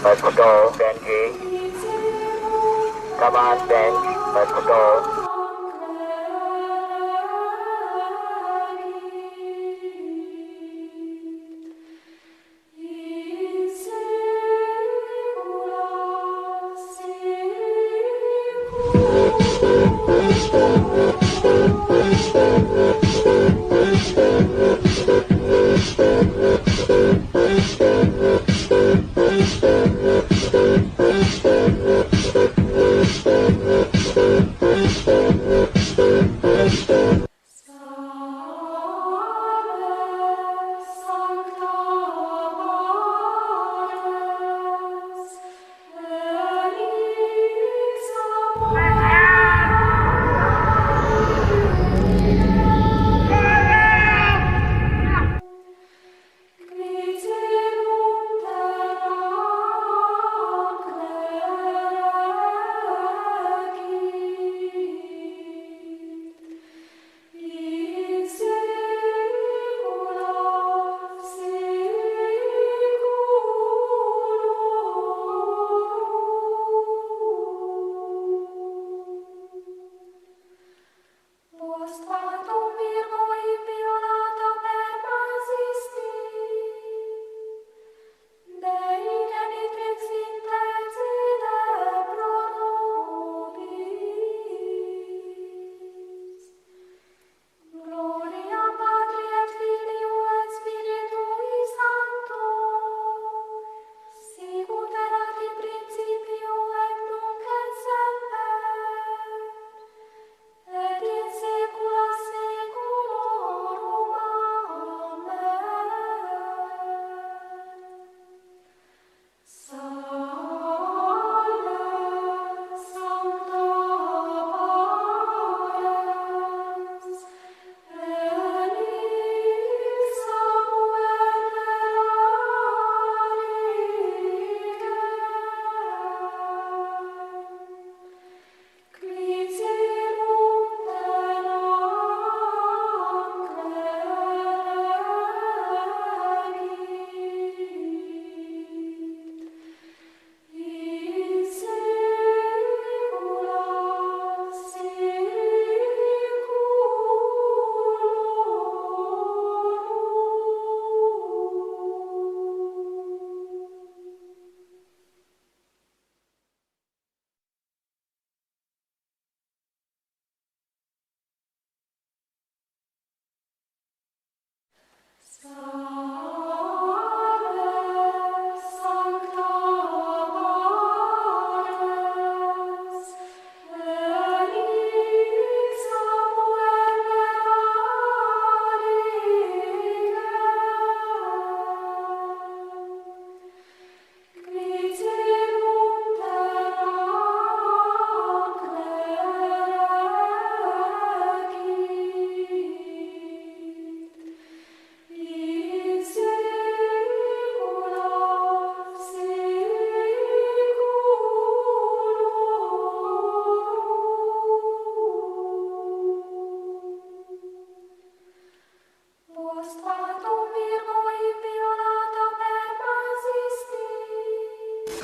Hospital, Benji. Come on, Benj. Hospital.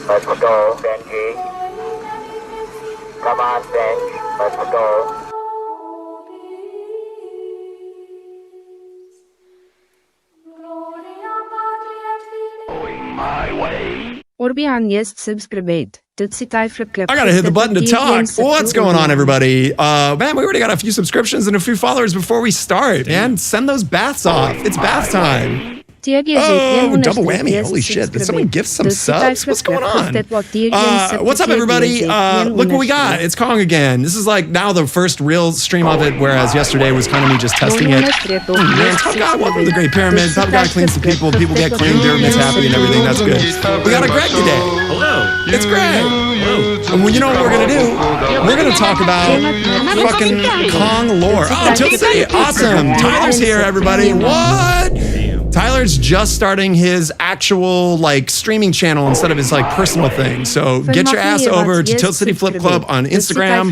Hospital, Benji. Come on, Benj. Hospital. Orbian jest subscribed. I gotta hit the button to talk. What's going on, everybody? Man, we already got a few subscriptions and a few followers before we start, man. Send those baths off. It's bath time. Oh, double whammy. Holy shit. Did someone gift some subs? What's going on? What's up, everybody? Look what we got. It's Kong again. This is like now the first real stream of it, whereas yesterday was kind of me just testing it. Man, Top Guy, welcome to the Great Pyramid. Top Guy cleans the people. People get clean. Pyramid's happy and everything. That's good. We got a Greg today. Hello. It's Greg. Hello. And you know what we're going to do? We're going to talk about fucking Kong lore. Oh, Tilt City. Awesome. Tyler's here, everybody. What? Tyler's just starting his actual like streaming channel instead of his like personal thing. So get your ass over to Tilt City Flip Club on Instagram.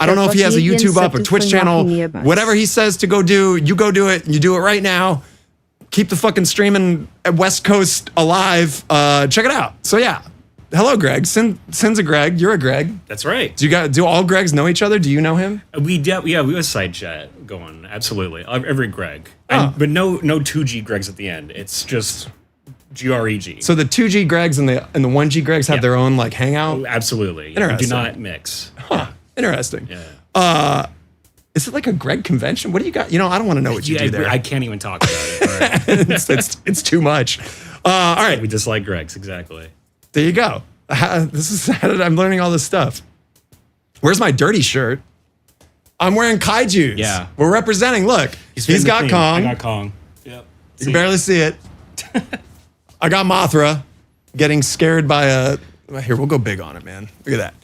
I don't know if he has a YouTube up or Twitch channel. Whatever he says to go do, you go do it. You do it right now. Keep the fucking streaming at West Coast alive. Check it out. So yeah. Hello, Greg. Sin's a Greg. You're a Greg. That's right. Do all Gregs know each other? Do you know him? We have a side chat going. Absolutely. Every Greg. Oh. But no 2G Gregs at the end. It's just GREG. So the 2G Gregs and the 1G Gregs have their own like hangout? Oh, absolutely. Interesting. Do not mix. Huh. Interesting. Yeah. Is it like a Greg convention? What do you got? You know, I don't want to know what you do there. I can't even talk about it. All right. it's too much. All right. We dislike Gregs, exactly. There you go. I'm learning all this stuff. Where's my dirty shirt? I'm wearing kaijus. Yeah. We're representing. Look, he's got Kong. I got Kong. Yep. You can barely see it. I got Mothra getting scared by a... Here, we'll go big on it, man. Look at that.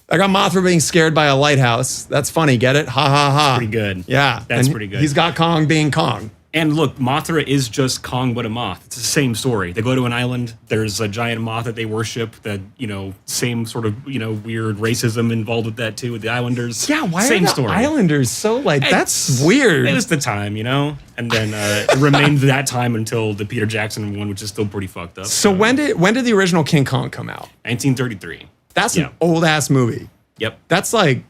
I got Mothra being scared by a lighthouse. That's funny. Get it? Ha, ha, ha. Pretty good. Yeah. That's pretty good. He's got Kong being Kong. And look, Mothra is just Kong but a moth. It's the same story. They go to an island. There's a giant moth that they worship. That same sort of weird racism involved with that too with the Islanders. Yeah, why same are the story. Islanders so that's weird? It was the time, and then it remained that time until the Peter Jackson one, which is still pretty fucked up. So when did the original King Kong come out? 1933. That's an old ass movie. Yep. That's like.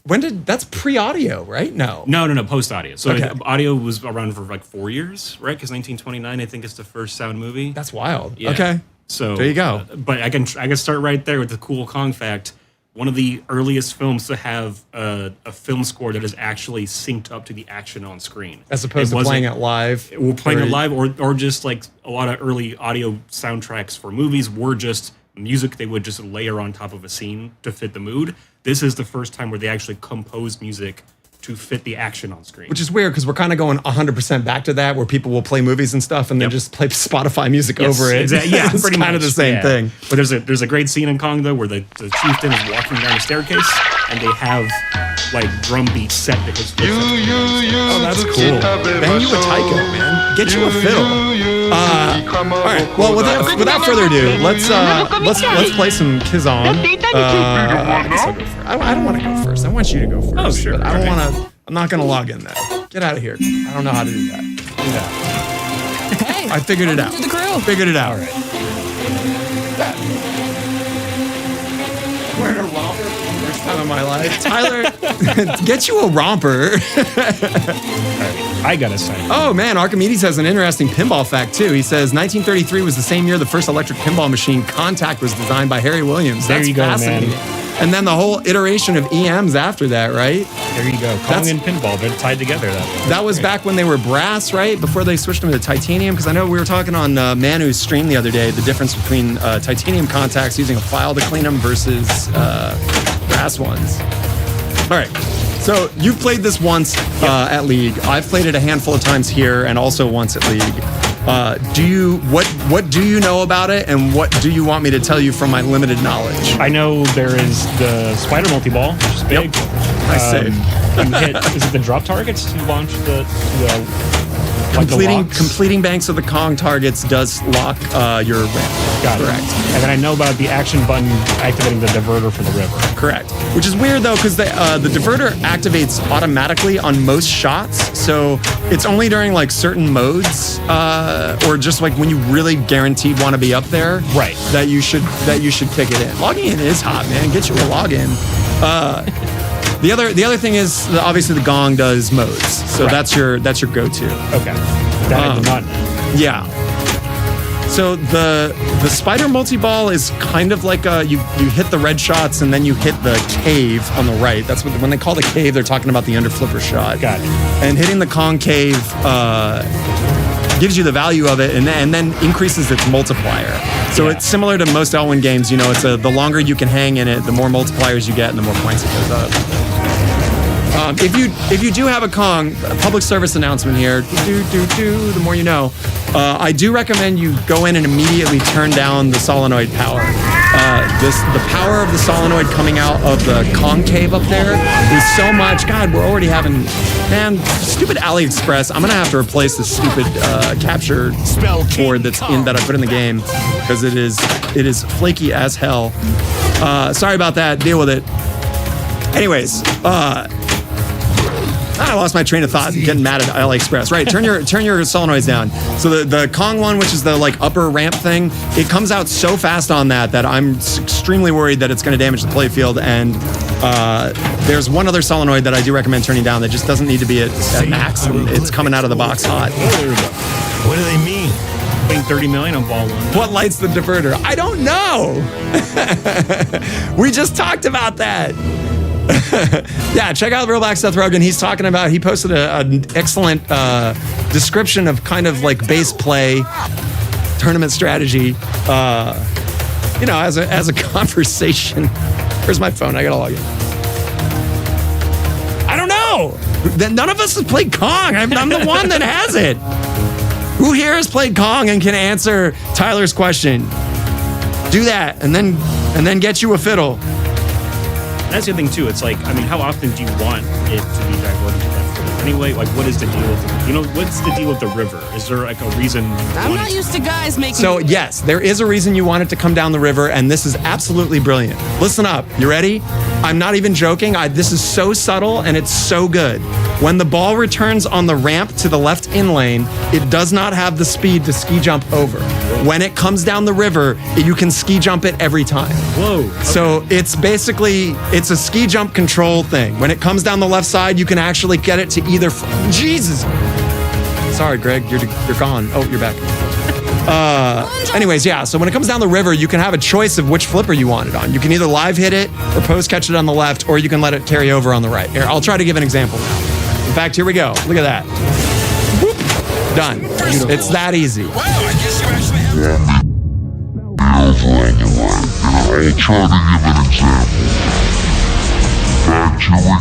That's pre-audio, right? No, post audio. So audio was around for like 4 years, right? Because 1929, I think, is the first sound movie. That's wild. Yeah. Okay, so there you go. But I can start right there with the cool Kong fact. One of the earliest films to have a film score that is actually synced up to the action on screen, as opposed to playing it live. We're playing it live, or just like a lot of early audio soundtracks for movies were just music they would just layer on top of a scene to fit the mood. This is the first time where they actually composed music to fit the action on screen. Which is weird because we're kind of going 100% back to that, where people will play movies and stuff and then just play Spotify music over it. Exactly. Yeah, it's pretty kind of the same thing. But there's a great scene in Kong though where the chieftain is walking down a staircase and they have like drum beats set to his footsteps. Oh, that's cool. Bang you a taiko, man. Get you a fiddle. All right. Well, without further ado, let's play some Kizon. I guess I'll go first. I don't want to go first. I want you to go first. Oh, sure. But I don't want to. I'm not going to log in there. Get out of here. I don't know how to do that. Hey, I figured it out. to the crew. Figured it out. All right. Wearing a romper for the first time in my life. Tyler, get you a romper. I got to say. Oh, man. Archimedes has an interesting pinball fact, too. He says 1933 was the same year the first electric pinball machine, Contact, was designed by Harry Williams. There That's you go, fascinating. man. and then the whole iteration of EMs after that, right? There you go. Kong and Pinball, they're tied together. That was back when they were brass, right? Before they switched them to titanium, because I know we were talking on Manu's stream the other day, the difference between titanium contacts using a file to clean them versus brass ones. All right. So you've played this once at League. I've played it a handful of times here and also once at League. What do you know about it, and what do you want me to tell you from my limited knowledge? I know there is the spider multi-ball, which is big. Nice save. You hit, is it the drop targets to launch the Completing banks of the Kong targets does lock your ramp. Got Correct. it. And then I know about the action button activating the diverter for the river. Correct. Which is weird though, because the diverter activates automatically on most shots, so it's only during like certain modes, or just like when you really guaranteed want to be up there, right? That you should kick it in. Logging in is hot, man. Get you a login. The other thing is obviously the Gong does modes, so that's your go-to. Okay, that I did not know. Yeah. So the spider multi-ball is kind of like you hit the red shots and then you hit the cave on the right. That's when they call the cave, they're talking about the under flipper shot. Got it. And hitting the Kong cave gives you the value of it and then increases its multiplier. So it's similar to most Elwyn games. You know, it's the longer you can hang in it, the more multipliers you get and the more points it goes up. If you do have a Kong, public service announcement here, the more you know, I do recommend you go in and immediately turn down the solenoid power. The power of the solenoid coming out of the Kong cave up there is so much. God, we're already having, man, stupid AliExpress. I'm gonna have to replace this stupid capture board that I put in the game because it is flaky as hell. Sorry about that. Deal with it. Anyways, I lost my train of thought getting mad at AliExpress. Right, turn your solenoids down. So the Kong one, which is the like upper ramp thing, it comes out so fast on that I'm extremely worried that it's going to damage the playfield. And there's one other solenoid that I do recommend turning down that just doesn't need to be at max. And it's coming out of the box hot. What do they mean? Paying $30 million on ball one. What lights the diverter? I don't know. We just talked about that. Yeah, check out Real Black Seth Rogen. He's talking about, he posted an excellent description of kind of like base play, tournament strategy, you know, as a conversation. Where's my phone? I gotta log in. I don't know. None of us has played Kong. I'm the one that has it. Who here has played Kong and can answer Tyler's question? Do that, and then get you a fiddle. That's the thing too. It's like, I mean, how often do you want it to be diverted to that field? Anyway, like, what is the deal with it? You know, what's the deal with the river? Is there like a reason? I'm not used to guys making. So yes, there is a reason you want it to come down the river, and this is absolutely brilliant. Listen up. You ready? I'm not even joking. This is so subtle and it's so good. When the ball returns on the ramp to the left in lane, it does not have the speed to ski jump over. When it comes down the river, you can ski jump it every time. Whoa. Okay. So it's basically, it's a ski jump control thing. When it comes down the left side, you can actually get it to either, Jesus. Sorry, Greg, you're gone. Oh, you're back. Anyways, yeah, so when it comes down the river, you can have a choice of which flipper you want it on. You can either live hit it or post catch it on the left, or you can let it carry over on the right. Here, I'll try to give an example now. In fact, here we go. Look at that. Whoop. Done. It's that easy. Wow, I guess you actually have I'll try to give an example. In fact, here we go.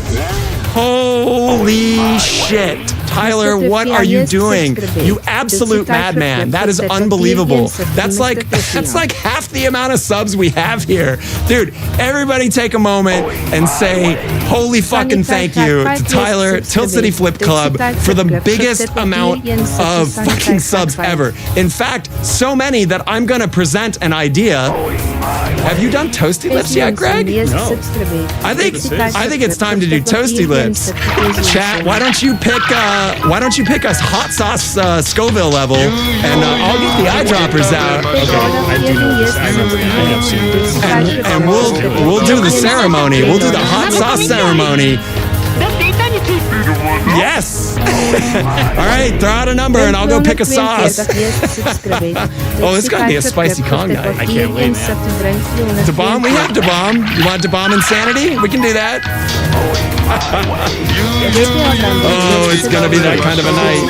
Look at that. It's that easy. Holy shit. Tyler, what are you doing? You absolute madman. That is unbelievable. That's like half the amount of subs we have here. Dude, everybody take a moment and say holy fucking thank you to Tyler, Tilt City Flip Club, for the biggest amount of fucking subs ever. In fact, so many that I'm gonna present an idea. Have you done Toasty Lips yet, Greg? No. I think it's time to do Toasty Lips. Chat, why don't you pick us hot sauce Scoville level, and I'll get the eyedroppers out. Okay, I do know this. I remember that. I have seen this. And we'll do the ceremony. We'll do the hot sauce ceremony. Yes. All right, throw out a number and I'll go pick a sauce. Oh, this gotta be a spicy Kong night. I can't wait, man. Da bomb? We have da bomb. You want da bomb insanity? We can do that. Oh, it's gonna be that kind of a night.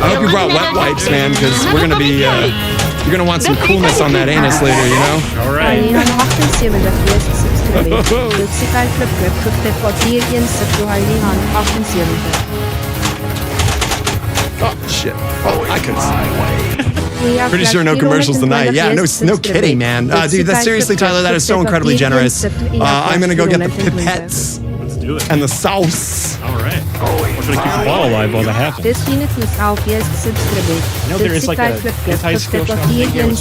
I hope you brought wet wipes, man, because we're gonna be. You're gonna want some coolness on that anus later, you know. All right. Oh shit! Oh, I could. Pretty sure no commercials tonight. Yeah, no kidding, man. Dude, that's seriously, Tyler. That is so incredibly generous. I'm gonna go get the pipettes Let's do it. and the sauce. All right. We're gonna keep the ball alive while that happens. No, there is like a anti-skill shot thing.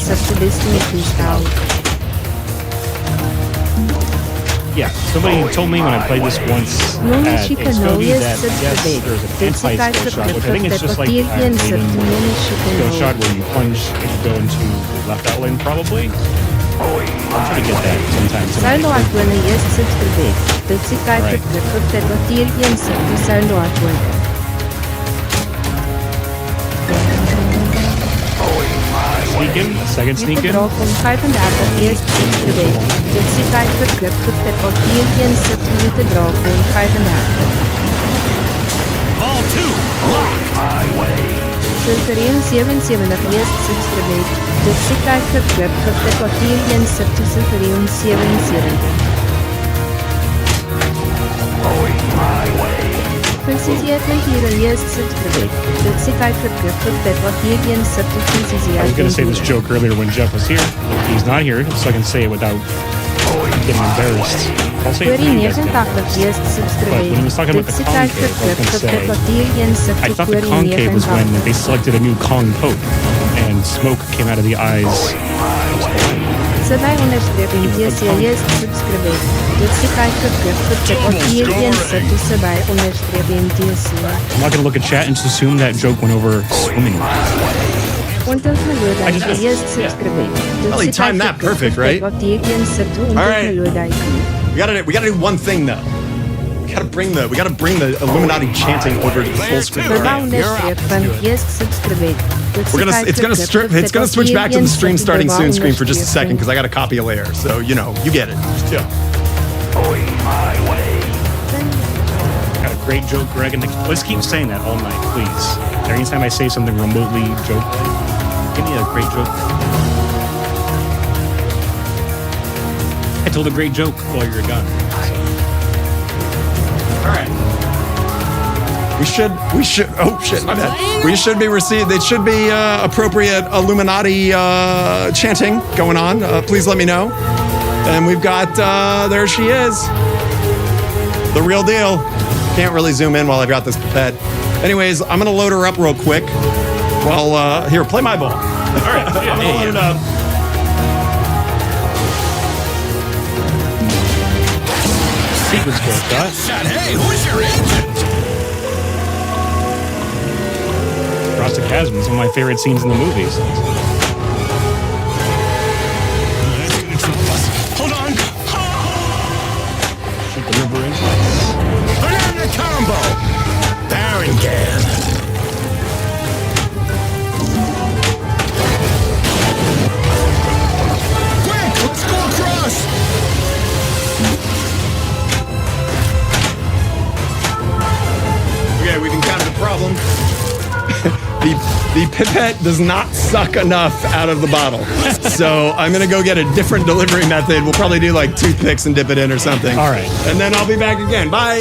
Yeah, somebody told me when I played this once at Xcode that yes, there's an anti-skill shot, which I think is just like a skill shot where you plunge and you go into the left out lane, probably. I'll try to get that sometime tonight. Sneak in, a second sneak in. Ball 2, lock. I was gonna say this joke earlier when Jeff was here. He's not here, so I can say it without getting embarrassed. I'll say it for you guys now. But when he was talking about the Kong cave, I was gonna say, I thought the Kong cave was when they selected a new Kong Pope and smoke came out of the eyes. I'm not gonna look at chat and just assume that joke went over swimmingly. Well, he timed that perfect, right? All right. We gotta do one thing though. We gotta bring the Illuminati chanting over to the full screen. It's gonna switch back to the stream starting soon screen for just a second because I gotta copy a layer. So you know, you get it. Just chill. Got a great joke, Greg, and let's keep saying that all night, please. Anytime I say something remotely joke-like, give me a great joke. I told a great joke while you're gone. All right. We should. Oh shit, my bad. We should be received. There should be appropriate Illuminati chanting going on. Please let me know. And we've got. There she is. The real deal. Can't really zoom in while I've got this pipette. Anyways, I'm gonna load her up real quick. Well, here, play my ball. All right. Yeah, I'm gonna load it up. Sequence skill shot. Hey, who's your agent? Across the Chasm is one of my favorite scenes in the movies. That's gonna trouble us. Hold on. Shoot the river in. Banana combo. Baron can. Quick, let's go across. Okay, we've encountered a problem. The pipette does not suck enough out of the bottle. So I'm going to go get a different delivery method. We'll probably do like toothpicks and dip it in or something. All right. And then I'll be back again. Bye.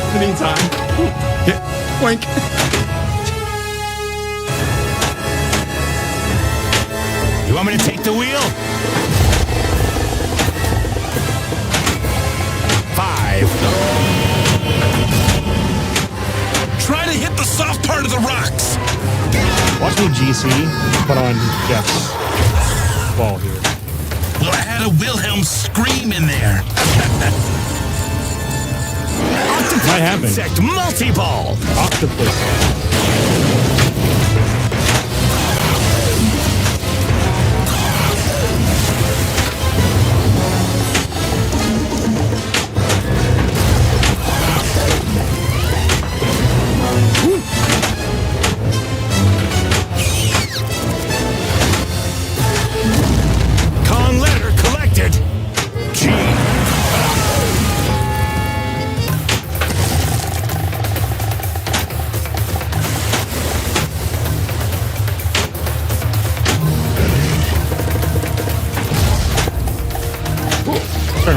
In the meantime, boink. You want me to take the wheel? 5. Try to hit the soft part of the rocks. Watch me GC put on Jeff's ball here. Well, I had a Wilhelm scream in there. What happened? Insect multi-ball. Octopus.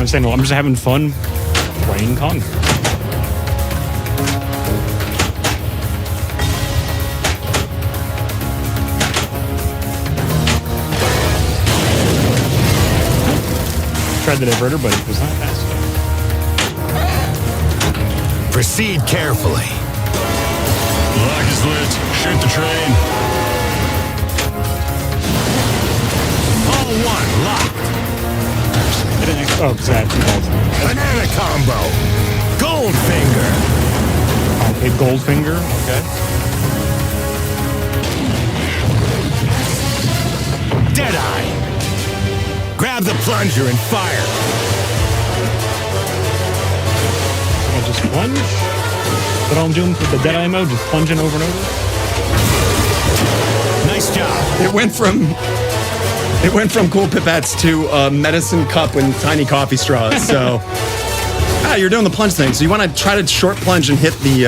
understand. I'm just having fun playing Kong. Tried the diverter, but it was not fast enough. Proceed carefully. Lock is lit. Shoot the train. All one, locked. Oh, because I had 2 balls. Banana combo. Goldfinger. Okay, Goldfinger. Okay. Deadeye. Grab the plunger and fire. I just plunge. That's all I'm doing with the Deadeye mode, just plunging over and over. Nice job. It went from cool pipettes to a medicine cup and tiny coffee straws. So, you're doing the plunge thing. So you want to try to short plunge and hit the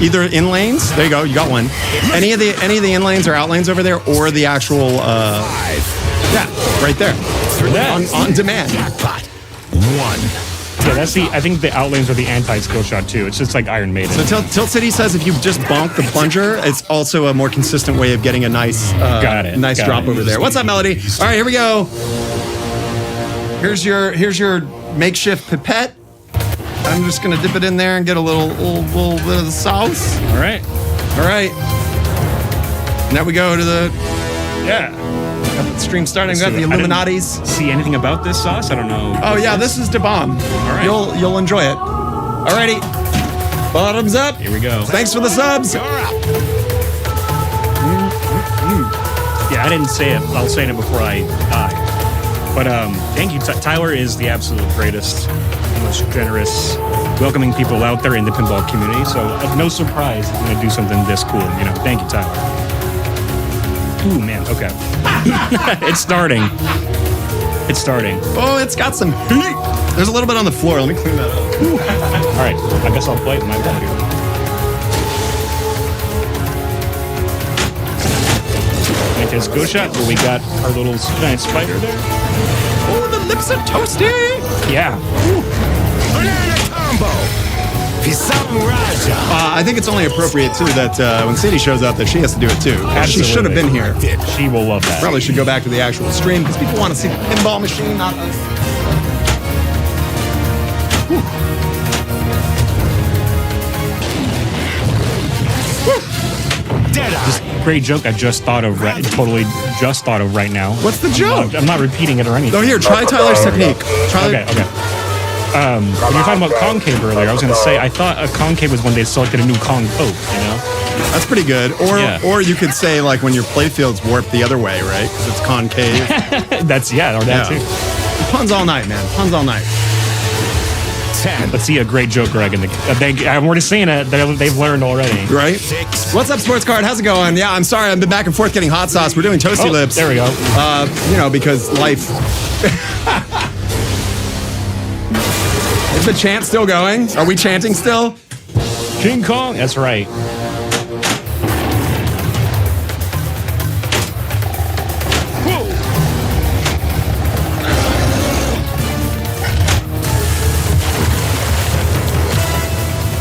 either in lanes. There you go. You got one. Any of the in lanes or out lanes over there, or the actual yeah, right there. On demand. Jackpot. 1. Yeah, that's I think the outlanes are the anti-skill shot too. It's just like Iron Maiden. So Tilt City says if you just bonk the plunger, it's also a more consistent way of getting a nice, nice drop over there. What's up, Melody? All right, here we go. Here's your makeshift pipette. I'm just gonna dip it in there and get a little bit of the sauce. All right. Now we go to the stream starting. We got the Illuminatis. See anything about this sauce? I don't know. Oh yeah, this is the bomb. All right. You'll enjoy it. Alrighty. Bottoms up. Here we go. Thanks for the subs. Yeah, I didn't say it. I'll say it before I die. But thank you. Tyler is the absolute greatest, most generous, welcoming people out there in the pinball community. So no surprise he's going to do something this cool. You know, thank you, Tyler. Ooh, man. Okay. It's starting. Oh, it's got some heat. There's a little bit on the floor. Let me clean that up. All right. I guess I'll play it with my body. Go shot where we got our little giant spider there. Oh, the lips are toasty. Yeah. Banana combo. Pisang Raja. I think it's only appropriate too that when Sadie shows up that she has to do it too. She should have been here. She will love that. Probably should go back to the actual stream because people want to see the pinball machine, not us. This great joke I just thought of, right now. What's the joke? I'm not repeating it or anything. Oh, here, try Tyler's technique. Okay. When you were talking about concave earlier, I was going to say I thought a concave was when they selected a new Kong Pope, you know? That's pretty good. Or you could say like when your playfield's warped the other way, right? Because it's concave. That too. Puns all night, man. Puns all night. 10. Let's see a great joke, Greg. I'm already seeing it. They've learned already. Right? 6. What's up, Sports Card? How's it going? Yeah, I'm sorry. I've been back and forth getting hot sauce. We're doing toasty lips. There we go. Because life. Is the chant still going? Are we chanting still? King Kong. That's right.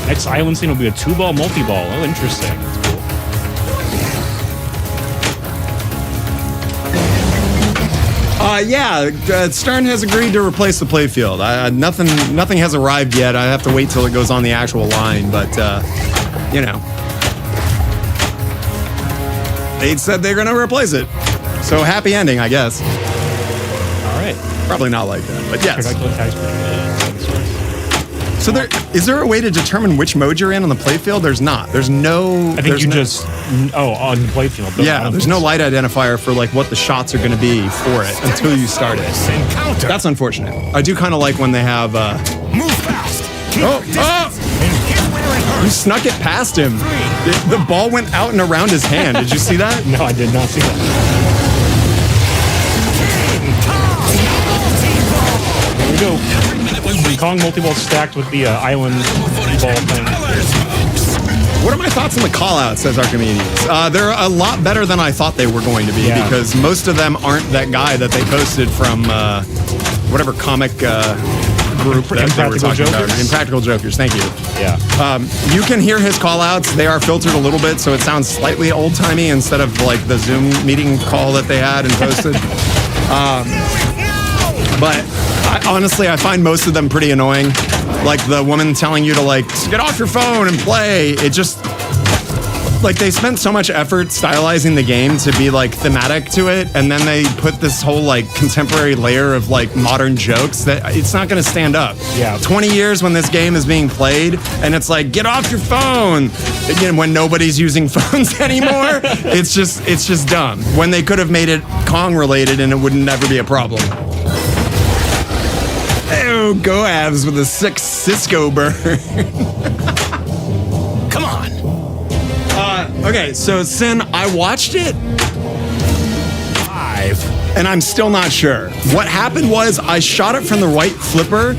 Next island scene will be a 2-ball multi-ball. Oh, interesting. That's cool. Stern has agreed to replace the playfield. Nothing has arrived yet. I have to wait till it goes on the actual line, but they said they're going to replace it. So happy ending, I guess. All right. Probably not like that, but yes. So So is there a way to determine which mode you're in on the playfield? There's not. There's no. I think on the playfield. Yeah, there's no light identifier for like what the shots are going to be for it until you start it. That's unfortunate. I do kind of like when they have. Move fast. You snuck it past him. The ball went out and around his hand. Did you see that? No, I did not see that. Here we go. Kong multi-ball stacked with the island ball thing. What are my thoughts on the call-outs, says Archimedes? They're a lot better than I thought they were going to be because most of them aren't that guy that they posted from whatever comic group that they were talking about. Impractical Jokers, thank you. Yeah. You can hear his call-outs. They are filtered a little bit, so it sounds slightly old-timey instead of like the Zoom meeting call that they had and posted. But honestly, I find most of them pretty annoying. Like the woman telling you to like get off your phone and play. It just like they spent so much effort stylizing the game to be like thematic to it, and then they put this whole like contemporary layer of like modern jokes that it's not going to stand up. Yeah. 20 years when this game is being played, and it's like get off your phone. Again, when nobody's using phones anymore, it's just dumb. When they could have made it Kong related, and it would never be a problem. Oh, go Avs with a 6 Cisco burn. Come on. Okay, so Sin, I watched it 5, and I'm still not sure. What happened was I shot it from the right flipper.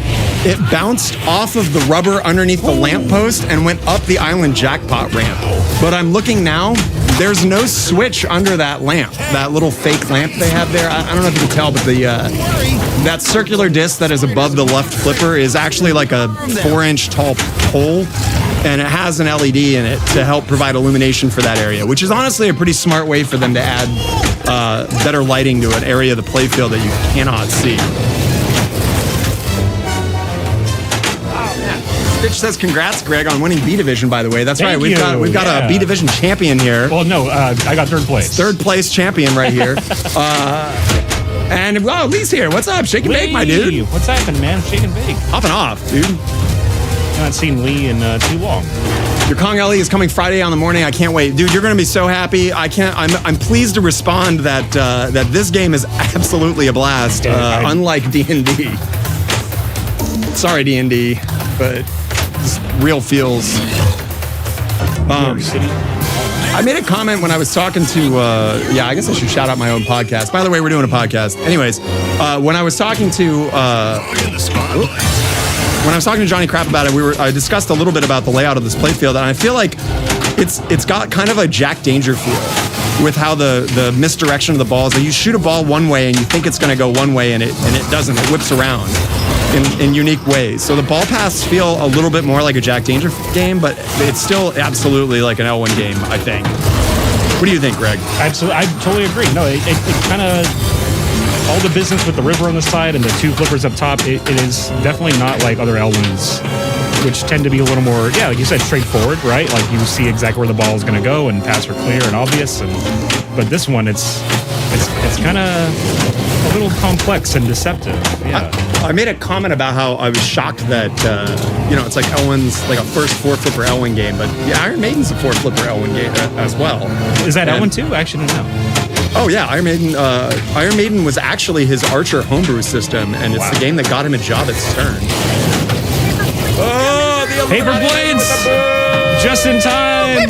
It bounced off of the rubber underneath the lamppost and went up the island jackpot ramp. But I'm looking now. There's no switch under that lamp, that little fake lamp they have there. I don't know if you can tell, but that circular disc that is above the left flipper is actually like a 4-inch tall pole, and it has an LED in it to help provide illumination for that area, which is honestly a pretty smart way for them to add better lighting to an area of the playfield that you cannot see. Stitch says, "Congrats, Greg, on winning B Division." By the way, that's right. We've got a B Division champion here. Well, no, I got third place. Third place champion right here. And well, Lee's here. What's up? Shake and bake, my dude. What's happening, man? Shake and bake. Hopping off, dude. I haven't seen Lee in too long. Your Kong LE is coming Friday on the morning. I can't wait, dude. You're gonna be so happy. I'm pleased to respond that this game is absolutely a blast. Unlike D&D. Sorry, D&D, but this real feels. I made a comment when I was talking to, I guess I should shout out my own podcast. By the way, we're doing a podcast. Anyways, when I was talking to, Johnny Crap about it, I discussed a little bit about the layout of this playfield, and I feel like it's got kind of a Jack Danger feel with how the misdirection of the balls. Like you shoot a ball one way and you think it's going to go one way, and it doesn't. It whips around in unique ways. So the ball paths feel a little bit more like a Jack Danger game, but it's still absolutely like an L1 game, I think. What do you think, Greg? Absolutely, I totally agree. No, it kind of, all the business with the river on the side and the 2 flippers up top, it is definitely not like other L1s, which tend to be a little more, like you said, straightforward, right? Like you see exactly where the ball is going to go and paths are clear and obvious. But this one, it's kind of a little complex and deceptive. Yeah. I made a comment about how I was shocked that, it's like L1's like a first 4-flipper L1 game, but Iron Maiden's a 4-flipper L1 game as well. Is that L1 too? I actually didn't know. Oh yeah, Iron Maiden was actually his Archer homebrew system, and it's the game that got him a job at Stern. Oh, the Paper Blades! Just in time!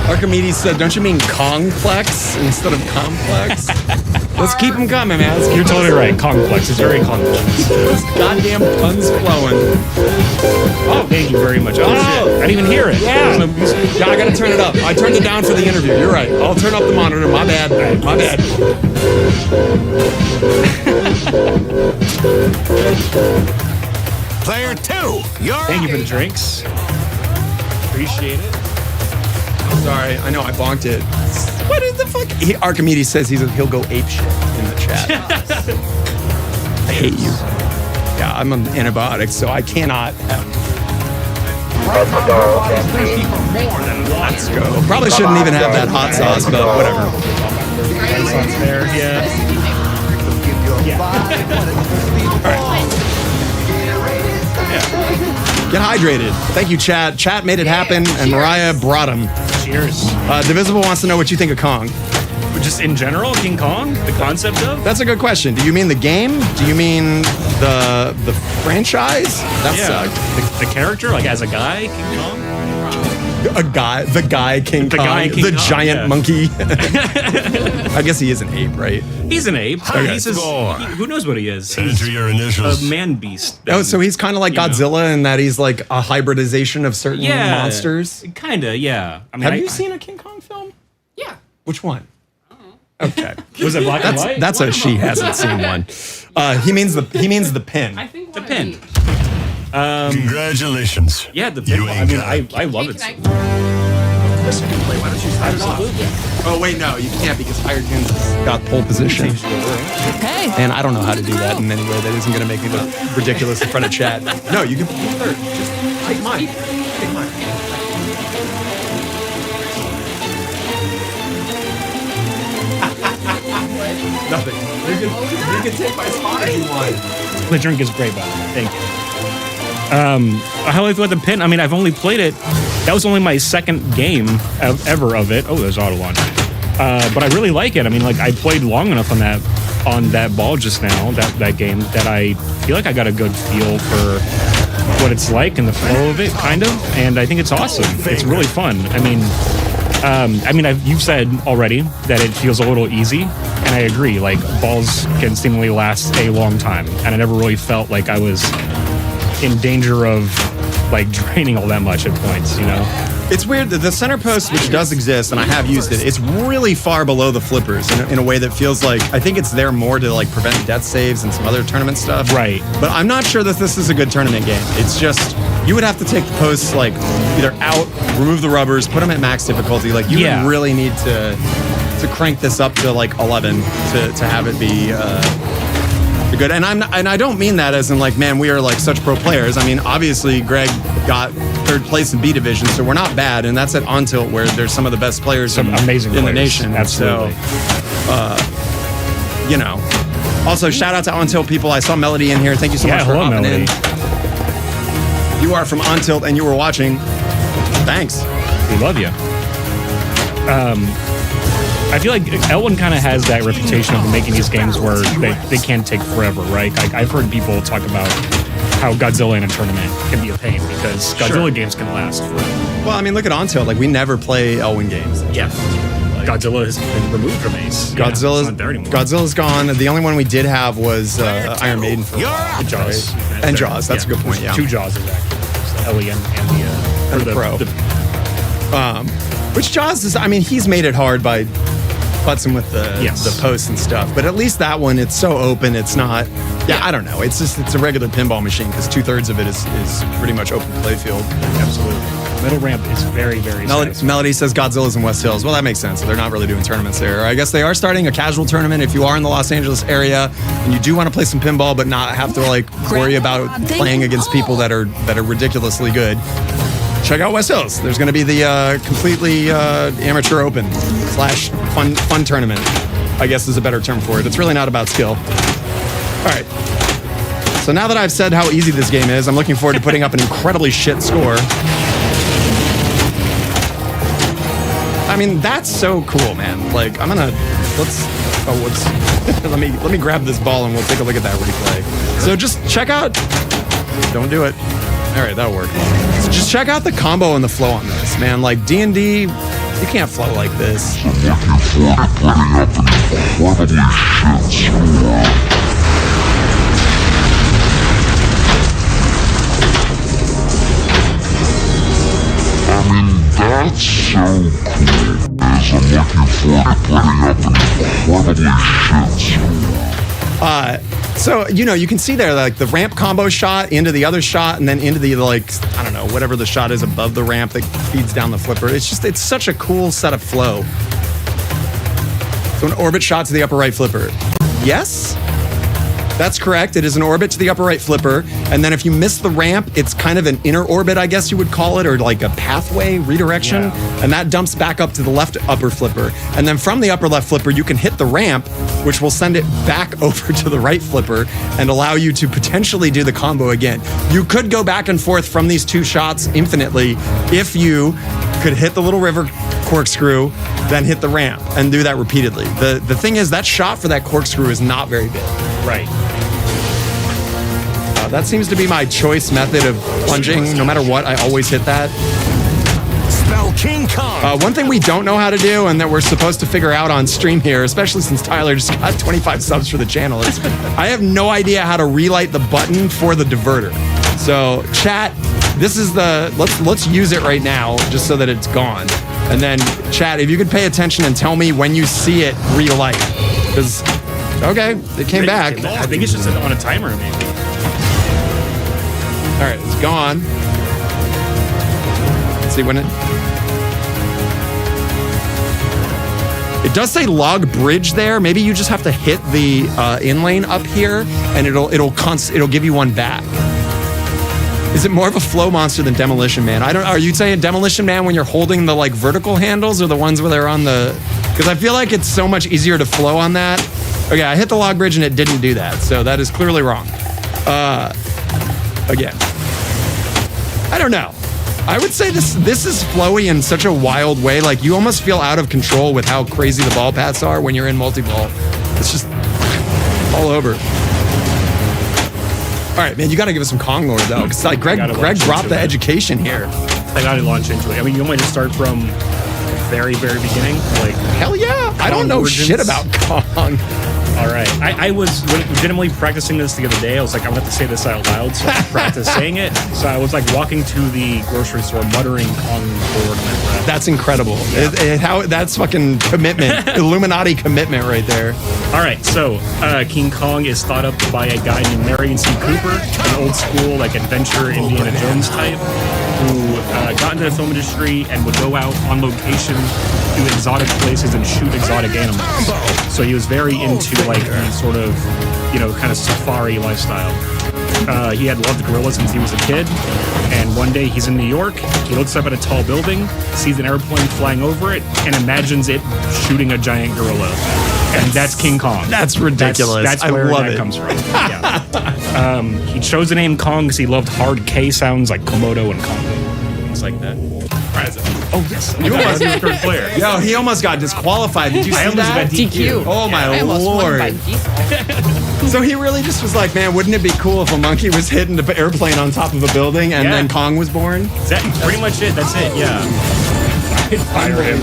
Archimedes said, "Don't you mean Kongplex instead of complex?" Let's keep them coming, man. You're totally right. Kongplex is very complex. Those goddamn puns flowing. Oh, thank you very much. Oh, shit. I didn't even hear it. Yeah, I gotta turn it up. I turned it down for the interview. You're right. I'll turn up the monitor. My bad. My bad. Player 2, thank you for the drinks. Appreciate it. Sorry, I know I bonked it. What is the fuck? Archimedes says he'll go apeshit in the chat. I hate you. Yeah, I'm on antibiotics, so I cannot have. Let's go. Probably shouldn't even have that hot sauce, but whatever. Hot sauce there, yeah. Get hydrated. Thank you, Chat. Chat made it happen, and Mariah brought him. Cheers. Divisible wants to know what you think of Kong. Just in general, King Kong, the concept of? That's a good question. Do you mean the game? Do you mean the franchise? That sucked. The character, like as a guy, King Kong? The guy King Kong, the giant monkey. I guess he is an ape, right? He's an ape. He's who knows what he is? Enter your initials. A man beast. So he's kind of like Godzilla in that he's like a hybridization of certain monsters. Kinda, yeah. I mean, have you seen a King Kong film? Yeah. Which one? Okay. Was it black and white? That's she hasn't seen one. He means the pin. I think the pin. Congratulations. Yeah, the pin. I mean, I love it. Why don't you start it off? Oh wait, no, you can't because Hired Guns has got pole position. Hey. And I don't know how to do that in any way that isn't going to make me look ridiculous in front of chat. No, you can be third. Just take mine. Take mine. Nothing. You can take my spot if you want. The drink is great, by the way. Thank you. How do I feel about the pin? I mean, I've only played it. That was only my second game ever of it. Oh, there's auto launch. But I really like it. I mean, like I played long enough on that ball just now, that game, that I feel like I got a good feel for what it's like and the flow of it, kind of. And I think it's awesome. It's really fun. I mean, you've said already that it feels a little easy, and I agree. Like balls can seemingly last a long time, and I never really felt like I was in danger of like draining all that much at points, you know? It's weird that the center post, which does exist, and I have used it, it's really far below the flippers in a way that feels like, I think it's there more to like prevent death saves and some other tournament stuff. Right. But I'm not sure that this is a good tournament game. It's just, you would have to take the posts like either out, remove the rubbers, put them at max difficulty. Like you would really need to crank this up to like 11 to have it be good. And I don't mean that as in like, man, we are like such pro players. I mean, obviously Greg got third place in B division, so we're not bad, and that's at On Tilt where there's some of the best players amazing in players. the nation. Absolutely. So, you know. Also, shout out to On Tilt people. I saw Melody in here. Thank you so much for hopping in. You are from On Tilt and you were watching. Thanks. We love you. I feel like L1 kind of has that reputation of making these games where they can take forever, right? I've heard people talk about how Godzilla in a tournament can be a pain because Godzilla games can last forever. Well, I mean, look at On Tilt. Like, we never play Elwyn games. Yeah. Godzilla has been removed from Ace. Godzilla's not there anymore. Godzilla's gone. The only one we did have was Iron Maiden for And Jaws. Right? And Jaws. That's a good point, yeah. Two Jaws, actually. Ellie and the Pro. Which Jaws is, I mean, he's made it hard by putzing with the posts and stuff. But at least that one, it's so open. It's not, I don't know. It's just, it's a regular pinball machine because 2/3 of it is pretty much open playfield. Absolutely. Middle ramp is very, very Melody says Godzilla's in West Hills. Well, that makes sense. They're not really doing tournaments there. I guess they are starting a casual tournament if you are in the Los Angeles area and you do want to play some pinball but not have to like worry about playing against people that are ridiculously good. Check out West Hills. There's going to be the completely amateur open / fun tournament, I guess is a better term for it. It's really not about skill. All right. So now that I've said how easy this game is, I'm looking forward to putting up an incredibly shit score. I mean, that's so cool, man. Like, let me grab this ball and we'll take a look at that replay. So just check out, don't do it. All right, that'll work. So just check out the combo and the flow on this, man. Like D&D, you can't flow like this. I mean, that's so cool. As I'm looking forward to putting up an incredibly shit score. So, you know, you can see there, like, the ramp combo shot into the other shot and then into the, like, I don't know, whatever the shot is above the ramp that feeds down the flipper. It's just, it's such a cool set of flow. So an orbit shot to the upper right flipper. Yes? That's correct. It is an orbit to the upper right flipper. And then if you miss the ramp, it's kind of an inner orbit, I guess you would call it, or like a pathway redirection. Yeah. And that dumps back up to the left upper flipper. And then from the upper left flipper, you can hit the ramp, which will send it back over to the right flipper and allow you to potentially do the combo again. You could go back and forth from these two shots infinitely if you could hit the little river corkscrew, then hit the ramp and do that repeatedly. The thing is, that shot for that corkscrew is not very big. Right. That seems to be my choice method of plunging. No matter what, I always hit that. spell King Kong. One thing we don't know how to do and that we're supposed to figure out on stream here, especially since Tyler just got 25 subs for the channel, is I have no idea how to relight the button for the diverter. So chat, this is the, let's use it right now just so that it's gone. And then chat, if you could pay attention and tell me when you see it relight. Because, okay, it came back. I think it's just on a timer, maybe. All right, it's gone. Let's see when it does say log bridge there. Maybe you just have to hit the in lane up here, and it'll give you one back. Is it more of a flow monster than Demolition Man? Are you saying Demolition Man when you're holding the like vertical handles, or the ones where they're on the? Because I feel like it's so much easier to flow on that. Okay, I hit the log bridge and it didn't do that, so that is clearly wrong. Again, I don't know. I would say this is flowy in such a wild way. Like, you almost feel out of control with how crazy the ball paths are when you're in multi-ball. It's just all over. All right, man, you got to give us some Kong lore, though. Because, like, Greg dropped the education here. I got to launch into it. I mean, you want me to start from the very, very beginning? Like, hell yeah. I don't know origins. shit about Kong. All right. I was legitimately practicing this the other day. I was like, I'm going to have to say this out loud, so I practice saying it. So I was like walking to the grocery store muttering Kong forward my breath. That's incredible. Yeah. That's fucking commitment. Illuminati commitment right there. All right. So King Kong is thought up by a guy named Marion C. Cooper, an old school like adventure Indiana Jones type, who got into the film industry and would go out on location to exotic places and shoot exotic animals. So he was very into like the sort of, kind of safari lifestyle. He had loved gorillas since he was a kid. And one day he's in New York, he looks up at a tall building, sees an airplane flying over it, and imagines it shooting a giant gorilla. And that's King Kong. That's ridiculous. That's where that comes from. Yeah. He chose the name Kong because he loved hard K sounds like Komodo and Congo. Things like that. Oh, yes. You almost were third player. Yo, he almost got disqualified. Did you see that? DQ. Oh, my I almost won Lord. by default. So he really just was like, man, wouldn't it be cool if a monkey was hitting the airplane on top of a building and then Kong was born? That's pretty much it. That's it, yeah. Fire him.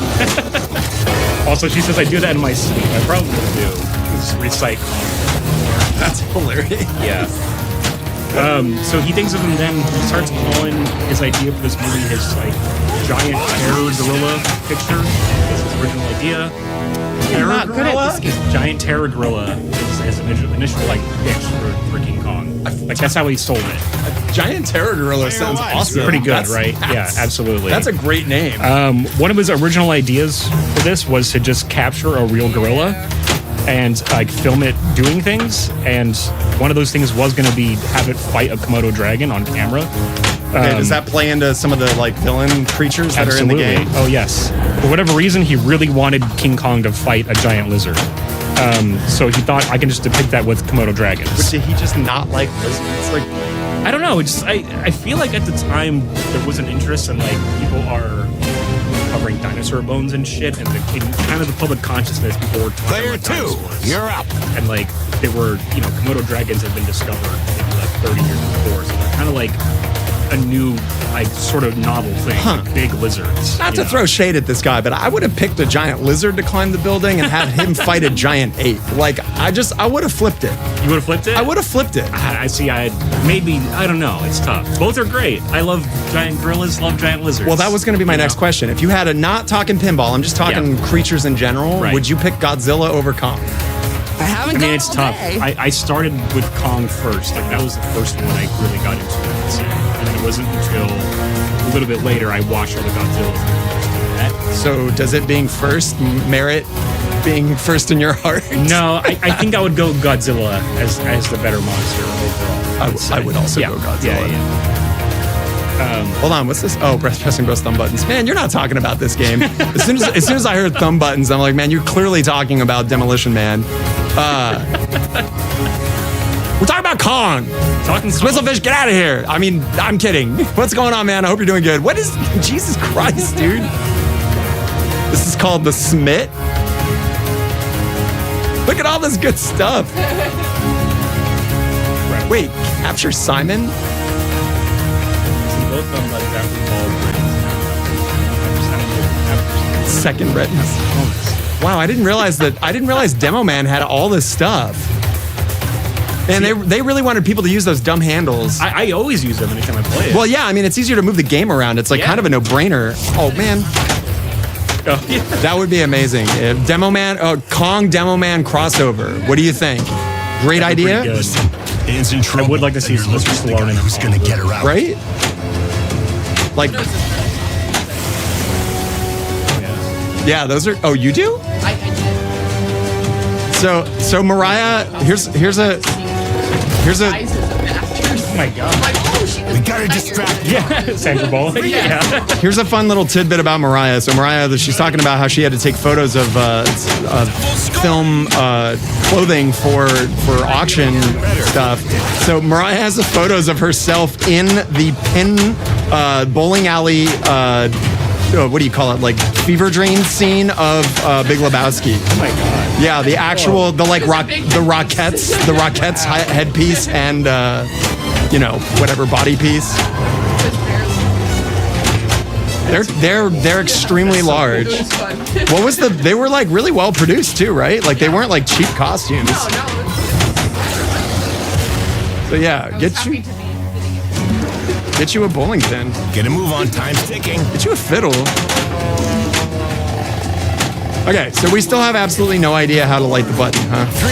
Also, she says I do that in my sleep. I probably do. Just recite Kong. That's hilarious. Yeah. So he thinks of him then, he starts calling his idea for this movie his, like, giant terror gorilla picture. That's his original idea. I'm not good at this game. Giant terror gorilla is his initial, like, pitch for King Kong. Like, that's how he sold it. Giant terror gorilla sounds awesome. Pretty good, right? Yeah, absolutely. That's a great name. One of his original ideas for this was to just capture a real gorilla and like film it doing things, and one of those things was going to be have it fight a Komodo dragon on camera. Okay, does that play into some of the like villain creatures that absolutely. are in the game? Oh yes. For whatever reason, he really wanted King Kong to fight a giant lizard. So he thought I can just depict that with Komodo dragons. But did he just not like lizards? Like, I don't know. It's I feel like at the time there was an interest in like people are covering dinosaur bones and shit, and in kind of the public consciousness, people were talking about dinosaurs. You're up. And like they were, Komodo dragons had been discovered maybe like 30 years before, so they're kind of like a new, like, sort of novel thing, like big lizards. Not to throw shade at this guy, but I would have picked a giant lizard to climb the building and had him fight a giant ape. Like, I would have flipped it. You would have flipped it? I would have flipped it. I see. I don't know. It's tough. Both are great. I love giant gorillas, love giant lizards. Well, that was going to be my next question. If you had a, not talking pinball, I'm just talking creatures in general, would you pick Godzilla over Kong? I mean, it's tough. I started with Kong first. Like, that was the first one I really got into. And it wasn't until a little bit later I watched all the Godzilla. So does it being first merit being first in your heart? No, I think I would go Godzilla as the better monster overall. I would also go Godzilla. Hold on, what's this? Oh, pressing both thumb buttons. Man, you're not talking about this game. As soon as I heard thumb buttons, I'm like, man, you're clearly talking about Demolition Man. We're talking about Kong. Whistlefish, get out of here. I mean, I'm kidding. What's going on, man? I hope you're doing good. What is... Jesus Christ, dude. This is called the Smit. Look at all this good stuff. Wait, capture Simon? Second readiness. Wow, I didn't realize Demo Man had all this stuff. And they really wanted people to use those dumb handles. I always use them anytime I play it. Well, yeah, I mean, it's easier to move the game around. It's like kind of a no-brainer. Oh, man. Oh, yeah. That would be amazing. Kong Demo Man crossover. What do you think? Great idea? It's in trouble. I would like to see Sylvester Stallone in who's going to get her out. Right? Like, yeah, those are. Oh, you do? I did. So Mariah, here's a. Eyes is a bastard. Oh my God. I'm like, oh, she We got to distract you. Yeah, Sandra Bullock. Yeah. Here's a fun little tidbit about Mariah. So Mariah, she's talking about how she had to take photos of film clothing for auction stuff. So Mariah has the photos of herself in the bowling alley. What do you call it? Like fever dream scene of Big Lebowski. Oh my God. Yeah, the actual the Rockettes headpiece and whatever body piece. They're extremely large. It was fun. What was they were like really well produced too, right? Like they weren't like cheap costumes. No. So yeah, I was happy to be get you a bowling pin. Get a move on. Time's ticking. Get you a fiddle. Okay, so we still have absolutely no idea how to light the button, huh? 3,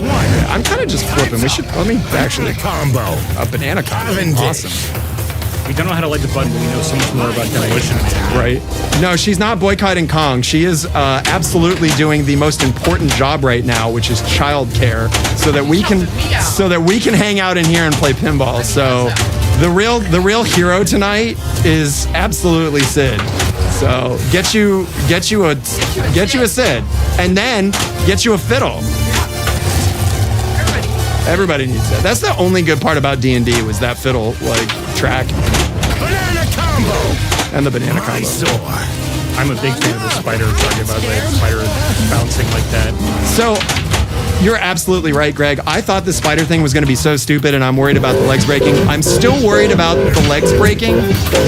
2, 1. I'm kind of just flipping. Let me actually Combo. a banana combo. Awesome. We don't know how to light the button, but we know so much more about Demolition Man. Right. No, she's not boycotting Kong. She is absolutely doing the most important job right now, which is childcare, so that we can hang out in here and play pinball. So the real hero tonight is absolutely Sid. So get you a Sid, and then get you a fiddle. Everybody needs that. That's the only good part about D&D was that fiddle track. Banana combo. And the banana combo. I'm a big fan of the spider talking about the spider bouncing like that. So you're absolutely right, Greg. I thought the spider thing was going to be so stupid, and I'm worried about the legs breaking. I'm still worried about the legs breaking,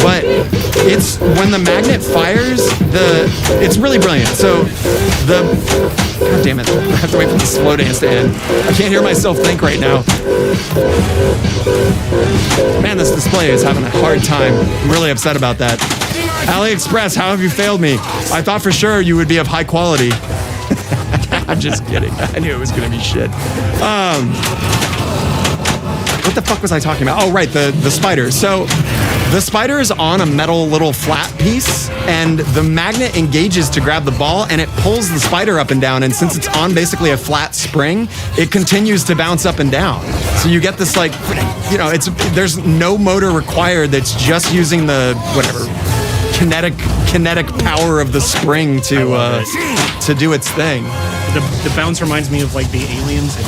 but it's when the magnet fires, it's really brilliant. So God damn it, I have to wait for the slow dance to end. I can't hear myself think right now. Man, this display is having a hard time. I'm really upset about that. AliExpress, how have you failed me? I thought for sure you would be of high quality. I'm just kidding. I knew it was going to be shit. What the fuck was I talking about? Oh, right, the spider. So the spider is on a metal little flat piece, and the magnet engages to grab the ball, and it pulls the spider up and down. And since it's on basically a flat spring, it continues to bounce up and down. So you get this there's no motor required. That's just using the kinetic power of the spring to do its thing. The bounce reminds me of like the aliens in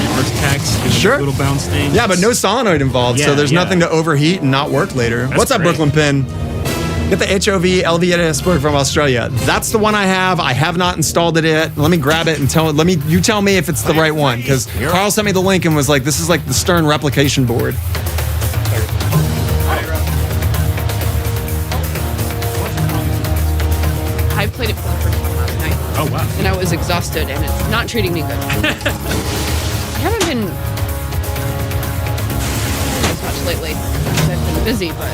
Mars Attacks. Sure. Little bounce thing. Yeah, but no solenoid involved, so there's nothing to overheat and not work later. What's up, great. Brooklyn Pin? Get the HOV LV Sport from Australia. That's the one I have. I have not installed it yet. Let me grab it and you tell me if it's the right one, because Carl sent me the link and was like, this is like the Stern replication board. I played it for the first time last night. Oh wow. And I was exhausted, and it's not treating me good. I haven't been as much lately. I've been busy, but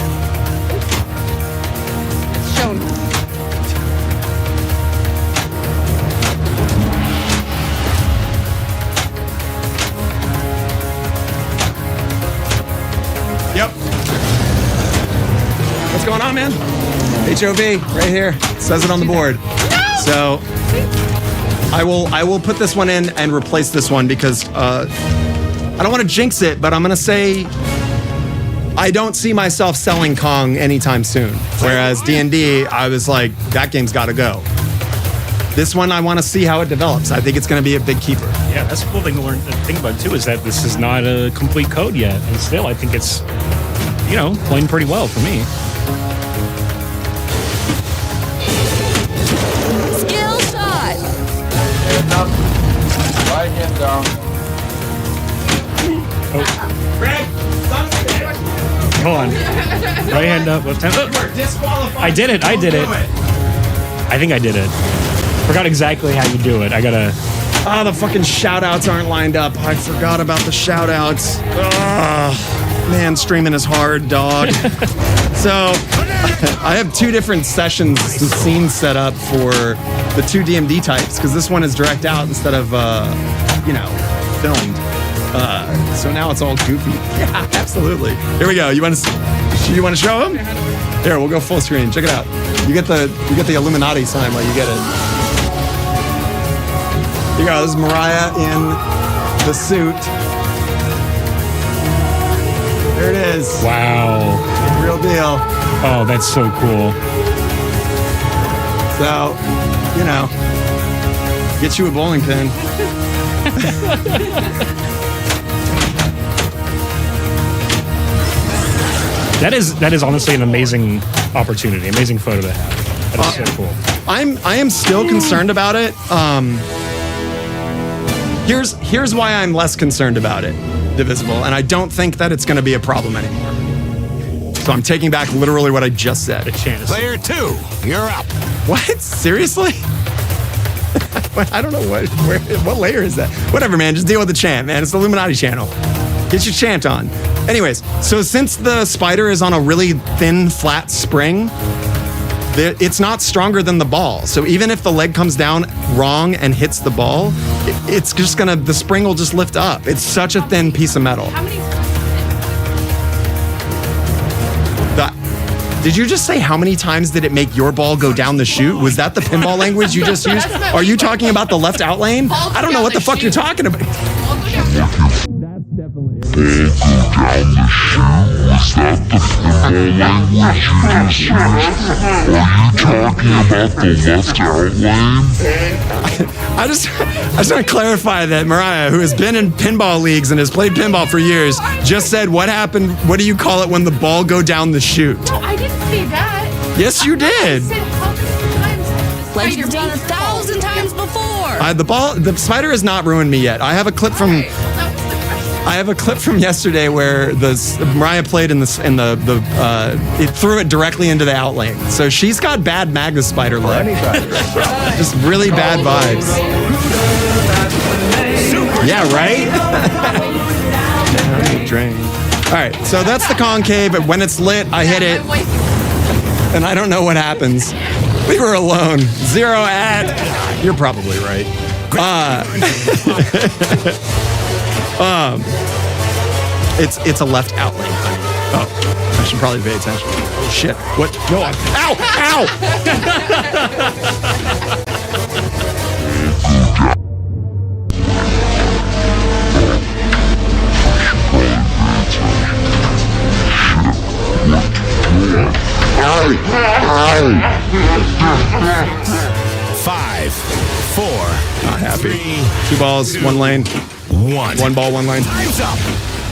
it's shown. Yep. What's going on, man? HOV, right here. It says it on the board. So I will put this one in and replace this one because I don't want to jinx it, but I'm going to say I don't see myself selling Kong anytime soon. Whereas D&D, I was like, that game's got to go. This one, I want to see how it develops. I think it's going to be a big keeper. Yeah, that's a cool thing to learn. Think about too is that this is not a complete code yet, and still, I think it's playing pretty well for me. Skill shot! Right hand down. Greg, Hold on. Right hand up, left hand up. I did it. I think I did it. Forgot exactly how you do it. I gotta. Ah, the fucking shout outs aren't lined up. I forgot about the shout outs. Man, streaming is hard, dog. So, I have 2 different sessions, scenes set up for the 2 DMD types, because this one is direct out instead of, filmed. So now it's all goofy. Yeah, absolutely. Here we go. You want to show them? Here, we'll go full screen. Check it out. You get the Illuminati sign while you get it. Here you go. This is Mariah in the suit. There it is. Wow. Real deal. Oh, that's so cool. So, get you a bowling pin. That is honestly an amazing opportunity, amazing photo to have. That is so cool. I am still concerned about it. Here's why I'm less concerned about it, Divisible, and I don't think that it's going to be a problem anymore. So I'm taking back literally what I just said. Player 2, you're up. What? Seriously? I don't know what layer is that. Whatever, man. Just deal with the chant, man. It's the Illuminati channel. Get your chant on. Anyways, so since the spider is on a really thin, flat spring, it's not stronger than the ball. So even if the leg comes down wrong and hits the ball, it's just the spring will just lift up. It's such a thin piece of metal. How many times? Did you just say how many times did it make your ball go down the chute? Was that the pinball language you just used? Are you talking about the left out lane? I don't know what the fuck you're talking about. That's definitely it. Down the chute? Was that the pinball language you just used? Are you talking about the left out lane? I just want to clarify that Mariah, who has been in pinball leagues and has played pinball for years, just said, what happened? What do you call it when the ball go down the chute? No, I didn't say that. Yes, you did. I said how many times the Like spider you've done makes 1,000 times before. The spider has not ruined me yet. I have a clip from. Okay, well, that was the question. I have a clip from yesterday where Mariah played it threw it directly into the out lane. So she's got bad Magnus spider luck. Just really bad vibes. Yeah, right? Drain. All right, so that's the concave. But when it's lit, I hit it, and I don't know what happens. Leave her alone. 0 at. You're probably right. It's a left out lane. Oh, I should probably pay attention. Oh shit! What? No! Ow! Ow! Five, four, Not happy. 2 3, balls, 1 lane. 1. 1 ball, 1 lane. Time's up.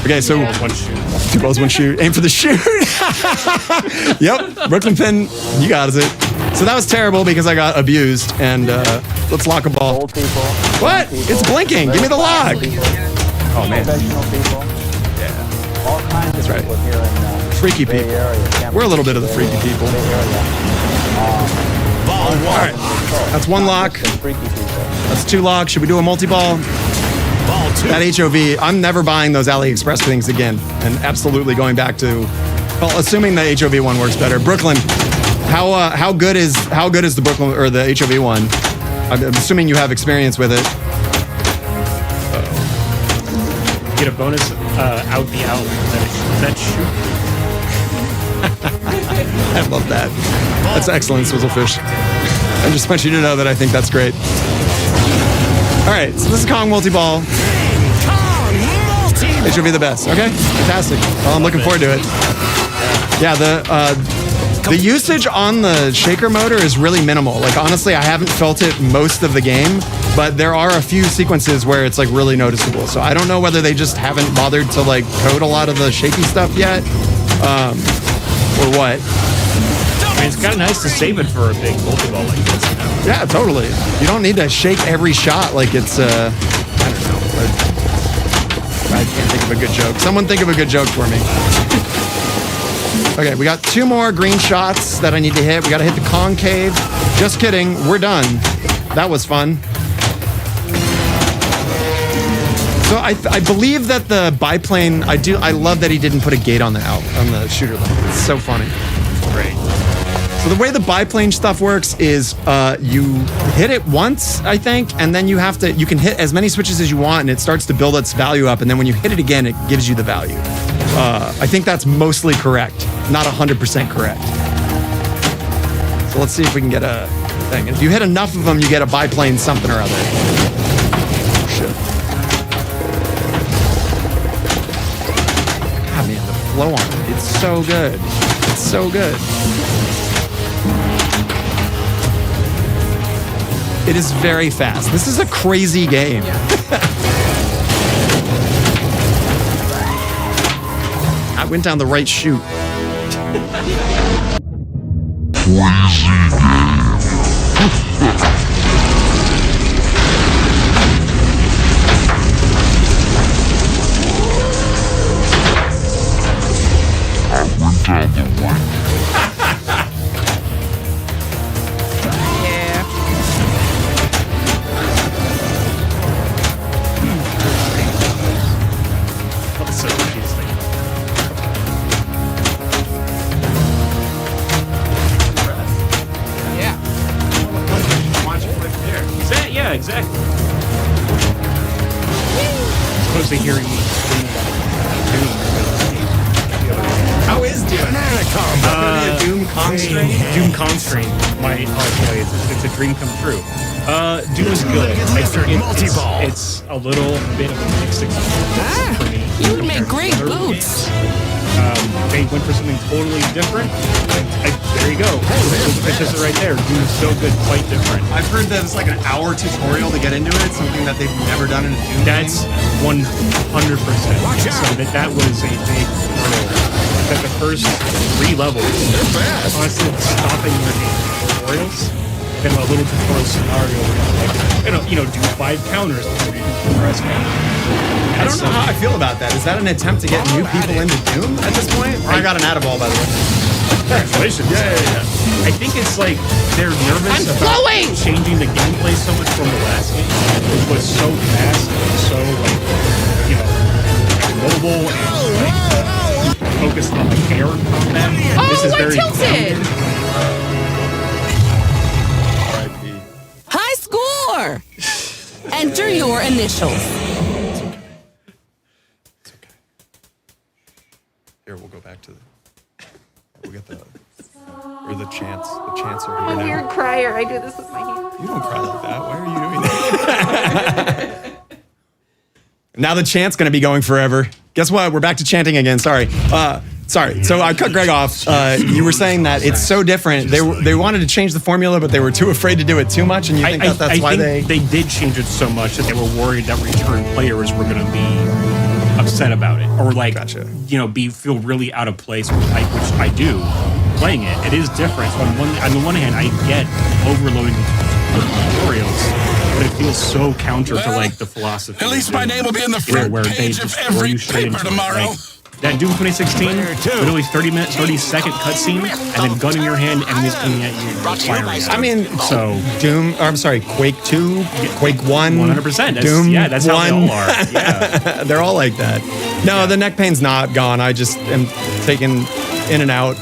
Okay, so 2 balls, 1 shoot. Aim for the shoot. Yep, Brooklyn Pin, you got it. So that was terrible because I got abused. And let's lock a ball. Old people. What? It's blinking. Give me the lock. Oh man, Professional people. Yeah. All kinds of right. people here in freaky Bay people. Area. We're a little bit of the freaky people. Bay Area. Ball 1. All right, that's 1 lock. The freaky people. That's 2 locks. Should we do a multi-ball? Ball 2. That HOV, I'm never buying those AliExpress things again, and absolutely going back to, well, assuming the HOV one works better. Brooklyn, how good is the Brooklyn or the HOV one? I'm assuming you have experience with it. Get a bonus out the out. That shoot. I love that. That's excellent, Swizzlefish. I just want you to know that I think that's great. All right, so this is Kong multi-ball. HOV the best. Okay, fantastic. Well, I'm looking forward to it. Yeah, the usage on the shaker motor is really minimal. Like, honestly, I haven't felt it most of the game, but there are a few sequences where it's like really noticeable. So I don't know whether they just haven't bothered to like code a lot of the shaky stuff yet, or what. I mean, it's kind of nice to save it for a big multi-ball like this. You know? Yeah, totally. You don't need to shake every shot like it's, I don't know. I can't think of a good joke. Someone think of a good joke for me. Okay, we got 2 more green shots that I need to hit. We got to hit the concave. Just kidding. We're done. That was fun. So I believe that the biplane, I love that he didn't put a gate on the shooter level. It's so funny. Great. So the way the biplane stuff works is you hit it once, I think, and then you can hit as many switches as you want, and it starts to build its value up, and then when you hit it again, it gives you the value. I think that's mostly correct, not 100% correct. So let's see if we can get a thing. If you hit enough of them, you get a biplane something or other. Shit. God, man, the flow on it, it's so good. It's so good. It is very fast. This is a crazy game. I went down the right chute. Exactly. Supposed to hearing me scream about Doom. How is Doom? Doom constraint? Doom constraint. It's a dream come true. Doom is good. It's a little bit of a mixed experience for me. You would make great boots. They went for something totally different. There you go. It's just right there. Doom's so good, quite different. I've heard that it's like an hour tutorial to get into it, something that they've never done in a Doom That's 100%. So that was a big hurdle. That the first 3 levels, constant stopping your game tutorials, then a little tutorial scenario where you do 5 counters before you do the rest. I don't know how I feel about that. Is that an attempt to get new people into Doom at this point? I got an Addaball, by the way. Congratulations. Yeah. I think it's like they're nervous about changing the gameplay so much from the last game. It was so fast and so mobile and focused on the air combat. This is very tilted. High score! Enter your initials. Here, we'll go back to we'll get the chants. The chants are I'm here a now. weird crier. I do this with my hands. You don't cry like that. Why are you doing that? Now the chant's going to be going forever. Guess what? We're back to chanting again. Sorry. So I cut Greg off. You were saying that it's so different. They wanted to change the formula, but they were too afraid to do it too much. And you think that's why they did change it so much that they were worried that return players were going to be upset about it, or feel really out of place, which I do. Playing it is different. On the one hand, I get overloading tutorials, but it feels so counter to the philosophy. At least my name will be in the front page of every paper tomorrow. That Doom 2016, literally 30-second cutscene, and then gun in your hand, enemies coming at you. I mean, so Doom. Or I'm sorry, Quake 2, Quake 1, 100%. Doom. That's 1. how they all are. Yeah, they're all like that. No, the neck pain's not gone. I just am taken in and out.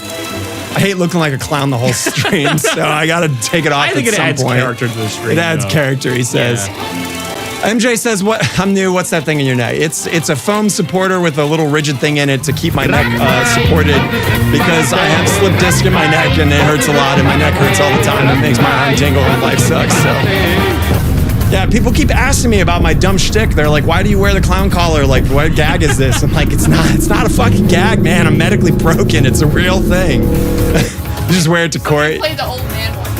I hate looking like a clown the whole stream, so I gotta take it off. I think at it some adds point. character to the stream. It adds character, he says. Yeah. MJ says, "What? I'm new. What's that thing in your neck? It's a foam supporter with a little rigid thing in it to keep my neck supported because I have slip disc in my neck and it hurts a lot and my neck hurts all the time. It makes my arm tingle and life sucks." So, yeah, people keep asking me about my dumb shtick. They're like, "Why do you wear the clown collar? Like, what gag is this?" I'm like, "It's not a fucking gag, man. I'm medically broken. It's a real thing." You just wear it to court. Play the old man one.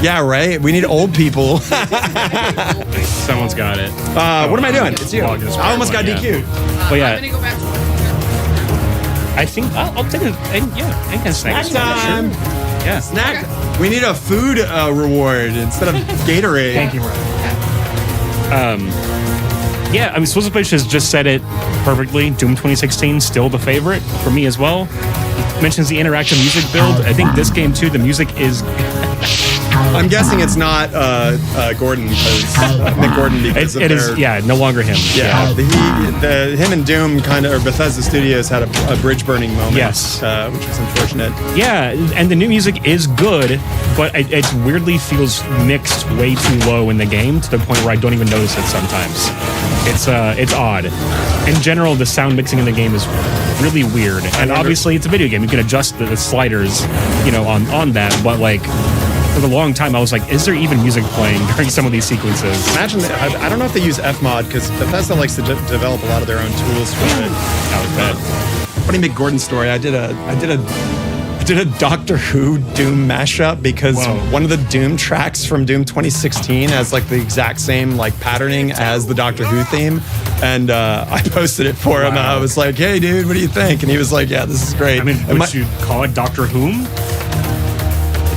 Yeah, right? We need old people. Someone's got it. What am I doing? It's you. I almost got DQ'd. But yeah, I'm gonna go back to one. I think I'll take it. I can snack time. Sure. Yeah. Snack. We need a food reward instead of Gatorade. Thank you, Ryan. Yeah, I mean, Swizzlefish has just said it perfectly. Doom 2016 still the favorite for me as well. Mentions the interactive music build. I think this game too. The music is. I'm guessing it's not Gordon because Mick Gordon because It is, yeah, no longer him. Yeah, him and Doom or Bethesda Studios had a bridge burning moment. Yes, which was unfortunate. Yeah, and the new music is good, but it weirdly feels mixed way too low in the game to the point where I don't even notice it sometimes. It's odd. In general, the sound mixing in the game is really weird, and obviously it's a video game. You can adjust the sliders, on that, but like. For a long time, I was like, is there even music playing during some of these sequences? Imagine, I don't know if they use Fmod because Bethesda likes to develop a lot of their own tools for it. Funny Mick Gordon story. I did a Doctor Who Doom mashup because one of the Doom tracks from Doom 2016 has like the exact same like patterning as the Doctor Who theme. And I posted it for him and I was like, hey dude, what do you think? And he was like, yeah, this is great. I mean, would you call it Doctor Whom?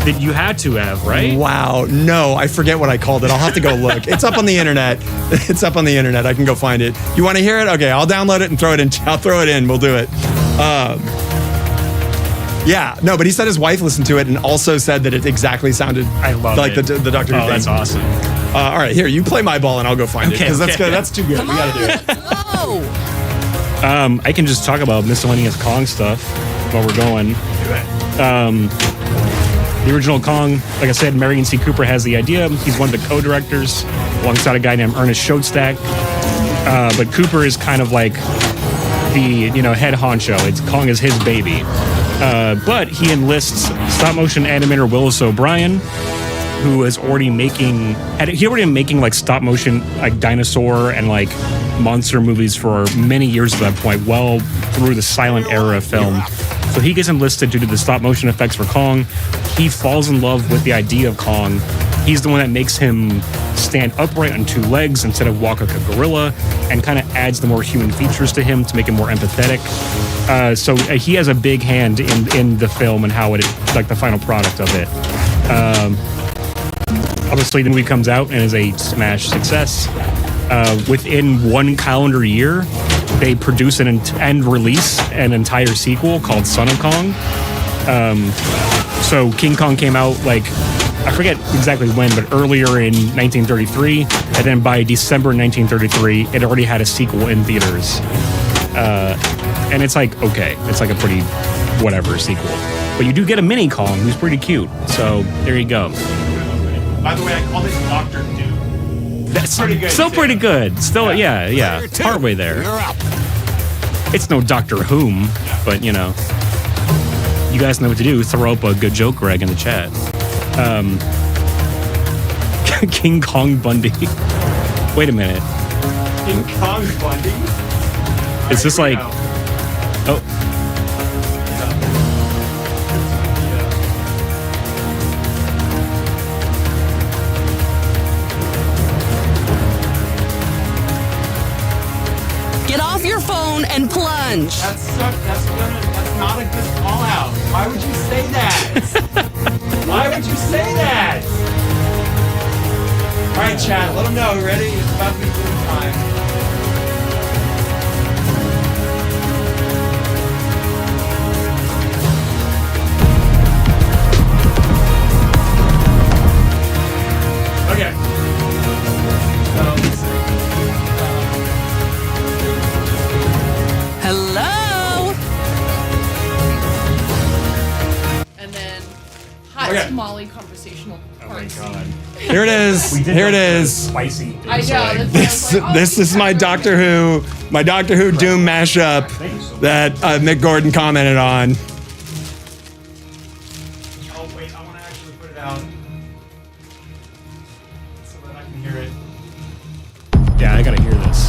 That you had to have, right? Wow. No, I forget what I called it. I'll have to go look. It's up on the internet. I can go find it. You want to hear it? Okay, I'll download it and throw it in. I'll throw it in. We'll do it. Yeah, no, but he said his wife listened to it and also said that it exactly sounded like the Doctor Who thing. That's awesome. All right, here, you play my ball and I'll go find it because that's good. That's too good. We got to do it. I can just talk about miscellaneous Kong stuff while we're going. Do it. The original Kong, like I said, Marion C. Cooper has the idea. He's one of the co-directors alongside a guy named Ernest Schoedstack. But Cooper is kind of like the head honcho. Kong is his baby. But he enlists stop-motion animator Willis O'Brien, who is already making like stop-motion like dinosaur and like monster movies for many years at that point, well through the silent era of film. So he gets enlisted to do the stop-motion effects for Kong. He falls in love with the idea of Kong. He's the one that makes him stand upright on two legs instead of walk like a gorilla, and kind of adds the more human features to him to make him more empathetic. So he has a big hand in the film and how it, like the final product of it. Obviously, the movie comes out and is a smash success. Within 1 calendar year, they produce and release an entire sequel called Son of Kong. So King Kong came out like, I forget exactly when, but earlier in 1933, and then by December 1933, it already had a sequel in theaters. And it's like, okay, it's like a pretty whatever sequel. But you do get a mini Kong who's pretty cute. So there you go. By the way, I called it Dr. Doom. That's pretty good. Still pretty good. Still, yeah. Partway there. It's no Doctor Whom, but you guys know what to do. Throw up a good joke, Greg, in the chat. King Kong Bundy. Wait a minute. King Kong Bundy? Is this like... Oh. Get off your phone and plunge. That's not a good call out. Why would you say that? Why would you say that? All right, chat, let them know. Ready? It's about to be food time. Okay. Let's see. Hello? And then hot Okay. tamale conversational parts. Oh my god. Here it is. Here it is. Spicy. I know. That's why I was like, oh, This is my Doctor Who Doom mashup that Mick Gordon commented on. Oh, wait, I want to actually put it out so that I can hear it. Yeah, I gotta hear this.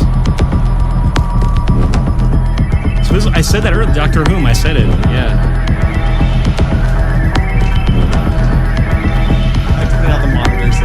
So this, I said that earlier, Doctor Whom, I said it, yeah. I have to put out the monitors.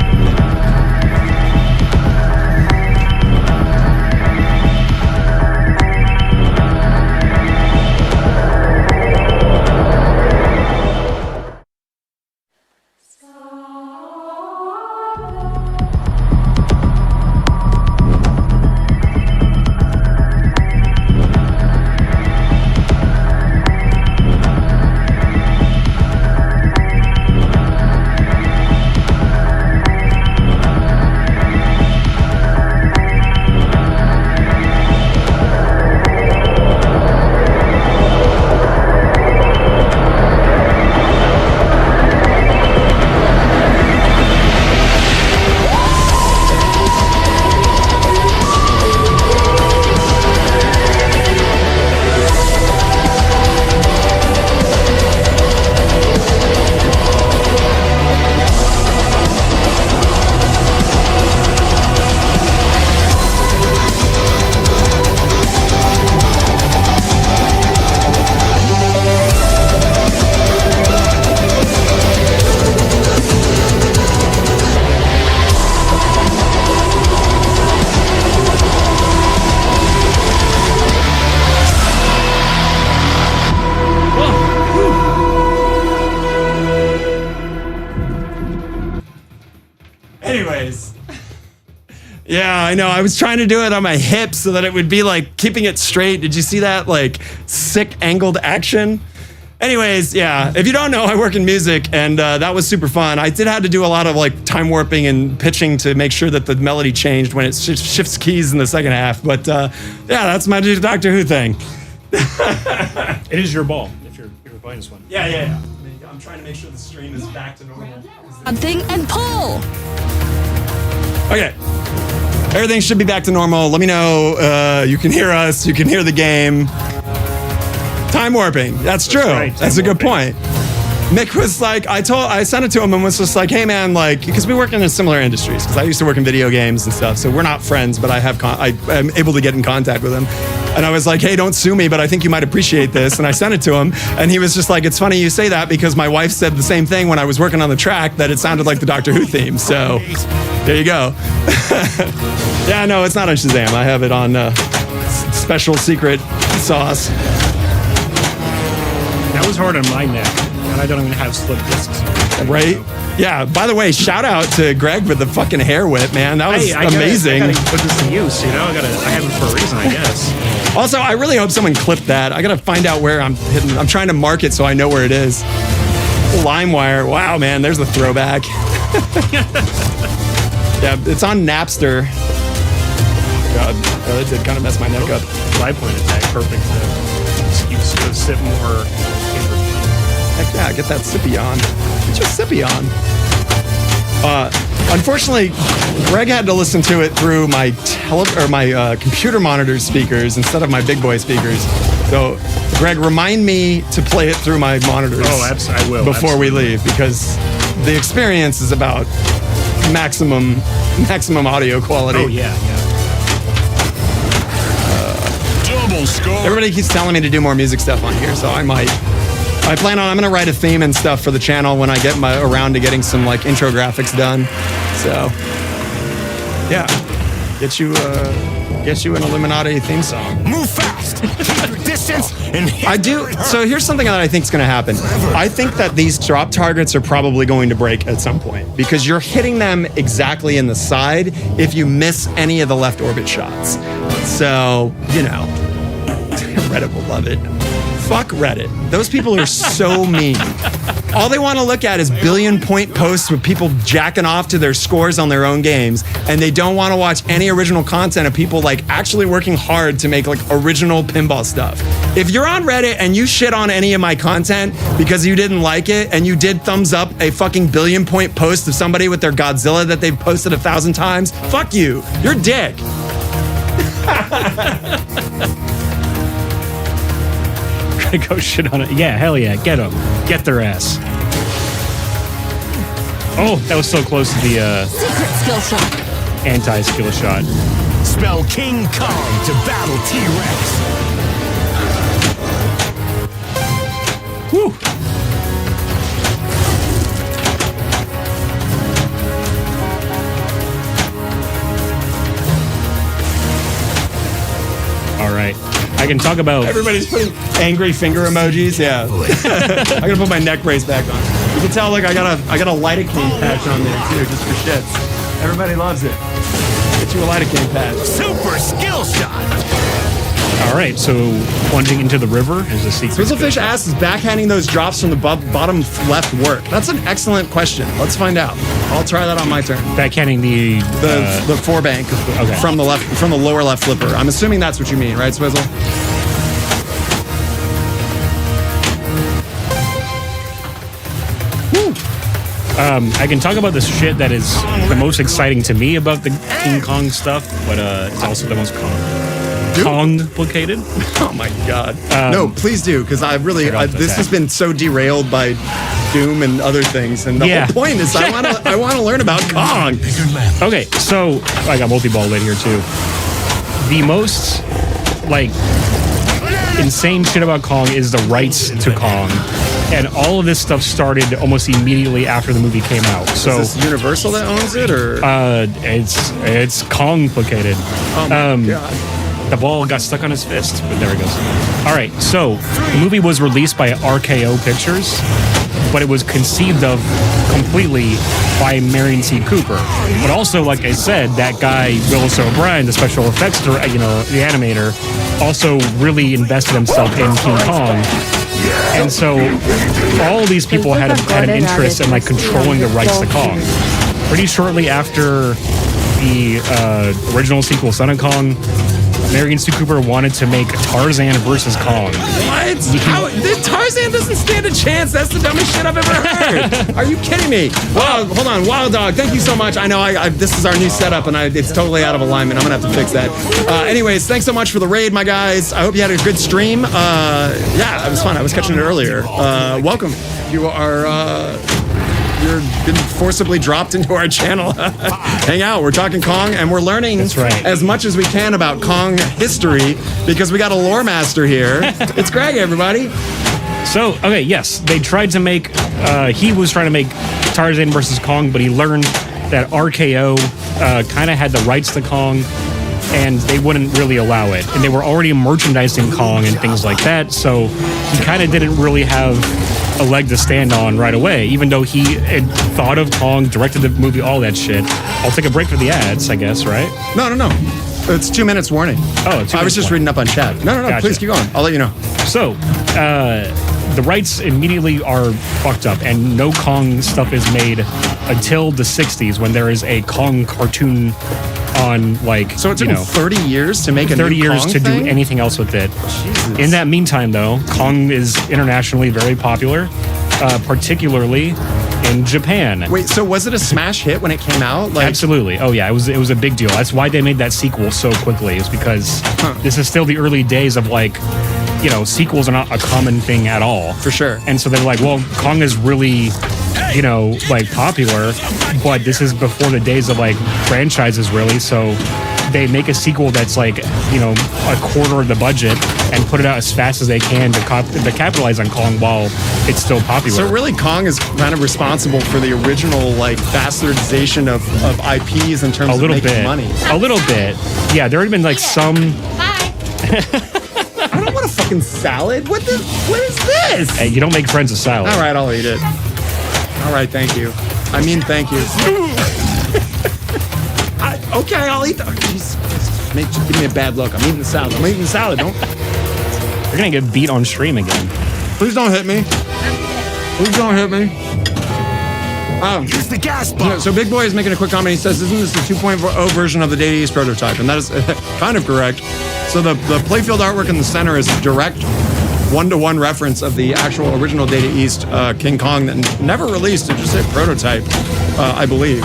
Yeah, I know. I was trying to do it on my hips so that it would be like keeping it straight. Did you see that like sick angled action? Anyways, yeah, if you don't know, I work in music, and that was super fun. I did have to do a lot of like time warping and pitching to make sure that the melody changed when it shifts keys in the second half. But yeah, that's my Doctor Who thing. It is your ball if you're playing this one. Yeah. I'm trying to make sure the stream is back to normal. Something and pull. Okay. Everything should be back to normal. Let me know. You can hear us. You can hear the game. Time warping. That's true. Right, That's a good point. Mick was like, I sent it to him and was just like, hey man, like, because we work in similar industries. Because I used to work in video games and stuff, so we're not friends, but I'm able to get in contact with him. And I was like, hey, don't sue me, but I think you might appreciate this. And I sent it to him, and he was just like, it's funny you say that because my wife said the same thing when I was working on the track, that it sounded like the Doctor Who theme. So there you go. Yeah, no, it's not on Shazam. I have it on special secret sauce. That was hard on my neck, and I don't even have slip discs. Right? Yeah. By the way, shout out to Greg with the fucking hair whip, man. That was amazing. I gotta put this to use, you know? I have it for a reason, I guess. Also, I really hope someone clipped that. I gotta find out where I'm hidden. I'm trying to mark it so I know where it is. LimeWire. Wow, man. There's the throwback. Yeah, it's on Napster. God, that did kind of mess my neck up. 5-point attack, perfect. You to sip more. Heck yeah, get that sippy on. Get your sippy on. Unfortunately, Greg had to listen to it through my computer monitor speakers instead of my big boy speakers. So, Greg, remind me to play it through my monitors. Oh, absolutely, I will. Before we leave, because the experience is about maximum audio quality. Oh yeah. Double score. Everybody keeps telling me to do more music stuff on here, so I might. I'm gonna write a theme and stuff for the channel when I get around to getting some like intro graphics done. So yeah, get you an Illuminati theme song. Move fast. Keep your distance and hit I do. So here's something that I think is going to happen. I think that these drop targets are probably going to break at some point because you're hitting them exactly in the side if you miss any of the left orbit shots. So, you know, Reddit will love it. Fuck Reddit. Those people are so mean. All they want to look at is billion-point posts with people jacking off to their scores on their own games, and they don't want to watch any original content of people like actually working hard to make like original pinball stuff. If you're on Reddit and you shit on any of my content because you didn't like it and you did thumbs up a fucking billion-point post of somebody with their Godzilla that they've posted 1,000 times, fuck you. You're a dick. Go shit on it. Yeah, hell yeah. Get them. Get their ass. Oh, that was so close to the Secret skill shot. anti-skill shot. Spell King Kong to battle T-Rex. Woo. All right. I can talk about... Everybody's putting angry finger emojis. Yeah. I gotta put my neck brace back on. You can tell, like, I got a lidocaine patch on there too, just for shits. Everybody loves it. Get you a lidocaine patch. Super skill shot. All right, so plunging into the river is a secret. Swizzlefish asks, is backhanding those drops from the bottom left work? That's an excellent question. Let's find out. I'll try that on my turn. Backhanding the four bank okay. from the lower left flipper. I'm assuming that's what you mean, right, Swizzle? I can talk about the shit that is the most exciting to me about the King Kong stuff, but it's also the most complicated. Oh my god! No, please do, because this has been so derailed by Doom and other things, and the whole point is I want to learn about Kong. Okay, so I got multi-ball lit here too. The most like insane shit about Kong is the rights to Kong. And all of this stuff started almost immediately after the movie came out. So is this Universal that owns it, or it's complicated. Oh my god! The ball got stuck on his fist, but there it goes. All right, so the movie was released by RKO Pictures, but it was conceived of completely by Marion C. Cooper. But also, like I said, that guy, Willis O'Brien, the special effects director, the animator, also really invested himself in King Kong. And so all these people had an interest in like controlling the rights to Kong. Pretty shortly after the original sequel, Son of Kong, Marion C. Cooper wanted to make Tarzan versus Kong. What? Tarzan doesn't stand a chance. That's the dumbest shit I've ever heard. Are you kidding me? Wow, hold on. Wild Dog, thank you so much. I know this is our new setup, and it's totally out of alignment. I'm going to have to fix that. Anyways, thanks so much for the raid, my guys. I hope you had a good stream. Yeah, it was fun. I was catching it earlier. Welcome. You're been forcibly dropped into our channel. Hang out. We're talking Kong, and we're learning as much as we can about Kong history because we got a lore master here. It's Greg, everybody. So, okay, yes, they tried to make. He was trying to make Tarzan versus Kong, but he learned that RKO kind of had the rights to Kong, and they wouldn't really allow it. And they were already merchandising Kong and things like that, so he kind of didn't really have a leg to stand on right away, even though he had thought of Kong, directed the movie, all that shit. I'll take a break for the ads, I guess, right? No. It's 2 minutes warning. Oh, I was just reading up on chat. No, Gotcha. Please keep going. I'll let you know. So, the rights immediately are fucked up, and no Kong stuff is made until the 60s when there is a Kong cartoon on, like, so it took 30 years to make a 30 new years Kong to thing? do anything else with it. Jesus. In that meantime, though, Kong is internationally very popular, particularly in Japan. Wait, so was it a smash hit when it came out? Absolutely. Oh yeah, it was a big deal. That's why they made that sequel so quickly. Is because this is still the early days of sequels are not a common thing at all. For sure. And so they're like, well, Kong is really, popular, but this is before the days of franchises really. So they make a sequel that's a quarter of the budget and put it out as fast as they can to capitalize on Kong while it's still popular. So really, Kong is kind of responsible for the original bastardization of IPs in terms of making money. A little bit. Yeah, there had been some. I don't want a fucking salad. What is this? Hey, you don't make friends with salad. All right, I'll eat it. All right, thank you. I mean, thank you. Okay, I'll eat the. Just give me a bad look. I'm eating the salad. Don't. You're gonna get beat on stream again. Please don't hit me. Please don't hit me. Use the gas bomb. So Big Boy is making a quick comment. He says, "Isn't this the 2.0 version of the Data East prototype?" And that is kind of correct. So the playfield artwork in the center is a direct one-to-one reference of the actual original Data East King Kong that never released. It just hit prototype, I believe.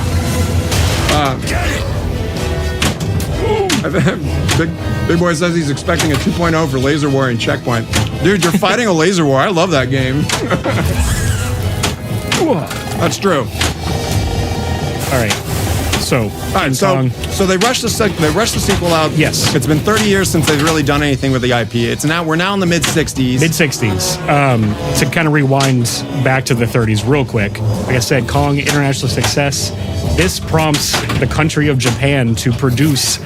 Big Boy says he's expecting a 2.0 for Laser War and Checkpoint. Dude, you're fighting a laser war. I love that game. That's true. All right. So they rushed the sequel out. Yes. It's been 30 years since they've really done anything with the IP. We're now in the mid-60s. To kind of rewind back to the 30s real quick. Like I said, Kong international success. This prompts the country of Japan to produce.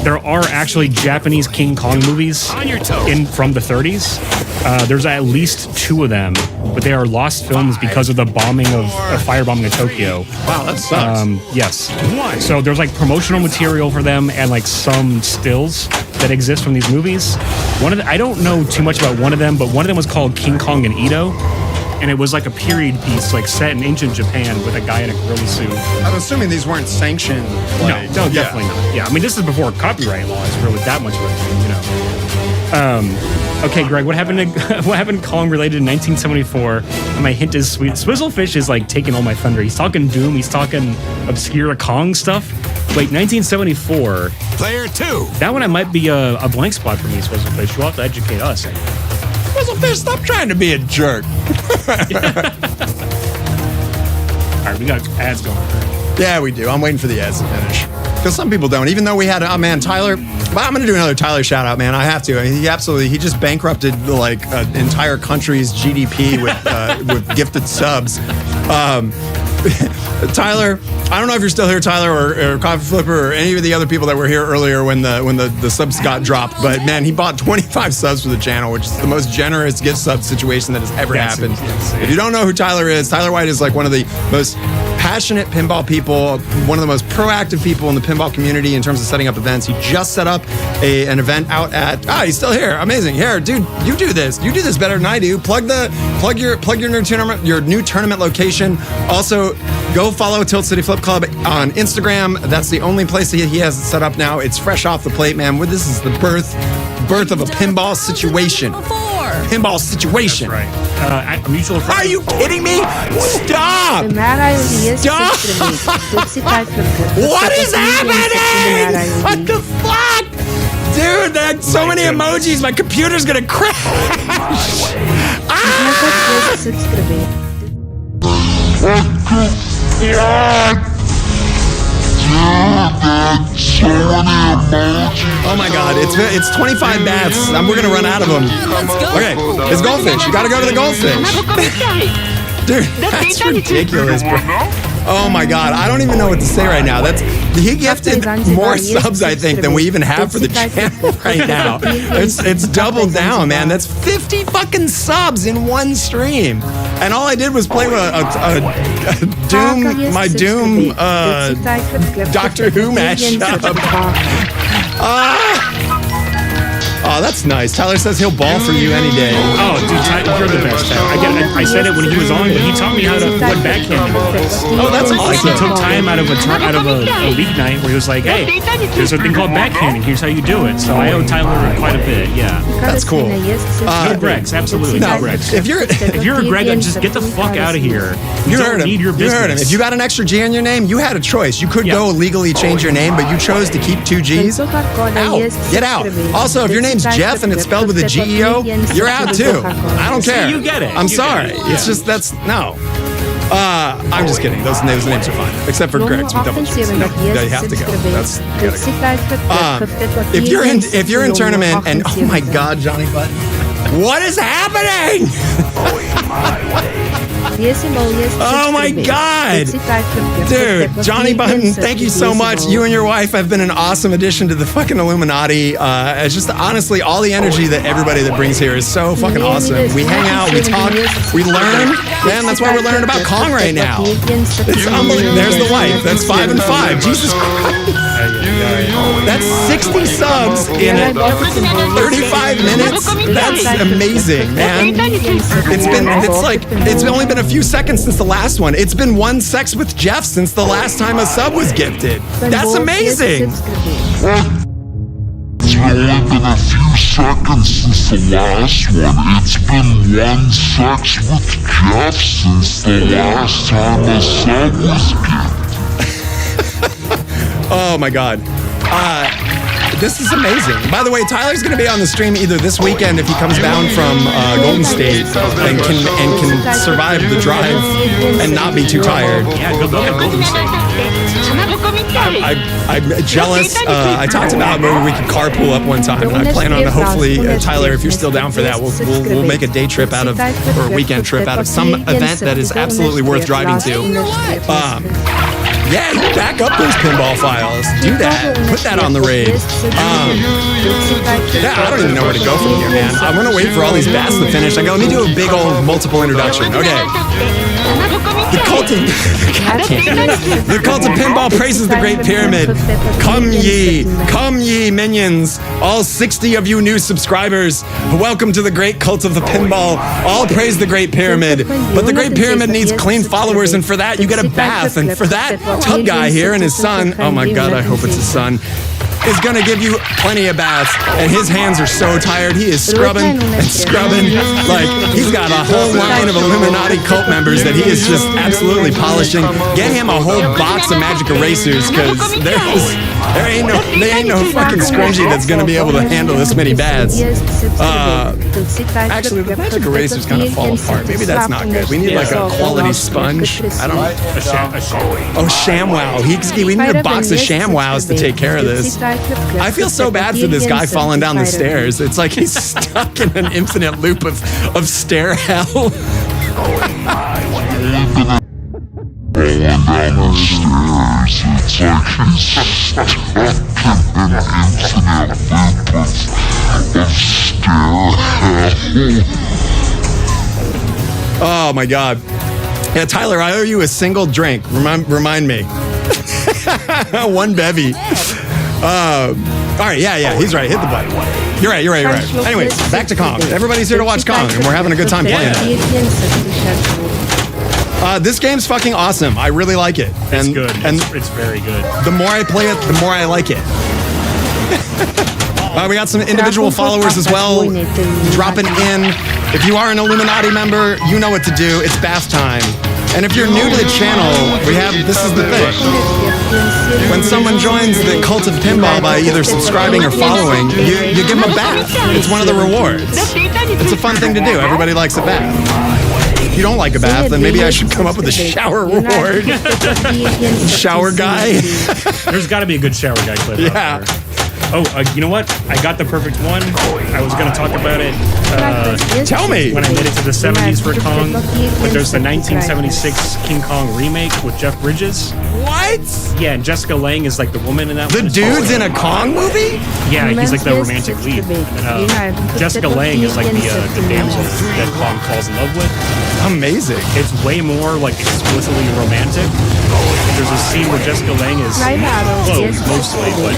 There are actually Japanese King Kong movies from the 30s. There's at least 2 of them, but they are lost films because of the firebombing of Tokyo. Wow, that sucks. Yes. So there's promotional material for them and some stills that exist from these movies. I don't know too much about one of them, but one of them was called King Kong and Edo. And it was a period piece, set in ancient Japan with a guy in a gorilla suit. I'm assuming these weren't sanctioned. No, definitely not. Yeah, I mean, this is before copyright law is really that much of a thing, Okay, Greg, what happened Kong related in 1974? And my hint is sweet. Swizzlefish is taking all my thunder. He's talking Doom. He's talking obscure Kong stuff. Wait, 1974. Player 2. That one might be a blank spot for me, Swizzlefish. You'll have to educate us. Swizzlefish, stop trying to be a jerk. All right, we got ads going. Yeah, we do. I'm waiting for the ads to finish. Because some people don't. Even though we had, Tyler. Well, I'm going to do another Tyler shout out, man. I have to. I mean, he just bankrupted an entire country's GDP with gifted subs. Tyler, I don't know if you're still here, Tyler, or Coffee Flipper, or any of the other people that were here earlier when the subs got dropped. But man, he bought 25 subs for the channel, which is the most generous gift sub situation that has ever happened. If you don't know who Tyler is, Tyler White is one of the most passionate pinball people, one of the most proactive people in the pinball community in terms of setting up events. He just set up an event out at. He's still here. Amazing. Here, dude, you do this. You do this better than I do. Plug your new tournament location. Also, go follow Tilt City Flip Club on Instagram. That's the only place that he has it set up now. It's fresh off the plate, man. This is the birth of a pinball situation. Pinball situation. That's right. A mutual friend. Are you kidding me? Stop! Stop! What is happening? What the fuck? Dude, there's so many emojis. My computer's gonna crash. Oh my god, it's 25 bats. We're gonna run out of them. Okay, it's goldfish. You gotta go to the goldfish. Dude, that's ridiculous, bro. Oh my god, I don't even know what to say right now. He gifted more subs, I think, than we even have for the channel right now. It's doubled down, man. That's 50 fucking subs in one stream. And all I did was play with my Doom Doctor Who mashup. Oh, that's nice. Tyler says he'll ball for you any day. Oh, dude, you're the best. I said it when he was on, but he taught me what backhanding was. Oh, that's awesome. Like, he took time out of a league night where he was like, hey, there's a thing called backhanding. Here's how you do it. So I owe Tyler quite a bit, yeah. That's cool. No Gregs, absolutely no Gregs. If you're a Greg, just get the fuck out of here. You heard him. You heard him. If you got an extra G in your name, you had a choice. You could go legally change your name, but you chose to keep 2 G's. Out. Get out. Also, if your name's Jeff and it's spelled with a GEO, you're out too. I don't care. You get it. I'm sorry. It's just no. I'm just kidding. Those names are fine, except for Greg's. You have to go. You gotta go. If you're in tournament and oh my god, Johnny Button, what is happening? Oh my god, dude, Johnny Button, thank you so much. You and your wife have been an awesome addition to the fucking Illuminati. It's just honestly all the energy that everybody that brings here is so fucking awesome. We hang out, we talk, we learn. Man, that's why we're learning about Kong right now. It's unbelievable. There's the wife. That's 5 and 5. Jesus Christ. That's 60 subs in 35 minutes. That's amazing, man. It's only been a few seconds since the last one. It's been 1 sex with Jeff since the last time a sub was gifted. That's amazing. It's only been a few seconds since the last one. It's been 1 sex with Jeff since the last time a sub was gifted. Oh my god. This is amazing. By the way, Tyler's going to be on the stream either this weekend if he comes down from Golden State and can survive the drive and not be too tired. Yeah, go at Golden State. I'm jealous. I talked about maybe we could carpool up one time, and I plan on hopefully, Tyler, if you're still down for that, we'll make a day trip out of, or a weekend trip out of some event that is absolutely worth driving to. Yeah, back up those pinball files. Do that. Put that on the raid. Yeah, I don't even know where to go from here, man. I'm gonna wait for all these bats to finish. I go, let me do a big old multiple introduction. Okay. The cult of pinball praises the Great Pyramid. Come ye minions, all 60 of you new subscribers. Welcome to the great cult of the pinball. All praise the Great Pyramid. But the Great Pyramid needs clean followers, and for that you get a bath. And for that, Tub Guy here and his son, oh my god, I hope it's his son, is gonna give you plenty of baths, and his hands are so tired. He is scrubbing and scrubbing. Like, he's got a whole line of Illuminati cult members that he is just absolutely polishing. Get him a whole box of magic erasers, because there ain't no fucking scrunchie that's gonna be able to handle this many baths. Actually, the magic erasers kind of fall apart. Maybe that's not good. We need like a quality sponge. I don't know. Oh, ShamWow. We need a box of ShamWows to take care of this. I feel so bad for this guy falling down the stairs. It's like he's stuck in an infinite loop of stair hell. Falling down the stairs, it's like he's stuck in an infinite loop of stair hell. Oh my god. Yeah, Tyler, I owe you a single drink. Remind me. One bevy. All right, yeah, he's right. Hit the button. You're right. Anyways, back to Kong. Everybody's here to watch Kong, and we're having a good time playing it. This game's fucking awesome. I really like it. It's good. It's very good. The more I play it, the more I like it. We got some individual followers as well dropping in. If you are an Illuminati member, you know what to do. It's bath time. And if you're new to the channel, this is the thing. When someone joins the cult of pinball by either subscribing or following, you give them a bath. It's one of the rewards. It's a fun thing to do. Everybody likes a bath. If you don't like a bath, then maybe I should come up with a shower reward. Shower guy. There's got to be a good shower guy clip. Yeah. Oh, you know what? I got the perfect one. I was going to talk about it. Tell me. When I made it to the 70s for Kong. But there's the 1976 King Kong remake with Jeff Bridges. What? Yeah, and Jessica Lange is like the woman in that The one. dude's in a Kong movie? Yeah, he's like the romantic lead. And Jessica Lange is like the damsel that Kong falls in love with. Amazing. It's way more like explicitly romantic. There's a scene where Jessica Lange is clothed mostly, but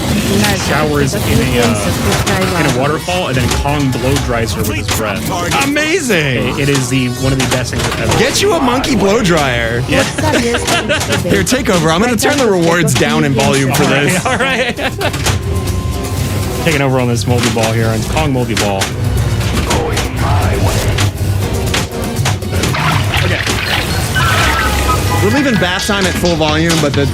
showers in a waterfall, and then Kong blow dries her with his breath. Amazing. It is one of the best things I've ever. Get you a monkey blow dryer. Yeah. Here, take over. I'm going to turn the rewards down in volume for this. All right. Taking over on this moldy ball here, on Kong moldy ball. We're leaving bath time at full volume, but the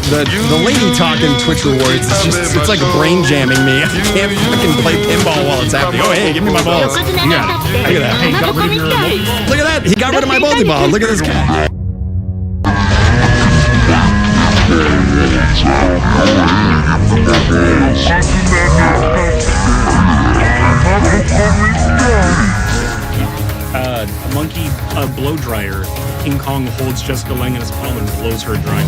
lady talking Twitch rewards is just, it's like brain jamming me. I can't fucking play pinball while it's happening. Oh, hey, give me my balls. You got it. Look at that. Hey, got rid of your Look at that. He got rid of my moldy ball. Look at this guy. A monkey blow dryer. King Kong holds Jessica Lange in his palm and blows her dry.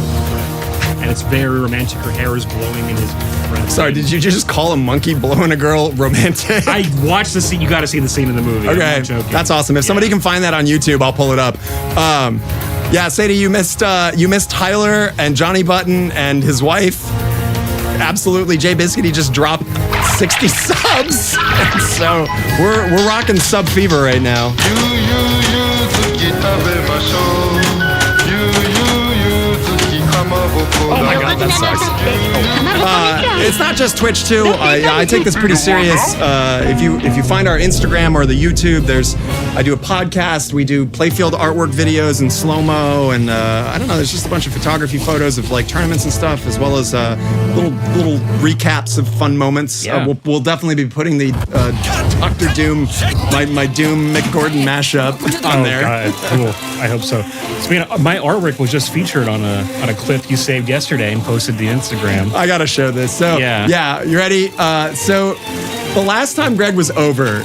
And it's very romantic. Her hair is blowing in his breath. Sorry, did you just call a monkey blowing a girl romantic? I watched the scene. You got to see the scene in the movie. Okay, that's awesome. If somebody can find that on YouTube, I'll pull it up. Yeah, Sadie, you missed Tyler and Johnny Button and his wife. Absolutely, Jay Biscuity just dropped 60 subs. So we're rocking sub fever right now. Oh my god, that sucks. It's not just Twitch too. I take this pretty serious. If you find our Instagram or the YouTube, I do a podcast. We do playfield artwork videos in slow-mo, and I don't know. There's just a bunch of photography photos of like tournaments and stuff, as well as little recaps of fun moments. Yeah. We'll definitely be putting the Dr. Doom, my Doom Mick Gordon mashup on there. God, cool. I hope so. My artwork was just featured on a clip you saved yesterday and posted to Instagram. I gotta show this. So yeah, you ready? So the last time Greg was over,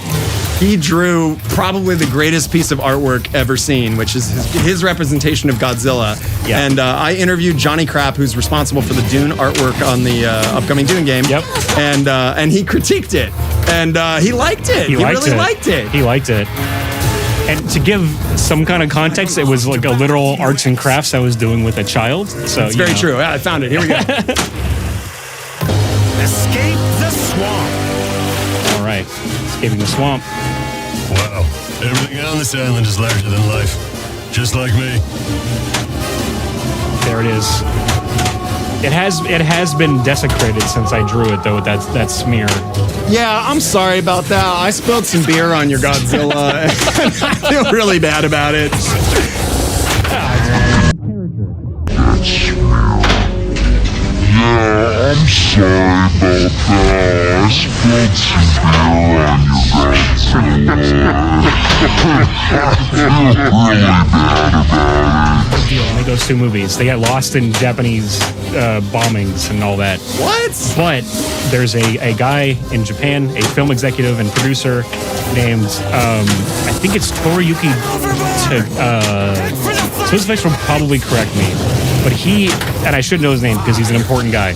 he drew probably the greatest piece of artwork ever seen, which is his representation of Godzilla. Yeah. And I interviewed Johnny Crap, who's responsible for the Dune artwork on the upcoming Dune game. Yep. And he critiqued it, and he liked it. He really liked it. He liked it. And to give some kind of context, it was like a literal arts and crafts I was doing with a child. So it's very true. Yeah, I found it. Here we go. Escape the swamp. All right, escaping the swamp. Wow, everything on this island is larger than life, just like me. There it is. It has been desecrated since I drew it, though. That smear. Yeah, I'm sorry about that. I spilled some beer on your Godzilla, and I feel really bad about it. Yeah, I'm sorry about that. I spilled some beer on your Godzilla. I feel really bad about it. Deal. Make those two movies. They got lost in Japanese bombings and all that. What? But there's a guy in Japan, a film executive and producer named I think it's Toriyuki. Swiss will probably correct me. But he, and I should know his name because he's an important guy,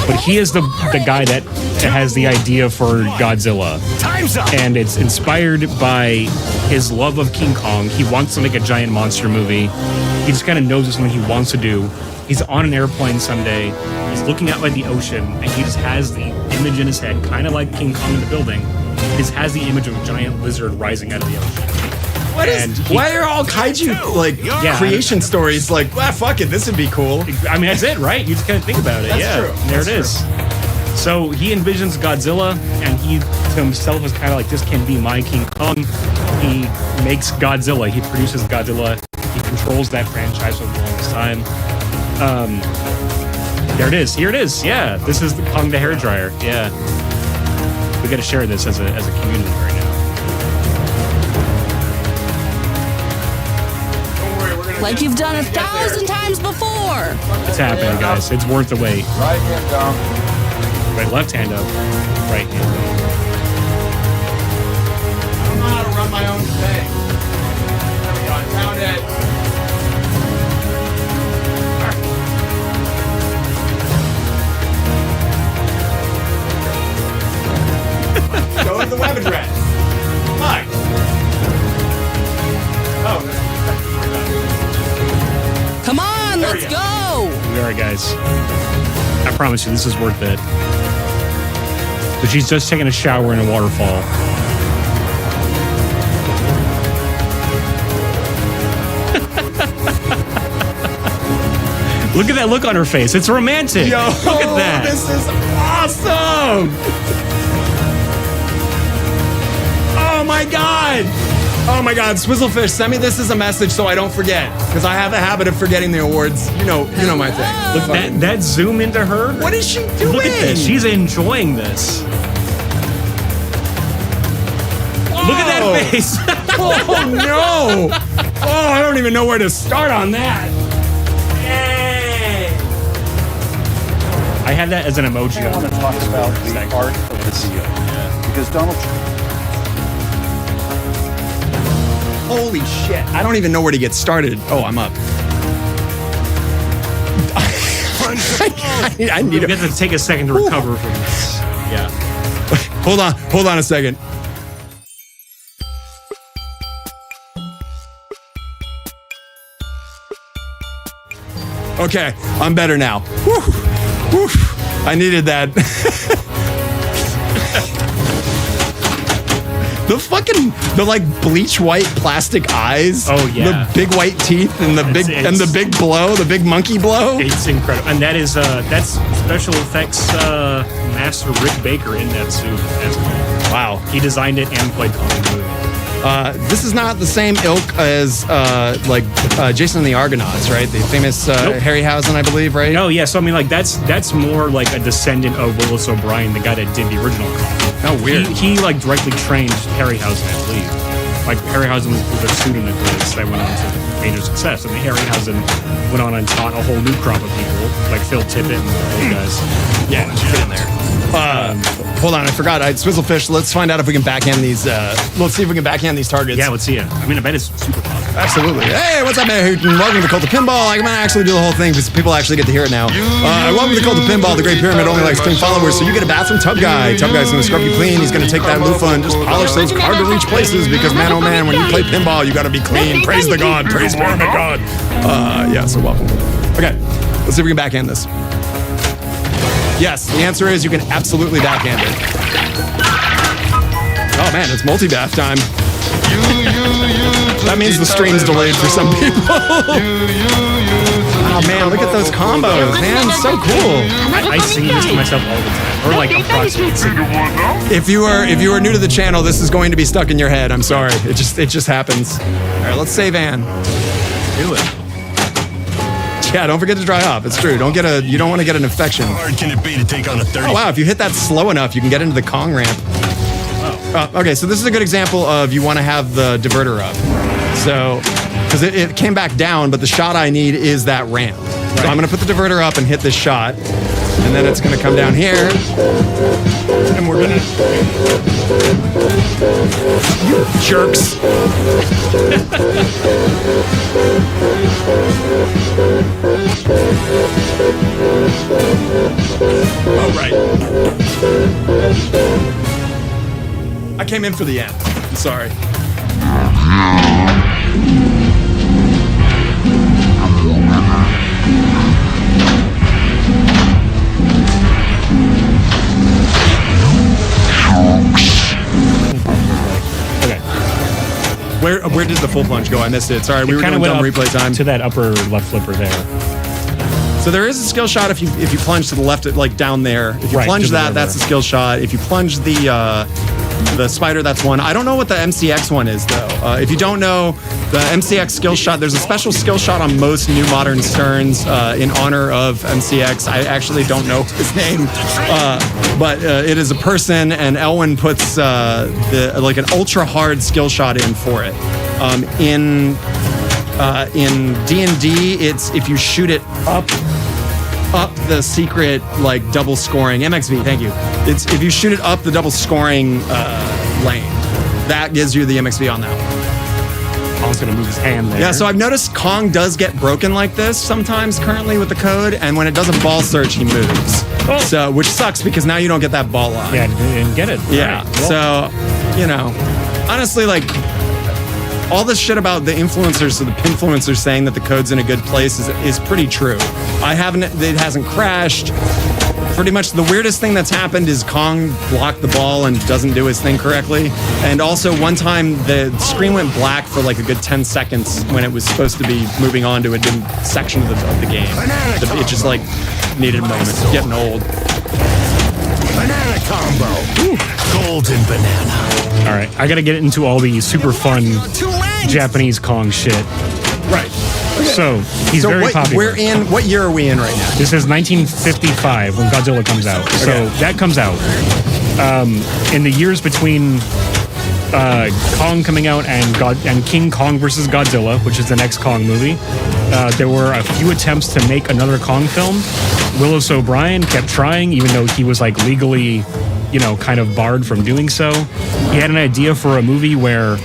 but he is the guy that has the idea for Godzilla. Time's up. And it's inspired by his love of King Kong. He wants to make a giant monster movie. He just kind of knows it's something he wants to do. He's on an airplane someday. He's looking out by the ocean, and he just has the image in his head, kind of like King Kong in the building. He just has the image of a giant lizard rising out of the ocean. Why are all kaiju like creation stories like, well, fuck it, this would be cool? I mean, that's it, right? You just kind of think about it. That's true. There it is. So he envisions Godzilla, and he to himself is kind of like, this can be my King Kong. He makes Godzilla. He produces Godzilla. He controls that franchise for the longest time. There it is. Here it is. Yeah, this is the Kong the hairdryer. Yeah, we got to share this as a community right now. Like you've done 1,000 times before. It's happening, guys. It's worth the wait. Right hand down. Right, left hand up. Right hand up. I don't know how to run my own thing. There we go. I found it. Go to the web address. Hi. Oh, Come on, let's go. We are, guys. I promise you, this is worth it. So she's just taking a shower in a waterfall. Look at that look on her face. It's romantic. Yo, look at that. This is awesome. Oh my God. Oh my God, Swizzlefish, send me this as a message so I don't forget, because I have a habit of forgetting the awards. You know my thing. Look, that zoom into her. What is she doing? Look at this. She's enjoying this. Whoa. Look at that face. Oh no. Oh, I don't even know where to start on that. I had that as an emoji. I want to talk about the art of the seal. Because Donald Trump. Holy shit. I don't even know where to get started. Oh, I'm up. I need to take a second to recover from this. Yeah. Hold on a second. Okay, I'm better now. Whew. Whew. I needed that. The like bleach white plastic eyes. Oh yeah. The big white teeth and the big blow, the big monkey blow. It's incredible, and that's special effects master Rick Baker in that suit. Wow. He designed it and played the movie. This is not the same ilk as Jason and the Argonauts, right? The famous Nope. Harryhausen, I believe, right? No, yeah. So I mean, like that's more like a descendant of Willis O'Brien, the guy that did the original comic. Oh, weird. He like directly trained Harryhausen, I believe. Like Harryhausen was a student of his that went on to major success, and Harryhausen went on and taught a whole new crop of people, like Phil Tippett and those guys. Yeah, get in there. Hold on, I forgot. Swizzlefish, let's find out if we can backhand these. Let's see if we can backhand these targets. Yeah, let's see it. I mean, I bet it's super positive. Absolutely. Hey, what's up, man? Hooten? Welcome to the Cult of Pinball. I'm going to actually do the whole thing because people actually get to hear it now. Welcome to the Cult of Pinball. The Great Pyramid only likes clean followers, so you get a bath from Tub Guy. Tub Guy's going to scrub you clean. He's going to take that loofah and just polish those hard-to-reach places because, man, oh, man, when you play pinball, you got to be clean. Praise the God. Praise Pyramid God. Yeah, so welcome. Okay, let's see if we can backhand this. Yes, the answer is you can absolutely backhand it. Oh man, it's multi-bath time. That means the stream's delayed for some people. Oh man, look at those combos, man. It's so cool. I sing this to myself all the time. Or like approximately. If you are new to the channel, this is going to be stuck in your head. I'm sorry. It just happens. All right, let's save Ann. Do it. Yeah, don't forget to dry off. It's true. You don't want to get an infection. How hard can it be to take on a 30? Oh wow, if you hit that slow enough, you can get into the Kong ramp. Okay, so this is a good example of you want to have the diverter up. So, because it came back down, but the shot I need is that ramp. Right. So I'm going to put the diverter up and hit this shot. And then it's going to come down here. And we're going to... You jerks. Oh, right. I came in for the end. I'm sorry. Okay. Where did the full plunge go? I missed it. Sorry, we were doing dumb replay time. To that upper left flipper there. So there is a skill shot if you plunge to the left, like down there. If you Right, plunge to the that, river. that's a skill shot. If you plunge the spider, that's one. I don't know what the MCX one is though. If you don't know the MCX skill shot, there's a special skill shot on most new modern Sterns in honor of MCX. I actually don't know his name, but it is a person, and Elwin puts like an ultra hard skill shot in for it. In D&D, it's if you shoot it up the secret like double scoring MXV. Thank you. It's if you shoot it up the double scoring lane, that gives you the MXV on that one. Kong's gonna move his hand there. Yeah, so I've noticed Kong does get broken like this sometimes currently with the code, and when it does a ball search, he moves. Oh. So, which sucks because now you don't get that ball lock. Yeah, and get it. Yeah. Right. Well, So, you know, honestly, like all this shit about the influencers, so the pinfluencers saying that the code's in a good place is pretty true. It hasn't crashed. Pretty much the weirdest thing that's happened is Kong blocked the ball and doesn't do his thing correctly. And also one time the screen went black for like a good 10 seconds when it was supposed to be moving on to a different section of the game. It just like needed a moment. It's getting old. Banana combo. Golden banana. all right, I gotta get into all the super fun Japanese Kong shit. Right. So he's very popular. What year are we in right now? This is 1955 when Godzilla comes out. So that comes out. In the years between Kong coming out and King Kong versus Godzilla, which is the next Kong movie, there were a few attempts to make another Kong film. Willis O'Brien kept trying, even though he was like legally, kind of barred from doing so. He had an idea for a movie where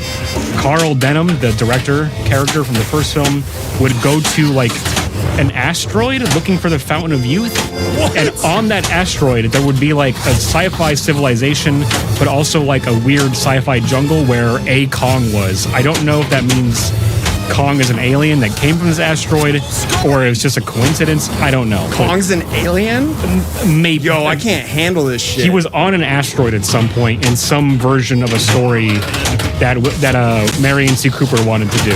Carl Denham, the director character from the first film, would go to like an asteroid looking for the Fountain of Youth. What? And on that asteroid, there would be like a sci-fi civilization, but also like a weird sci-fi jungle where a Kong was. I don't know if that means Kong is an alien that came from this asteroid, or it was just a coincidence. I don't know. Kong's an alien? Maybe. Yo, I can't handle this shit. He was on an asteroid at some point in some version of a story that Marion C. Cooper wanted to do.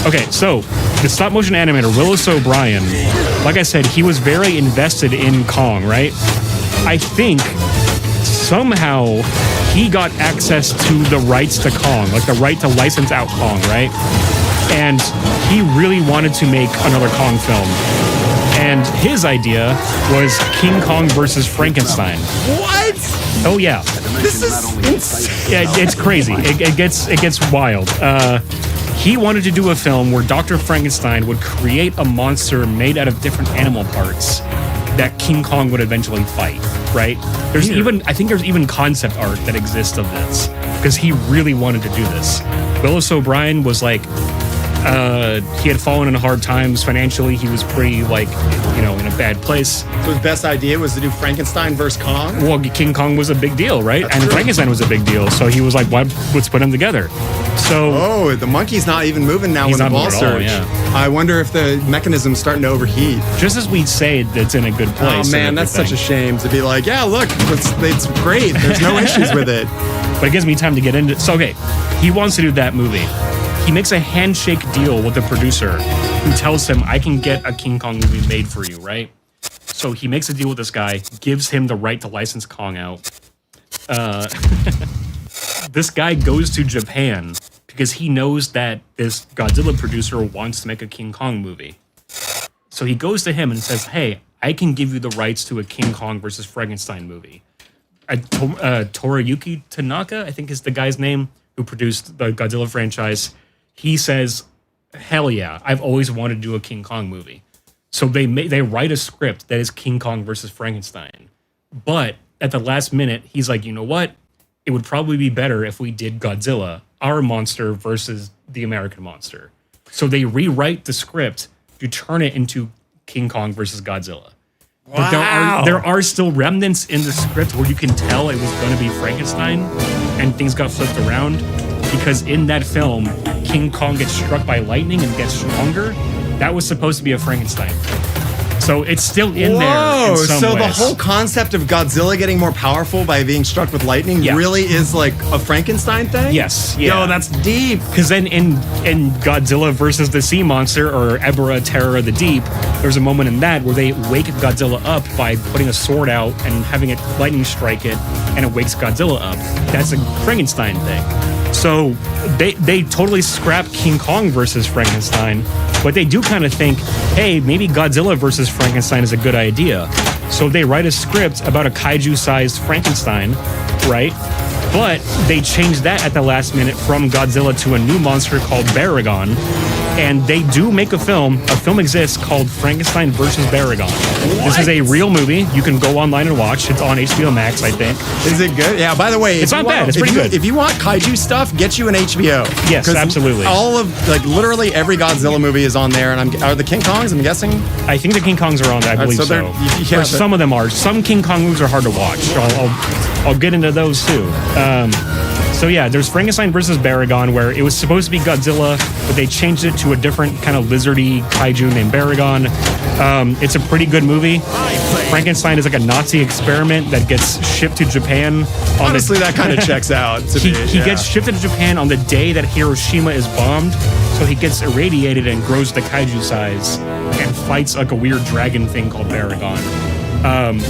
Okay, so the stop motion animator Willis O'Brien, like I said, he was very invested in Kong, right? I think somehow he got access to the rights to Kong, like the right to license out Kong, right? And he really wanted to make another Kong film. And his idea was King Kong versus Frankenstein. What? Oh yeah. This is insane. Yeah, it's crazy. It gets wild. He wanted to do a film where Dr. Frankenstein would create a monster made out of different animal parts that King Kong would eventually fight, right? I think there's even concept art that exists of this because he really wanted to do this. Willis O'Brien was like, he had fallen in hard times financially. He was pretty in a bad place. So his best idea was to do Frankenstein versus Kong? Well, King Kong was a big deal, right? That's true. Frankenstein was a big deal. So he was like, let's put them together. So the monkey's not even moving now He's when the not ball moving at all, surge. yeah. I wonder if the mechanism's starting to overheat. Just as we'd say it's in a good place. Oh man, that's such a shame to be like, yeah, look, it's great. There's no issues with it. But it gives me time to get into it. So, okay, he wants to do that movie. He makes a handshake deal with the producer who tells him, I can get a King Kong movie made for you, right? So he makes a deal with this guy, gives him the right to license Kong out. This guy goes to Japan because he knows that this Godzilla producer wants to make a King Kong movie. So he goes to him and says, hey, I can give you the rights to a King Kong versus Frankenstein movie. Toriyuki Tanaka, I think is the guy's name, who produced the Godzilla franchise. He says, hell yeah, I've always wanted to do a King Kong movie. So they write a script that is King Kong versus Frankenstein. But at the last minute, he's like, you know what? It would probably be better if we did Godzilla, our monster versus the American monster. So they rewrite the script to turn it into King Kong versus Godzilla. But there are still remnants in the script where you can tell it was going to be Frankenstein and things got flipped around because in that film, King Kong gets struck by lightning and gets stronger. That was supposed to be a Frankenstein. So it's still in there in some ways. The whole concept of Godzilla getting more powerful by being struck with lightning really is like a Frankenstein thing? Yes. Yeah. Yo, that's deep. Because then in Godzilla versus the Sea Monster or Ebra, Terror of the Deep, there's a moment in that where they wake Godzilla up by putting a sword out and having it lightning strike it, and it wakes Godzilla up. That's a Frankenstein thing. So they totally scrap King Kong versus Frankenstein, but they do kind of think, hey, maybe Godzilla versus Frankenstein is a good idea. So they write a script about a kaiju-sized Frankenstein, right? But they changed that at the last minute from Godzilla to a new monster called Baragon. And they do make a film. A film exists called Frankenstein versus Baragon. What? This is a real movie. You can go online and watch. It's on HBO Max, I think. Is it good? Yeah, by the way, it's not bad. It's pretty good. If you want kaiju stuff, get you an HBO. Yes, absolutely. All of, like, literally every Godzilla movie is on there. And are the King Kongs, I'm guessing? I think the King Kongs are on there. I believe so. Or some of them are. Some King Kong movies are hard to watch. I'll get into those too. So yeah, there's Frankenstein versus Baragon, where it was supposed to be Godzilla, but they changed it to a different kind of lizardy kaiju named Baragon. It's a pretty good movie. Frankenstein is like a Nazi experiment that gets shipped to Japan. Honestly, that kind of checks out. He gets shipped to Japan on the day that Hiroshima is bombed, so he gets irradiated and grows to kaiju size and fights like a weird dragon thing called Baragon.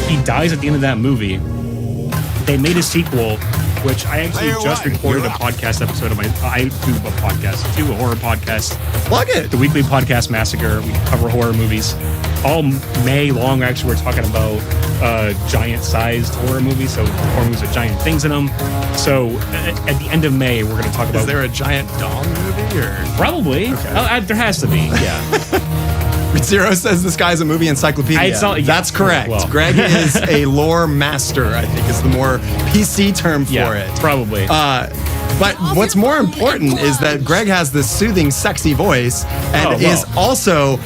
He dies at the end of that movie. They made a sequel, which I actually just recorded a podcast episode of I do a podcast too, a horror podcast. Plug it. The Weekly Podcast Massacre. We cover horror movies. All May long, actually, we're talking about giant-sized horror movies, so horror movies with giant things in them. So at the end of May, we're going to talk about... Is there a giant dong movie? Or? Probably. Okay. There has to be, yeah. Zero says this guy's a movie encyclopedia. That's correct. Well. Greg is a lore master, I think is the more PC term for it. Probably. But what's more important is that Greg has this soothing, sexy voice and is also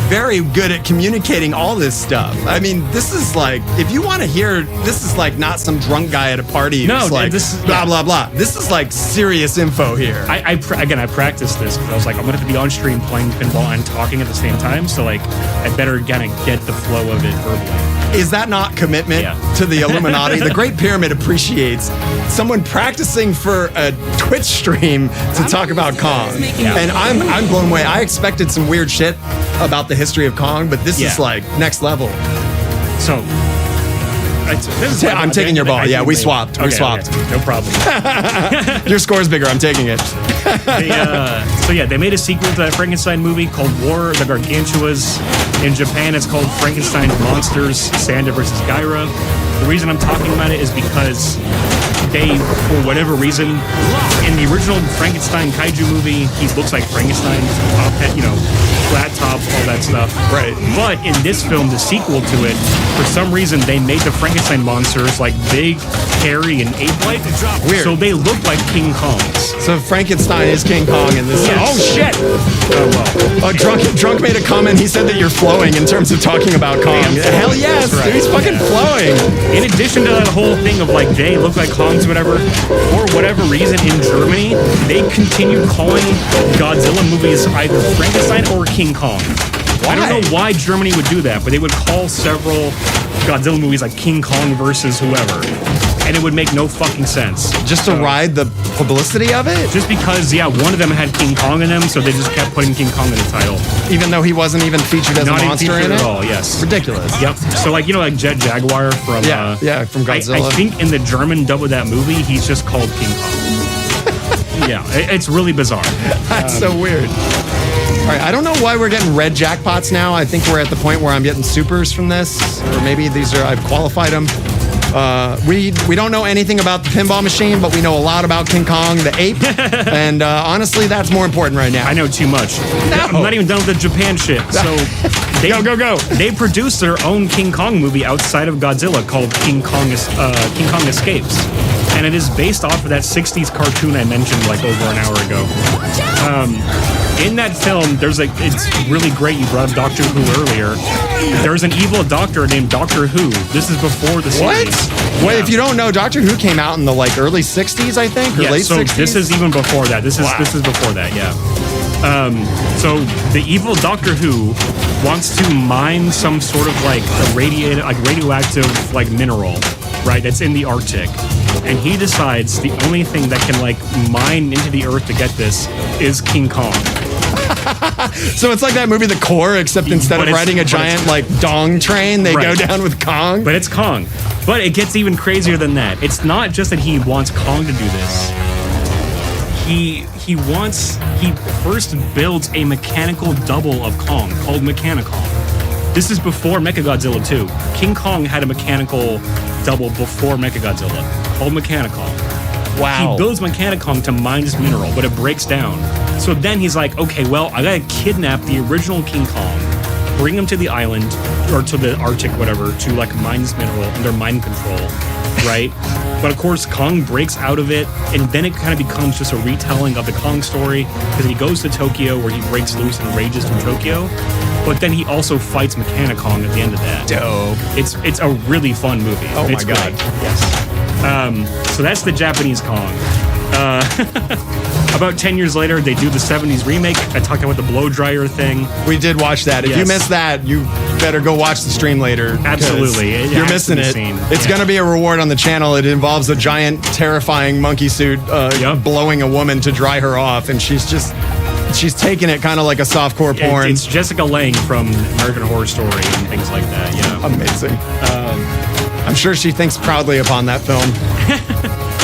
very good at communicating all this stuff. I mean, this is like, if you want to hear, this is like not some drunk guy at a party who's like, this is, blah, blah, blah. This is like serious info here. I practiced this because I was like, I'm going to have to be on stream playing pinball and talking at the same time. So like, I better kind of get the flow of it verbally. Is that not commitment to the Illuminati? The Great Pyramid appreciates someone practicing for a Twitch stream to talk about Kong. And I'm blown away. I expected some weird shit about the history of Kong, but this is like next level. So I'm taking your ball. Yeah, we swapped. We swapped. Okay. No problem. Your score's bigger. I'm taking it. So yeah, they made a sequel to that Frankenstein movie called War of the Gargantuas. In Japan, it's called Frankenstein Monsters, Sanda versus Gyra. The reason I'm talking about it is because they, for whatever reason, in the original Frankenstein kaiju movie, he looks like Frankenstein, top hat, flat top, all that stuff. Right. But in this film, the sequel to it, for some reason, they made the Frankenstein monsters like big, hairy, and ape-like. Weird. So they look like King Kongs. So Frankenstein is King Kong in this. Yes. Oh shit! Oh well. Drunk made a comment. He said that you're flowing in terms of talking about Kong. Hell yes, right. Dude, he's fucking flowing. In addition to that whole thing of like they look like Kongs or whatever, for whatever reason in Germany, they continue calling Godzilla movies either Frankenstein or King Kong. Why? I don't know why Germany would do that, but they would call several Godzilla movies like King Kong versus whoever. And it would make no fucking sense. Just to ride the publicity of it? Just because, one of them had King Kong in them, so they just kept putting King Kong in the title. Even though he wasn't even featured as a monster in it? Not at all, yes. Ridiculous. Yep. So like Jet Jaguar from... from Godzilla. I think in the German dub of that movie, he's just called King Kong. Yeah, it's really bizarre. That's so weird. All right, I don't know why we're getting red jackpots now. I think we're at the point where I'm getting supers from this, or maybe these are, I've qualified them. We don't know anything about the pinball machine, but we know a lot about King Kong the ape. And honestly, that's more important right now. I know too much. No. I'm not even done with the Japan shit. So go. They produced their own King Kong movie outside of Godzilla called King Kong Escapes. And it is based off of that 60s cartoon I mentioned like over an hour ago. In that film, it's really great. You brought up Doctor Who earlier. There's an evil doctor named Doctor Who. This is before the series. What? Wait, if you don't know, Doctor Who came out in the like early 60s, I think, or late 60s? This is even before that. This is before that, yeah. So the evil Doctor Who wants to mine some sort of like radioactive like mineral, right? That's in the Arctic. And he decides the only thing that can like mine into the earth to get this is King Kong. So it's like that movie The Core, except instead of riding a giant like dong train, they go down with Kong. But it's Kong. But it gets even crazier than that. It's not just that he wants Kong to do this. He first builds a mechanical double of Kong called Mechanicon. This is before Mechagodzilla 2. King Kong had a mechanical double before Mechagodzilla called Mechanicon. Wow. He builds Mechanicon to mine this mineral, but it breaks down. So then he's like, okay, well, I gotta kidnap the original King Kong, bring him to the island, or to the Arctic, whatever, to like mine this mineral under mind control, right? But of course, Kong breaks out of it, and then it kind of becomes just a retelling of the Kong story, because he goes to Tokyo where he breaks loose and rages from Tokyo. But then he also fights Mechanicon at the end of that. Dope. It's a really fun movie. Oh it's my God. Great. Yes. So that's the Japanese Kong. About 10 years later, they do the 70s remake. I talked about the blow dryer thing. We did watch that. If you missed that, you better go watch the stream later. Absolutely. You're missing it. It's going to be a reward on the channel. It involves a giant, terrifying monkey suit blowing a woman to dry her off. And she's taking it kind of like a softcore porn. It's Jessica Lange from American Horror Story and things like that. Yeah. Amazing. I'm sure she thinks proudly upon that film.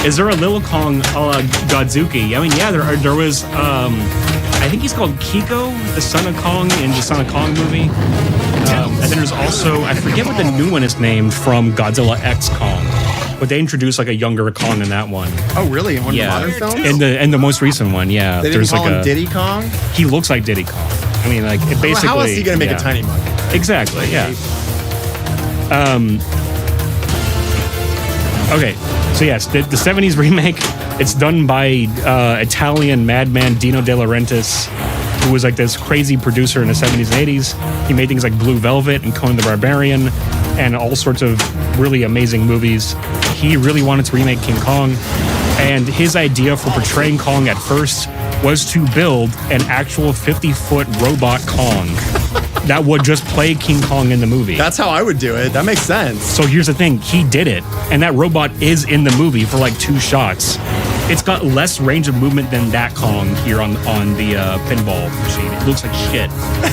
Is there a Little Kong a la Godzuki? I mean, yeah, there was, I think he's called Kiko, the son of Kong, in the Son of Kong movie. And then there's also, I forget what the new one is named from Godzilla X Kong, but they introduced like a younger Kong in that one. Oh, really? In one of the modern films? In the most recent one, yeah. They didn't call him Diddy Kong? He looks like Diddy Kong. I mean, like, it basically... How else is he going to make a tiny monkey? Right? Exactly, yeah. Okay, so yes, the 70s remake, it's done by Italian madman Dino De Laurentiis, who was like this crazy producer in the 70s and 80s. He made things like Blue Velvet and Conan the Barbarian and all sorts of really amazing movies. He really wanted to remake King Kong, and his idea for portraying Kong at first was to build an actual 50-foot robot Kong that would just play King Kong in the movie. That's how I would do it. That makes sense. So here's the thing. He did it. And that robot is in the movie for like 2 shots. It's got less range of movement than that Kong here on the pinball machine. It looks like shit.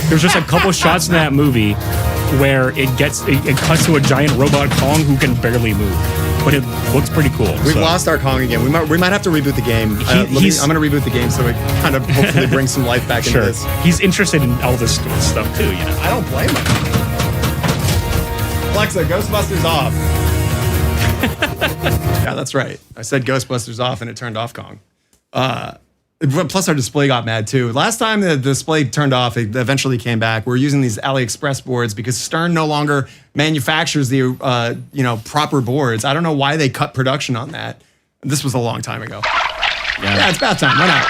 There's just a couple shots in that movie where it cuts to a giant robot Kong who can barely move. But it looks pretty cool. We've lost our Kong again. We might have to reboot the game. I'm going to reboot the game so it kind of hopefully brings some life back into this. He's interested in all this stuff too, you know. I don't blame him. Alexa, Ghostbusters off. Yeah, that's right. I said Ghostbusters off and it turned off Kong. Plus our display got mad too. Last time the display turned off, it eventually came back. We're using these AliExpress boards because Stern no longer manufactures the proper boards. I don't know why they cut production on that. This was a long time ago. Yeah, it's about time. Why not?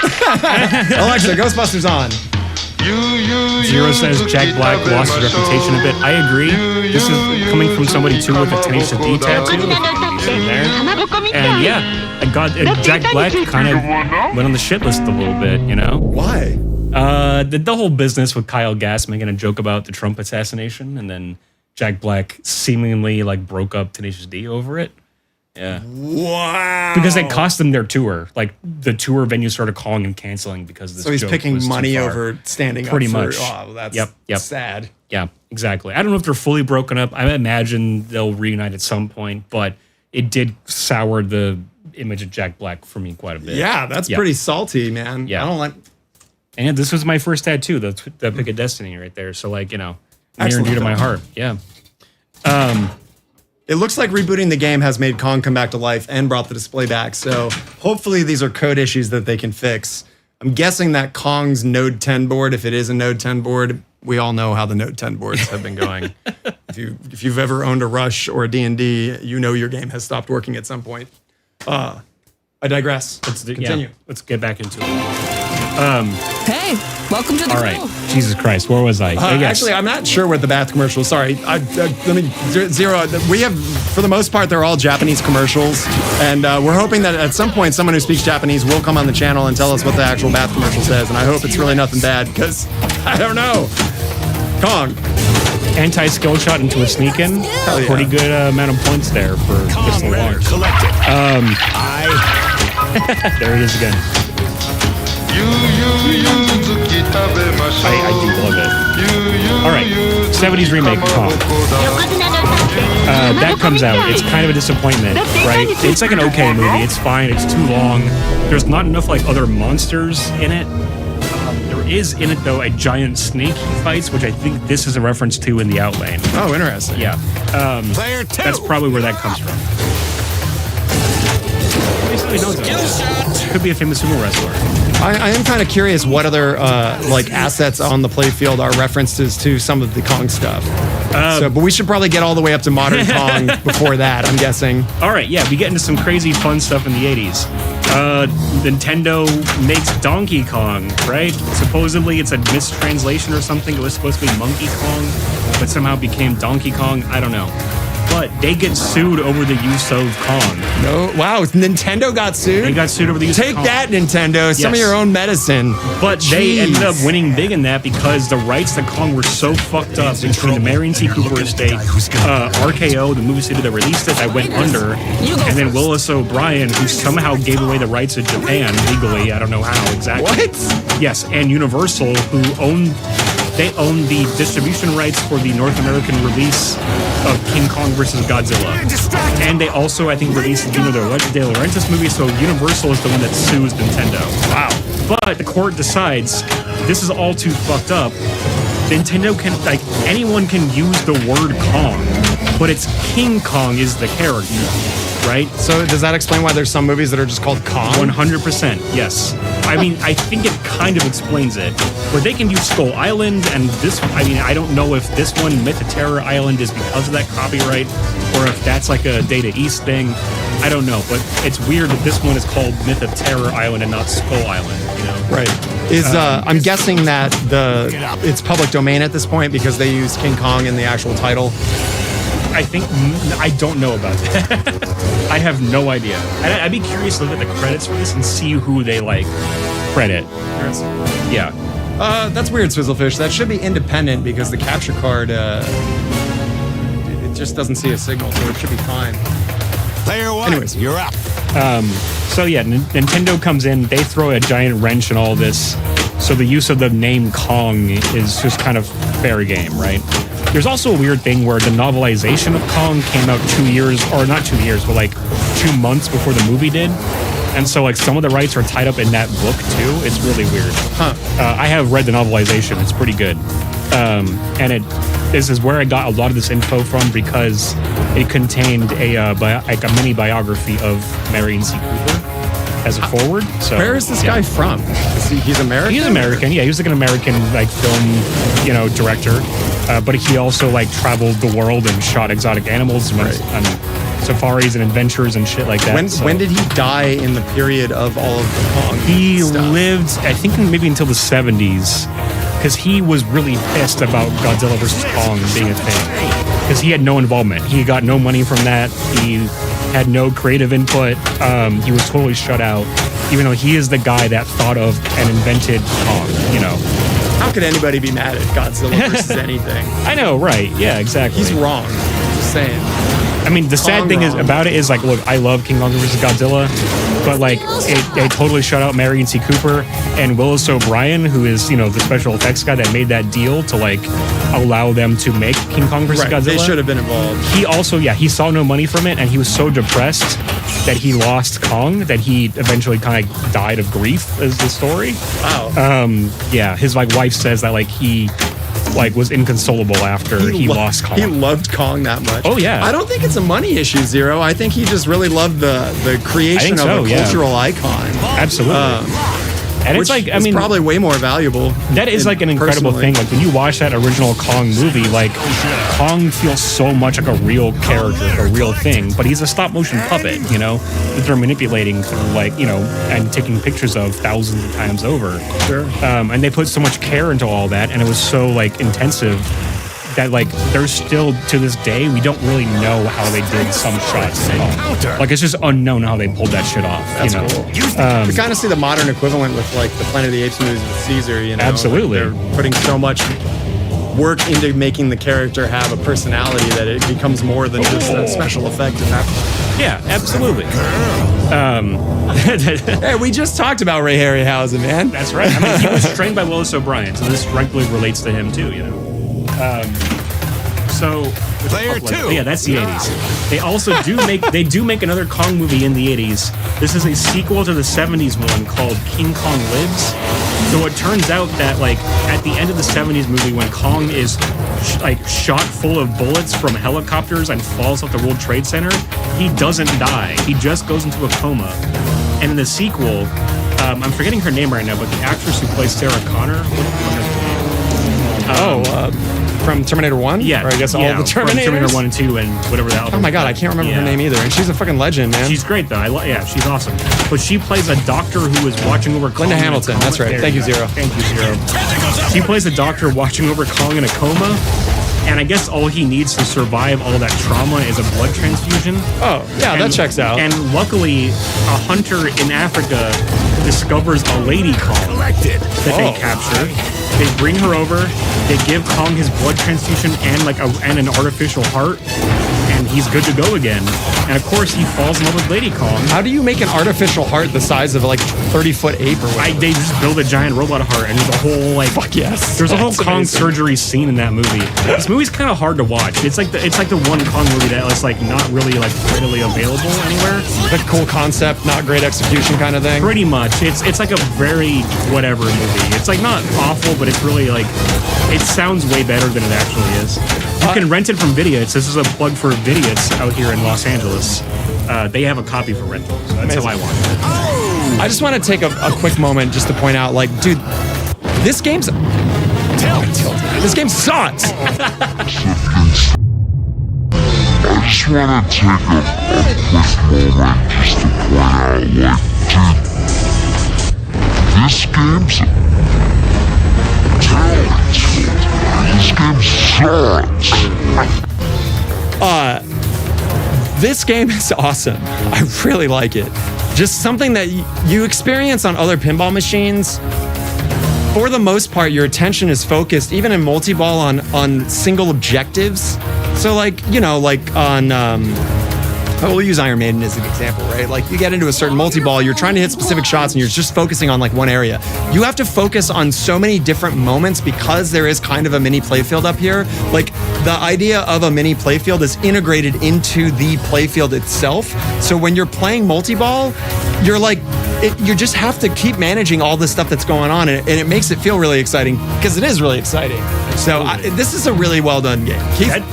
Alexa, Ghostbusters on. Zero says Jack Black lost his reputation a bit. I agree. This is coming from somebody too with a Tenacious D tattoo. And yeah, Jack Black kind of went on the shit list a little bit, you know? Why? The whole business with Kyle Gass making a joke about the Trump assassination, and then Jack Black seemingly like broke up Tenacious D over it. Yeah. Wow. Because it cost them their tour. Like the tour venue started calling and canceling because this. So he's joke picking was money over standing pretty up. Pretty much. Oh, that's yep. sad. Yeah, exactly. I don't know if they're fully broken up. I imagine they'll reunite at some point, but it did sour the image of Jack Black for me quite a bit. Yeah, that's pretty salty, man. Yeah. I don't like. And this was my first tattoo, the Pick of Destiny right there. So like, you know, near and dear to my heart. Yeah. It looks like rebooting the game has made Kong come back to life and brought the display back. So hopefully these are code issues that they can fix. I'm guessing that Kong's Node 10 board, if it is a Node 10 board, we all know how the Node 10 boards have been going. If you've ever owned a Rush or a D&D, you know your game has stopped working at some point. I digress. Let's continue. Let's get back into it. Hey, welcome to the All right. crew. Jesus Christ, where was I? Yes. Actually, I'm not sure what the bath commercial. Sorry, let me zero. We have, for the most part, they're all Japanese commercials, and we're hoping that at some point someone who speaks Japanese will come on the channel and tell us what the actual bath commercial says. And I hope it's really nothing bad, because I don't know. Kong. Anti-skill shot into a sneak-in. Hell yeah. Pretty good amount of points there for just a launch. There he is again. I do love it. All right, 70s remake of Kong. That comes out. It's kind of a disappointment, right? It's like an okay movie. It's fine. It's too long. There's not enough like other monsters in it. There is in it though a giant snake he fights, which I think this is a reference to in the Outline. Oh, interesting. Yeah, that's probably where that comes from. Could be a famous sumo wrestler. I am kind of curious what other like assets on the playfield are references to some of the Kong stuff. But we should probably get all the way up to modern Kong before that, I'm guessing. All right, yeah, we get into some crazy fun stuff in the 80s. Nintendo makes Donkey Kong, right? Supposedly it's a mistranslation or something. It was supposed to be Monkey Kong, but somehow became Donkey Kong. I don't know. But they get sued over the use of Kong. No, wow, Nintendo got sued? They got sued over the use Take of Kong. that, Nintendo. Some of your own medicine. But they ended up winning big in that because the rights to Kong were so fucked up between the Marion T. Cooper estate, RKO, the movie studio that released it, that went under, and then Willis O'Brien, who somehow gave away the rights to Japan legally. I don't know how exactly. What? Yes, and Universal, who owned the distribution rights for the North American release of King Kong vs. Godzilla. And they also, I think, released the De Laurentiis movie, so Universal is the one that sues Nintendo. Wow. But the court decides this is all too fucked up. Nintendo can, like, anyone can use the word Kong, but it's King Kong is the character, right? So does that explain why there's some movies that are just called Kong? 100%, yes. I mean, I think it kind of explains it. But they can use Skull Island, and this, I mean, I don't know if this one, Myth of Terror Island, is because of that copyright, or if that's like a Data East thing. I don't know, but it's weird that this one is called Myth of Terror Island and not Skull Island, you know? Right. I'm guessing that it's public domain at this point because they use King Kong in the actual title. I think, I don't know about that. I have no idea. I'd be curious to look at the credits for this and see who they, like, credit. Yeah. That's weird, Swizzlefish. That should be independent because the capture card, it just doesn't see a signal, so it should be fine. Player one, anyways, you're up. So yeah, Nintendo comes in, they throw a giant wrench in all this, so the use of the name Kong is just kind of fair game, right? There's also a weird thing where the novelization of Kong came out 2 years, or not 2 years, but like 2 months before the movie did. And so, like, some of the rights are tied up in that book, too. It's really weird. I have read the novelization. It's pretty good. And this is where I got a lot of this info from because it contained a mini biography of Marion C. Cooper as a forward. So where is this guy from? He's American? He's American, yeah. He was like an American, like, film, director. But he also, like, traveled the world and shot exotic animals and went on safaris and adventures and shit like that. When did he die in the period of all of the Kong He stuff? lived, I think, maybe until the 70s, because he was really pissed about Godzilla vs. Kong being a thing. Because he had no involvement. He got no money from that. He had no creative input. He was totally shut out, even though he is the guy that thought of and invented Kong, How could anybody be mad at Godzilla versus anything? I know, right? Yeah, exactly. He's wrong. Just saying. I mean, the sad thing is about it is, like, look, I love King Kong vs. Godzilla, but, like, they totally shut out Marion C. Cooper and Willis O'Brien, who is, the special effects guy that made that deal to, like, allow them to make King Kong vs. Godzilla. They should have been involved. He also, he saw no money from it, and he was so depressed that he lost Kong that he eventually kind of died of grief, is the story. Wow. His, like, wife says that, like, he like was inconsolable after he lost Kong. He loved Kong that much. Oh, yeah. I don't think it's a money issue, Zero. I think he just really loved the creation of a cultural icon. Absolutely. And it's like, I mean, probably way more valuable. That is like an incredible thing. Like when you watch that original Kong movie, like Kong feels so much like a real character, like a real thing, but he's a stop motion puppet, you know, that they're manipulating through like, you know, and taking pictures of thousands of times over. Sure. And they put so much care into all that, and it was so like intensive that like there's still to this day we don't really know how they did some shots at all. Like it's just unknown how they pulled that shit off. That's you know? cool. We kind of see the modern equivalent with like the Planet of the Apes movies with Caesar. You know, absolutely. Like they're putting so much work into making the character have a personality that it becomes more than just a special effect at that point. Yeah, absolutely. Hey, we just talked about Ray Harryhausen, man. That's right. I mean, he was trained by Willis O'Brien, so this directly relates to him too. You know. Player 2. Yeah, that's the 80s. They also do make another Kong movie in the 80s. This is a sequel to the 70s one called King Kong Lives. So it turns out that like at the end of the 70s movie when Kong is shot full of bullets from helicopters and falls off the World Trade Center, he doesn't die. He just goes into a coma. And in the sequel, I'm forgetting her name right now, but the actress who plays Sarah Connor, from Terminator 1? Yeah. Or I guess all the Terminators? From Terminator 1 and 2 and whatever that. Oh my god, I can't remember her name either. And she's a fucking legend, man. She's great though. Yeah, she's awesome. But she plays a doctor who is watching over Kong. Linda Hamilton, that's right. Thank you, Zero. Thank you, Zero. She plays a doctor watching over Kong in a coma. And I guess all he needs to survive all that trauma is a blood transfusion. Oh, yeah, that checks out. And luckily, a hunter in Africa discovers a lady Kong that they capture. They bring her over. They give Kong his blood transfusion and and an artificial heart, and he's good to go again. And of course, he falls in love with Lady Kong. How do you make an artificial heart the size of like 30-foot ape or whatever? They just build a giant robot heart, and there's a whole like fuck yes. There's a whole Kong surgery scene in that movie. This movie's kind of hard to watch. It's like the one Kong movie that is like not really like readily available anywhere. Like cool concept, not great execution kind of thing. Pretty much. It's like a very whatever movie. It's like not awful, but it's really like it sounds way better than it actually is. You can rent it from Vidiots. This is a plug for Vidiots out here in Los Angeles. They have a copy for rental, so that's how I watch it. I just want to take a quick moment just to point out, like, dude, this game's this game sucks. I just want to take a quick moment just to point out, like, dude, this game's talented. This game sucks. This game is awesome. I really like it. Just something that you experience on other pinball machines. For the most part, your attention is focused, even in multi-ball, on single objectives. So like, you know, like on, we'll use Iron Maiden as an example, right? Like you get into a certain multi-ball, you're trying to hit specific shots and you're just focusing on like one area. You have to focus on so many different moments because there is kind of a mini playfield up here. Like the idea of a mini playfield is integrated into the playfield itself. So when you're playing multi-ball, you're like, you just have to keep managing all the stuff that's going on, and it makes it feel really exciting because it is really exciting. So this is a really well done game.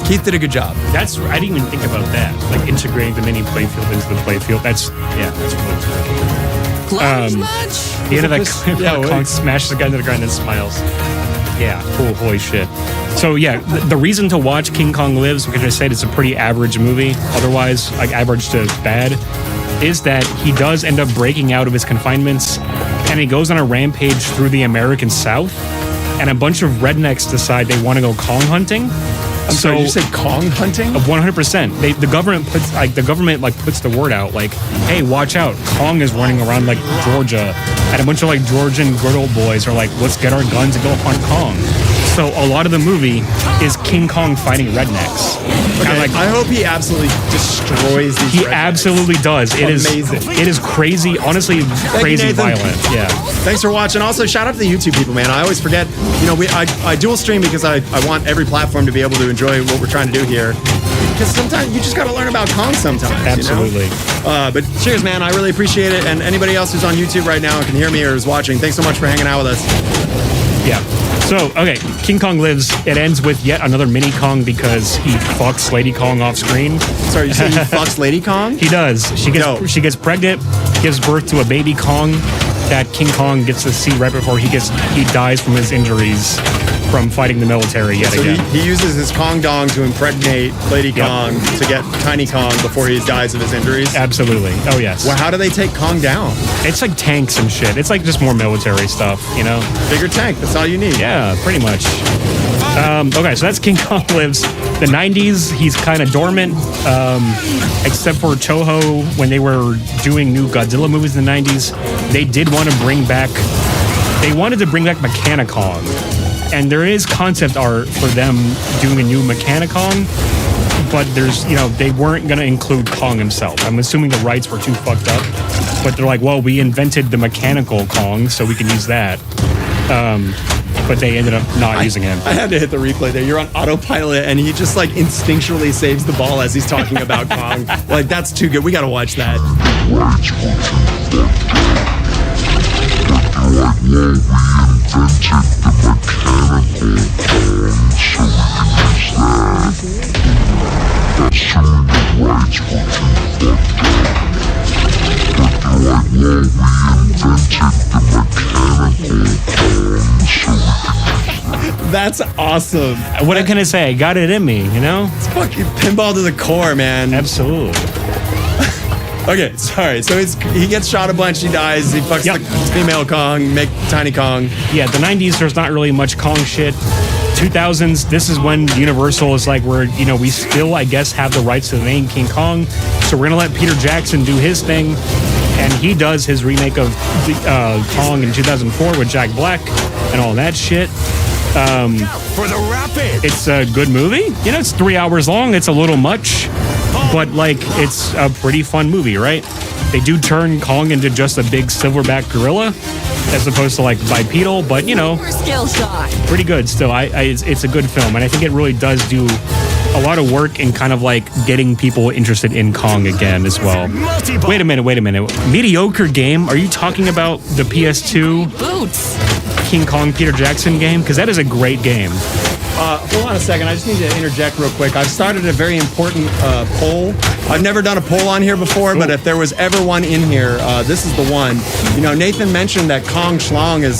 Keith did a good job. I didn't even think about that, like integrating the mini playfield into the playfield. That's really cool. The end of that clip, Kong smashes the guy into the ground and smiles. Yeah, cool, holy shit. So yeah, the reason to watch King Kong Lives, which I said it's a pretty average movie, otherwise like average to bad, is that he does end up breaking out of his confinements and he goes on a rampage through the American South, and a bunch of rednecks decide they want to go Kong hunting. I'm sorry, you say Kong hunting? 100%. The government puts the word out like, hey, watch out, Kong is running around like Georgia, and a bunch of like Georgian good old boys are like, let's get our guns and go hunt Kong. So a lot of the movie is King Kong fighting rednecks. Okay, I hope he absolutely destroys these. He absolutely does. It is amazing. It is crazy. Honestly, crazy violent. Yeah. Thanks for watching. Also, shout out to the YouTube people, man. I always forget. You know, I dual stream because I want every platform to be able to enjoy what we're trying to do here. Because sometimes you just got to learn about Kong sometimes. Absolutely. You know? But cheers, man. I really appreciate it. And anybody else who's on YouTube right now and can hear me or is watching, thanks so much for hanging out with us. Yeah. So, okay, King Kong Lives. It ends with yet another mini Kong because he fucks Lady Kong off screen. Sorry, you say he fucks Lady Kong? He does. She gets pregnant, gives birth to a baby Kong that King Kong gets to see right before he dies from his injuries from fighting the military yet again. He uses his Kong dong to impregnate Lady Kong to get Tiny Kong before he dies of his injuries? Absolutely. Oh, yes. Well, how do they take Kong down? It's like tanks and shit. It's like just more military stuff, you know? Bigger tank, that's all you need. Yeah, pretty much. Okay, so that's King Kong Lives. The 90s, he's kind of dormant, except for Toho when they were doing new Godzilla movies in the 90s. They did want to bring back... They wanted to bring back Mechanicon. And there is concept art for them doing a new Mechanicon, but there's, they weren't going to include Kong himself. I'm assuming the rights were too fucked up, but they're like, well, we invented the mechanical Kong, so we can use that. But they ended up not using him. I had to hit the replay there. You're on autopilot, and he just like instinctually saves the ball as he's talking about Kong. Like, that's too good. We got to watch that. That's awesome. What can I say? I got it in me, It's fucking pinball to the core, man. Absolutely. Okay, sorry. So he gets shot a bunch, he dies, he fucks the female Kong, make Tiny Kong. Yeah, the 90s, there's not really much Kong shit. 2000s, this is when Universal is like, we still, I guess, have the rights to the name King Kong. So we're going to let Peter Jackson do his thing. And he does his remake of Kong in 2004 with Jack Black and all that shit. For the rapid. It's a good movie. It's 3 hours long. It's a little much. But, it's a pretty fun movie, right? They do turn Kong into just a big silverback gorilla as opposed to, bipedal. But, Skill shot. pretty good still. It's a good film. And I think it really does do a lot of work in kind of getting people interested in Kong again as well. Wait a minute. Mediocre game? Are you talking about the PS2 Boots. King Kong Peter Jackson game? Because that is a great game. Hold on a second. I just need to interject real quick. I've started a very important poll. I've never done a poll on here before, but if there was ever one in here, this is the one. Nathan mentioned that Kong Schlong it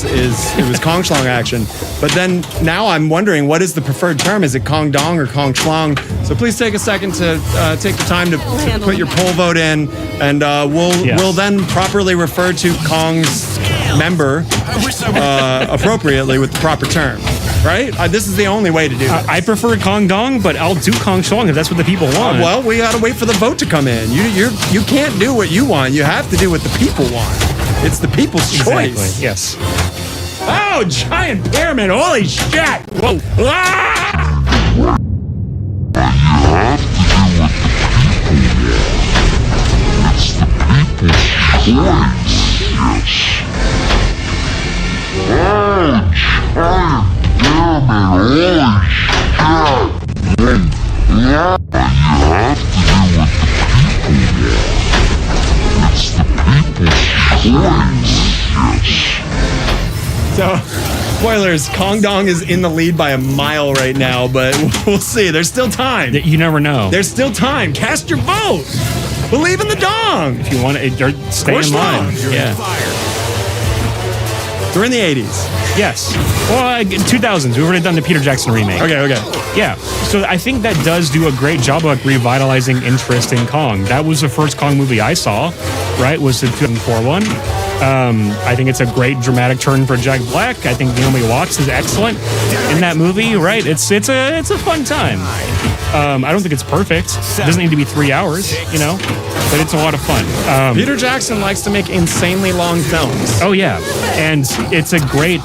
was Kong Schlong action. But then now I'm wondering, what is the preferred term? Is it Kong Dong or Kong Schlong? So please take a second to take the time to put your poll vote in, and we'll then properly refer to Kong's member appropriately with the proper term. Right? This is the only way to do it. I prefer Kong Dong, but I'll do Kong Schlong if that's what the people want. Well, we got to wait for the vote to come in. You can't do what you want. You have to do what the people want. It's the people's choice. Exactly. Yes. Oh, giant pyramid. Holy shit. Whoa. Ah! It's the people's choice. Yes. Oh, giant. You have to do what the people want. It's the people's choice. Yes. So, spoilers, Kong Dong is in the lead by a mile right now, but we'll see. There's still time. You never know. There's still time. Cast your vote. Believe in the dong. If you want to, stay in line. Yeah. They're in the 80s. Yes. Well, 2000s. We've already done the Peter Jackson remake. Okay. Yeah. So I think that does do a great job of revitalizing interest in Kong. That was the first Kong movie I saw, right? Was the 2004 one. I think it's a great dramatic turn for Jack Black. I think Naomi Watts is excellent in that movie, right? It's a fun time. I don't think it's perfect. It doesn't need to be 3 hours, but it's a lot of fun. Peter Jackson likes to make insanely long films. Oh, yeah. And it's a great...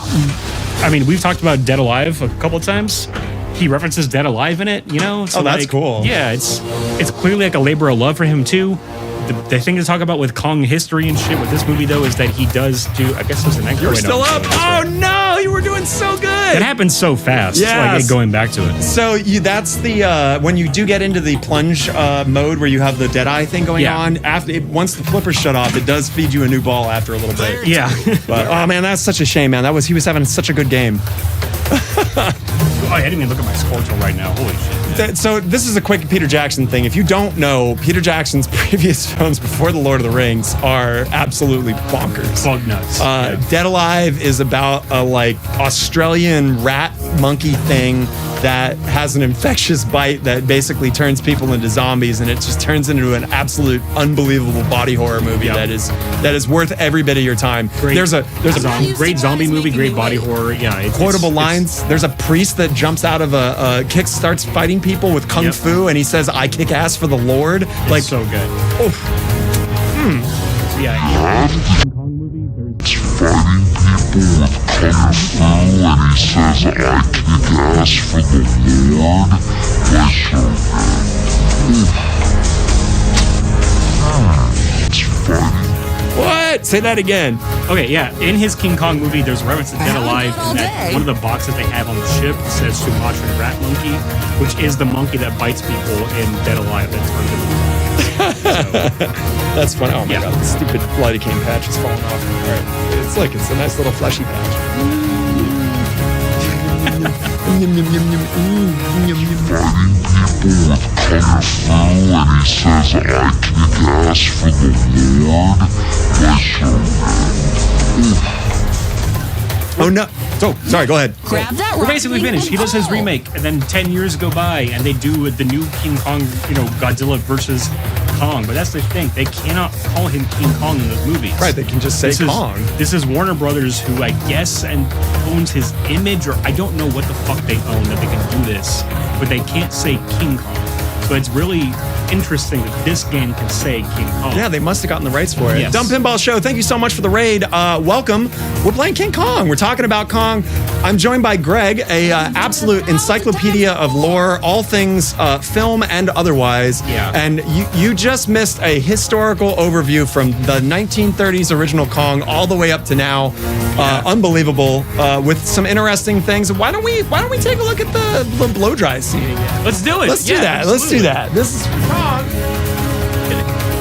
I mean, we've talked about Dead Alive a couple of times. He references Dead Alive in it, So that's cool. Yeah, it's clearly like a labor of love for him, too. The thing to talk about with Kong history and shit with this movie, though, is that he does do... I guess there's an extra... You're still up? Oh, no! You were doing so good! It happens so fast. Yes. Going back to it. So that's the... when you do get into the plunge mode where you have the Deadeye thing going on, once the flippers shut off, it does feed you a new ball after a little bit. Yeah. But, oh, man, that's such a shame, man. He was having such a good game. Oh, I didn't even look at my score till right now. Holy shit. So this is a quick Peter Jackson thing. If you don't know, Peter Jackson's previous films before The Lord of the Rings are absolutely bonkers. Bug nuts. Dead Alive is about a like Australian rat monkey thing that has an infectious bite that basically turns people into zombies, and it just turns into an absolute unbelievable body horror movie that is worth every bit of your time. Great. There's a great zombie movie, great body horror. Yeah, quotable lines. There's a priest that jumps out of starts fighting people with kung fu, and he says, "I kick ass for the Lord." It's like so good. Oof. Yeah. Fighting people with kung fu, and he says, "I kick ass for the Lord." Why so good? It's fighting. What? Say that again. Okay, yeah. In his King Kong movie, there's a reference to Dead Alive, and that one of the boxes they have on the ship says Sumatran rat monkey, which is the monkey that bites people in Dead Alive that turns into That's funny. Oh my god, the stupid Bloody King patch is falling off. All right. It's a nice little fleshy patch. Fighting people with kung fu, and he says, "I kick ass for the Lord." Why so good? Oh no. Oh, sorry, go ahead. Grab that We're basically finished. He does his remake, and then 10 years go by, and they do the new King Kong, Godzilla versus Kong. But that's the thing. They cannot call him King Kong in those movies. Right, they can just say Kong. This is Warner Brothers, who I guess owns his image, or I don't know what the fuck they own that they can do this, but they can't say King Kong. So it's really interesting that this game can say King Kong. Yeah, they must have gotten the rights for it. Yes. Dumb Pinball Show, thank you so much for the raid. Welcome. We're playing King Kong. We're talking about Kong. I'm joined by Greg, a absolute encyclopedia of lore, all things film and otherwise. Yeah. And you just missed a historical overview from the 1930s original Kong all the way up to now. Unbelievable. With some interesting things. Why don't we take a look at the blow dry scene again? Let's do it. Let's do that. Absolutely. Let's do that. This is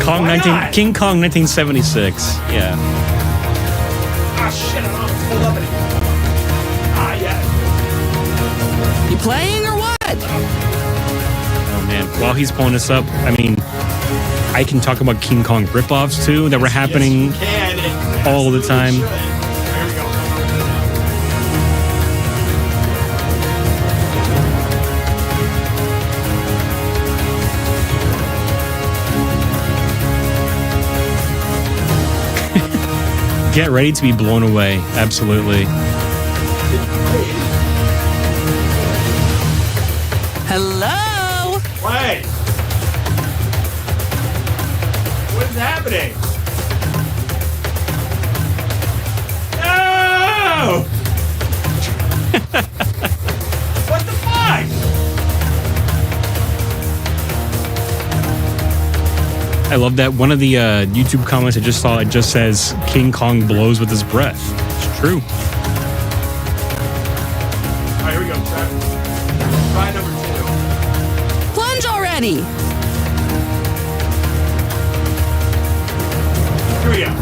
Kong. King Kong 1976. Yeah. Ah, shit, I'm not pulled up anymore. Ah, yeah. You playing or what? Oh man. While he's pulling this up, I mean, I can talk about King Kong ripoffs too that were happening all the time. Here we go. Get ready to be blown away. Absolutely. Hello? Wait. What is happening? No! What the fuck? I love that one of the YouTube comments I just saw, it just says King Kong blows with his breath. It's true. All right, here we go. Try number 2. Plunge already. Here we go.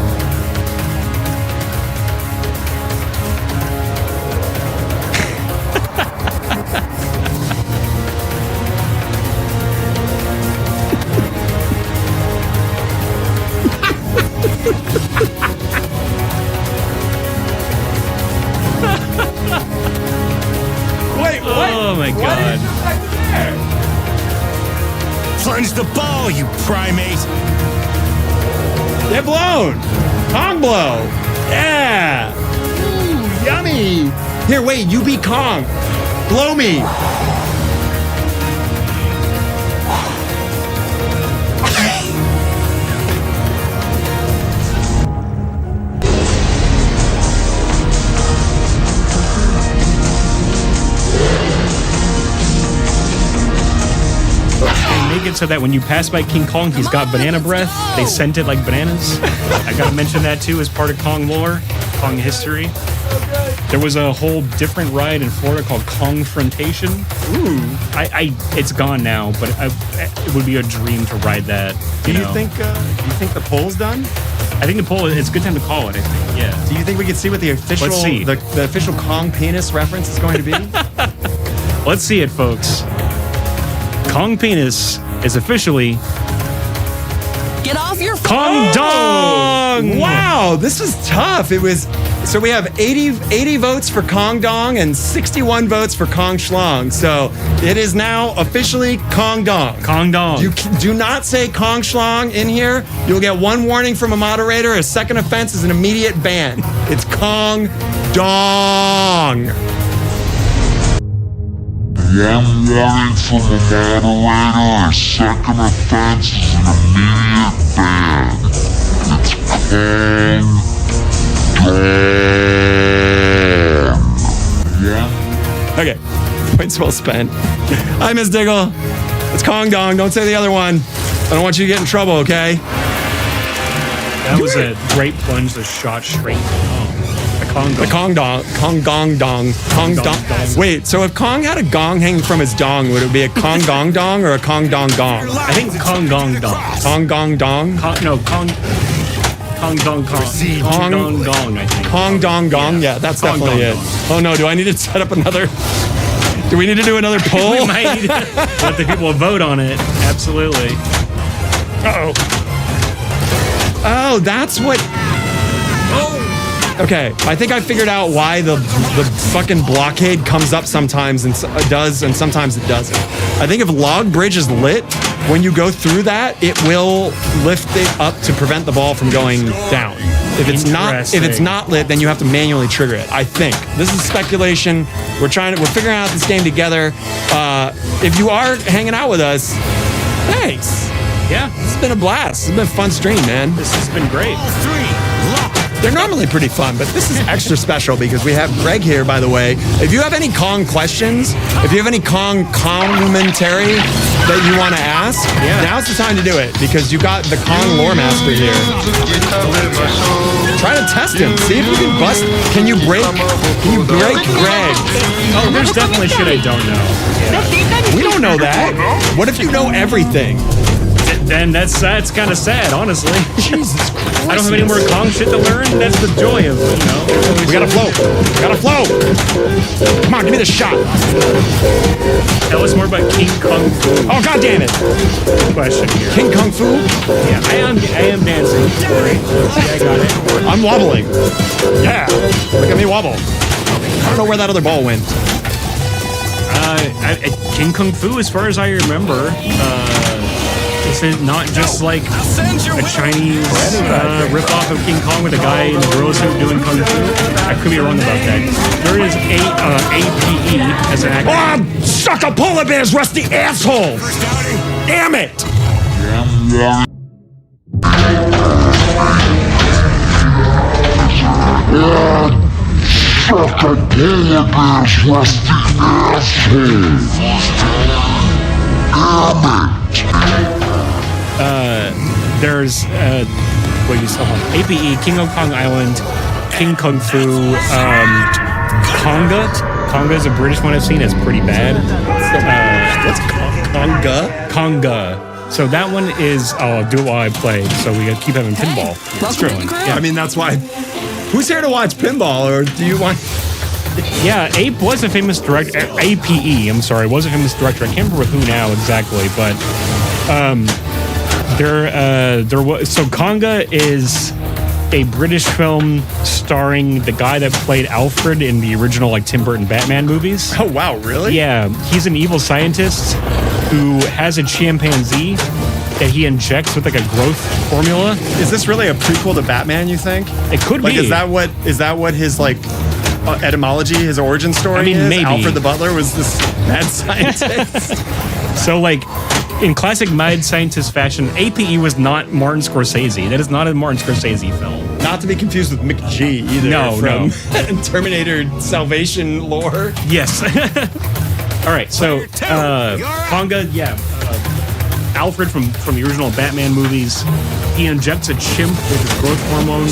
Wait, what? Oh my What god. is just like there? Plunge the ball, you primate. Get blown. Kong blow. Yeah. Ooh, yummy. Here, wait, you be Kong. Blow me. Make it so that when you pass by King Kong, he's got banana breath. They scent it like bananas. I gotta mention that too as part of Kong lore, Kong history. There was a whole different ride in Florida called Kongfrontation. Ooh, it's gone now, but it would be a dream to ride that. Do you think the poll's done? I think the poll. It's a good time to call it. I think. Yeah. Do you think we can see what the official Let's see. the official Kong penis reference is going to be? Let's see it, folks. Kong Penis is officially Get off your Kong Dong. Wow, this is tough. So we have 80 votes for Kong Dong and 61 votes for Kong Schlong. So it is now officially Kong Dong. Kong Dong. You do not say Kong Schlong in here. You'll get one warning from a moderator. A second offense is an immediate ban. It's Kong Dong. One warning from a moderator, a second offense is an immediate ban. It's Kong Dong. Okay, points well spent. Hi, Ms. Diggle. It's Kong Dong. Don't say the other one. I don't want you to get in trouble, okay? That was a great plunge that shot straight home. The Kong Dong. Kong Gong Dong. Kong Dong. Wait, so if Kong had a gong hanging from his dong, would it be a Kong Gong Dong or a Kong Dong Gong? I think Kong Gong Dong. Kong Gong Dong? Kong Dong Kong. Kong Dong, I think. Kong Dong Gong? Yeah, that's Kong definitely Dong it. Dong. Oh no, do I need to set up another? Do we need to do another poll? We might need to let the people vote on it. Absolutely. Uh-oh. Oh, that's what... Okay, I think I figured out why the fucking blockade comes up sometimes and does and sometimes it doesn't. I think if log bridge is lit, when you go through that, it will lift it up to prevent the ball from going down. If it's not lit, then you have to manually trigger it. I think this is speculation. We're figuring out this game together. If you are hanging out with us, thanks. Yeah, this has been a blast. It's been a fun stream, man. This has been great. They're normally pretty fun, but this is extra special because we have Greg here, by the way. If you have any Kong questions, if you have any Kong commentary that you want to ask, now's the time to do it because you got the Kong lore master here. Try to test him. See if you can bust. Can you break Greg? Oh, there's definitely shit I don't know. We don't know that. What if you know everything? Then that's kind of sad, honestly. Jesus Christ. I don't have any more Kong shit to learn. That's the joy of, We gotta flow. We gotta flow. Come on, give me the shot. Tell us more about King Kung Fu. Oh, God damn it. Question here. King Kung Fu? Yeah, I am dancing. Sorry. Yeah, I got it. I'm wobbling. Yeah. Look at me wobble. I don't know where that other ball went. King Kung Fu, as far as I remember, is it not just like a Chinese ripoff of King Kong with a guy in a gorilla suit doing Kung Fu? I could be wrong about that. There is APE as an actor. Oh, suck a polar bear's rusty asshole! Damn it! Suck a polar bear's rusty asshole! Damn it! There's APE, King of Kong Island, King Kung Fu, Conga. Conga is a British one I've seen. It's pretty bad. What's Conga? Conga. So that one is, I'll do it while I play. So we gotta keep having pinball. Welcome to the crew. Yeah, I mean, that's why. Who's here to watch pinball, or do you want... Yeah, Ape was a famous director. APE, I'm sorry, was a famous director. I can't remember who now exactly, but there was. So Conga is a British film starring the guy that played Alfred in the original like Tim Burton Batman movies. Oh wow, really? Yeah, he's an evil scientist who has a chimpanzee that he injects with like a growth formula. Is this really a prequel to Batman, you think? It could be. Is that what his like etymology, his origin story I mean, is? maybe. Alfred the Butler was this mad scientist. So like in classic mad scientist fashion, APE was not Martin Scorsese. That is not a Martin Scorsese film. Not to be confused with McG either. No, from Terminator Salvation lore. Yes. All right, so Conga, Alfred from the original Batman movies, he injects a chimp with his growth hormone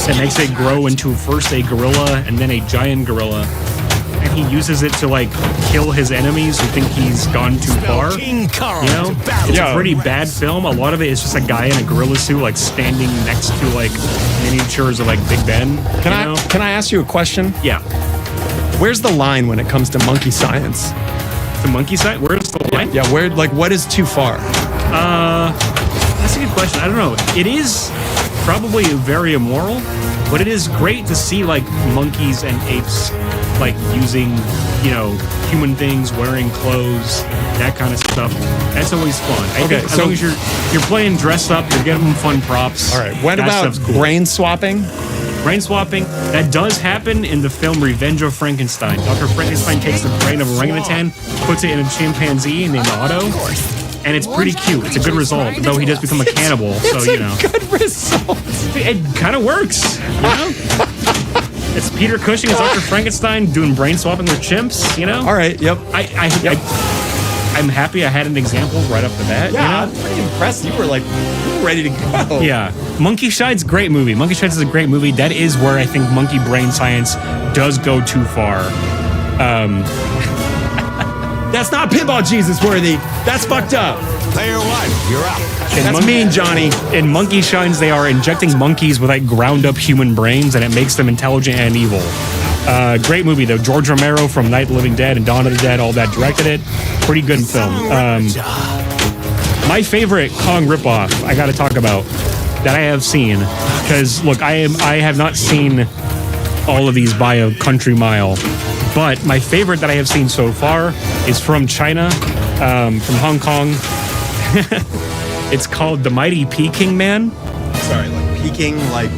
that makes it grow into first a gorilla and then a giant gorilla. And he uses it to like kill his enemies who think he's gone too far. It's a pretty bad film. A lot of it is just a guy in a gorilla suit like standing next to like miniatures of like Big Ben. Can I ask you a question? Yeah. Where's the line when it comes to monkey science? the monkey side? Where's the line? Yeah, where, like, what is too far? That's a good question. I don't know. It is probably very immoral, but it is great to see like monkeys and apes like using, you know, human things, wearing clothes, that kind of stuff. That's always fun. I think as long as you're playing dress up, you're getting them fun props. All right. What that about stuff's cool. brain swapping? Brain swapping, that does happen in the film Revenge of Frankenstein. Dr. Frankenstein takes the brain of a orangutan, puts it in a chimpanzee named Otto, and it's pretty cute. It's a good result, though he does become a cannibal, so, you know. Good result. It kind of works, you know? It's Peter Cushing as Dr. Frankenstein doing brain swapping with chimps, you know? All right, yep. I'm happy I had an example right off the bat. Yeah, you know? I'm pretty impressed. You were like ready to go. Yeah. Monkey Shine's a great movie. Monkey Shine's is a great movie. That is where I think monkey brain science does go too far. That's not Pinball Jesus worthy. That's fucked up. Player one, you're up. That's mean, Johnny. In Monkey Shines, they are injecting monkeys with like ground up human brains, and it makes them intelligent and evil. Great movie though. George Romero from Night of the Living Dead and Dawn of the Dead, all that directed it. Pretty good film. My favorite Kong ripoff I got to talk about that I have seen, because look, I have not seen all of these by a country mile, but my favorite that I have seen so far is from China, from Hong Kong. It's called The Mighty Peking Man. Sorry, like peeking, like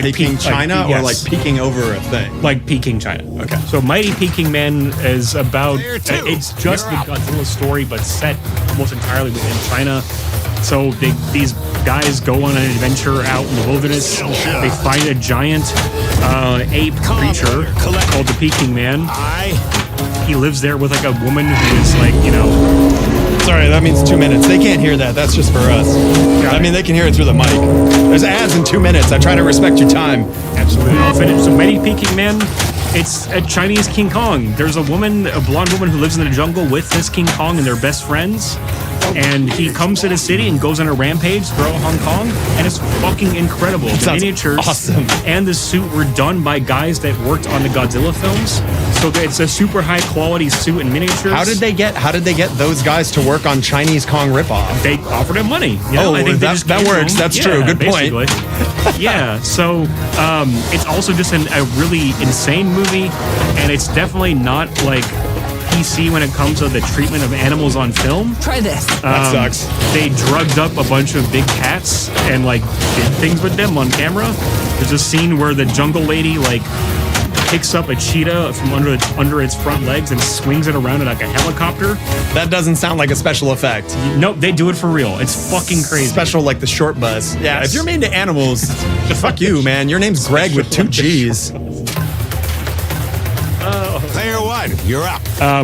peeking peak, China, yes. or like peeking over a thing. Like Peking China. Okay. So Mighty Peking Man is about, it's just the Godzilla story, but set almost entirely within China. So these guys go on an adventure out in the wilderness. They find a giant ape creature called the Peking Man. He lives there with like a woman who is like, you know... Sorry, that means 2 minutes. They can't hear that. That's just for us. I mean, they can hear it through the mic. There's ads in 2 minutes. I try to respect your time. Absolutely. I'll finish. So Mighty Peking Man, it's a Chinese King Kong. There's a woman, a blonde woman who lives in the jungle with this King Kong, and they're best friends. And he comes to the city and goes on a rampage throughout Hong Kong, and it's fucking incredible. The miniatures and the suit were done by guys that worked on the Godzilla films, so it's a super high quality suit and miniatures. How did they get those guys to work on Chinese Kong ripoff? They offered him money. You know, I think that works. That's true. Good point. Yeah. So it's also just a really insane movie, and it's definitely not like PC when it comes to the treatment of animals on film. Try this. That sucks. They drugged up a bunch of big cats and like did things with them on camera. There's a scene where the jungle lady like picks up a cheetah from under its front legs and swings it around in like a helicopter. That doesn't sound like a special effect. Nope, they do it for real. It's fucking crazy. Special like the short bus. Yeah, if you're mean to animals, fuck you, man. Your name's Greg with 2 G's. Player one, you're up.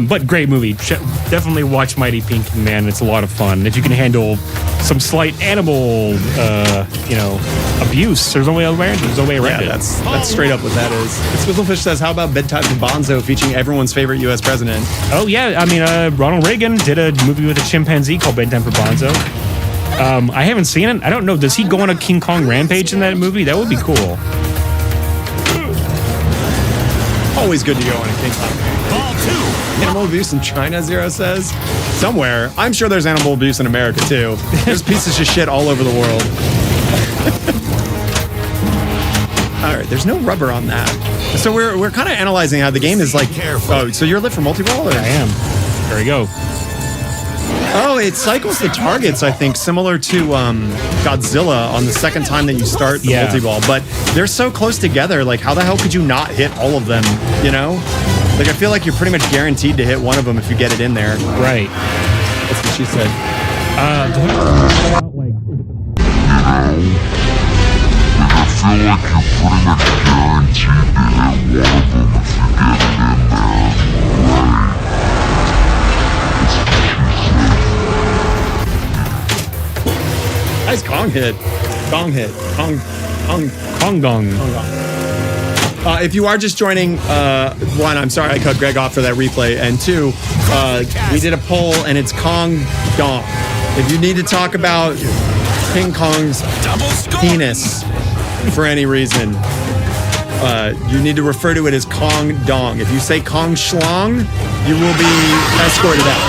But great movie. Definitely watch Mighty Peking Man. It's a lot of fun. If you can handle some slight animal, abuse, there's no way around it. There's no way around it. That's straight up what that is. Swizzlefish says, how about Bedtime and Bonzo featuring everyone's favorite U.S. president? Oh, yeah. I mean, Ronald Reagan did a movie with a chimpanzee called Bedtime for Bonzo. I haven't seen it. I don't know. Does he go on a King Kong rampage in that movie? That would be cool. Always good to go on a King Kong. Ball two. Animal abuse in China, Zero says? Somewhere. I'm sure there's animal abuse in America, too. There's pieces of shit all over the world. All right, there's no rubber on that. So we're kind of analyzing how the game is like... Oh, so you're lit for multi-ball? Or? I am. There we go. Oh, it cycles the targets, I think, similar to Godzilla on the second time that you start the multi-ball. But they're so close together, like, how the hell could you not hit all of them, you know? Like, I feel like you're pretty much guaranteed to hit one of them if you get it in there. Right. That's what she said. I feel like you're pretty much guaranteed to hit one of them if you get it in there. Right. Nice Kong hit. Kong hit. Kong gong. If you are just joining, one, I'm sorry I cut Greg off for that replay, and two, we did a poll and it's Kong Dong. If you need to talk about King Kong's penis for any reason, you need to refer to it as Kong Dong. If you say Kong Schlong, you will be escorted out.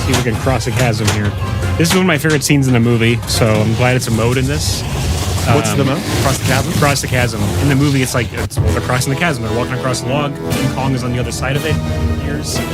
See if we can cross a chasm here. This is one of my favorite scenes in the movie, so I'm glad it's a mode in this. What's the mode? Cross the chasm? Cross the chasm. In the movie, it's they're crossing the chasm. They're walking across the log. King Kong is on the other side of it.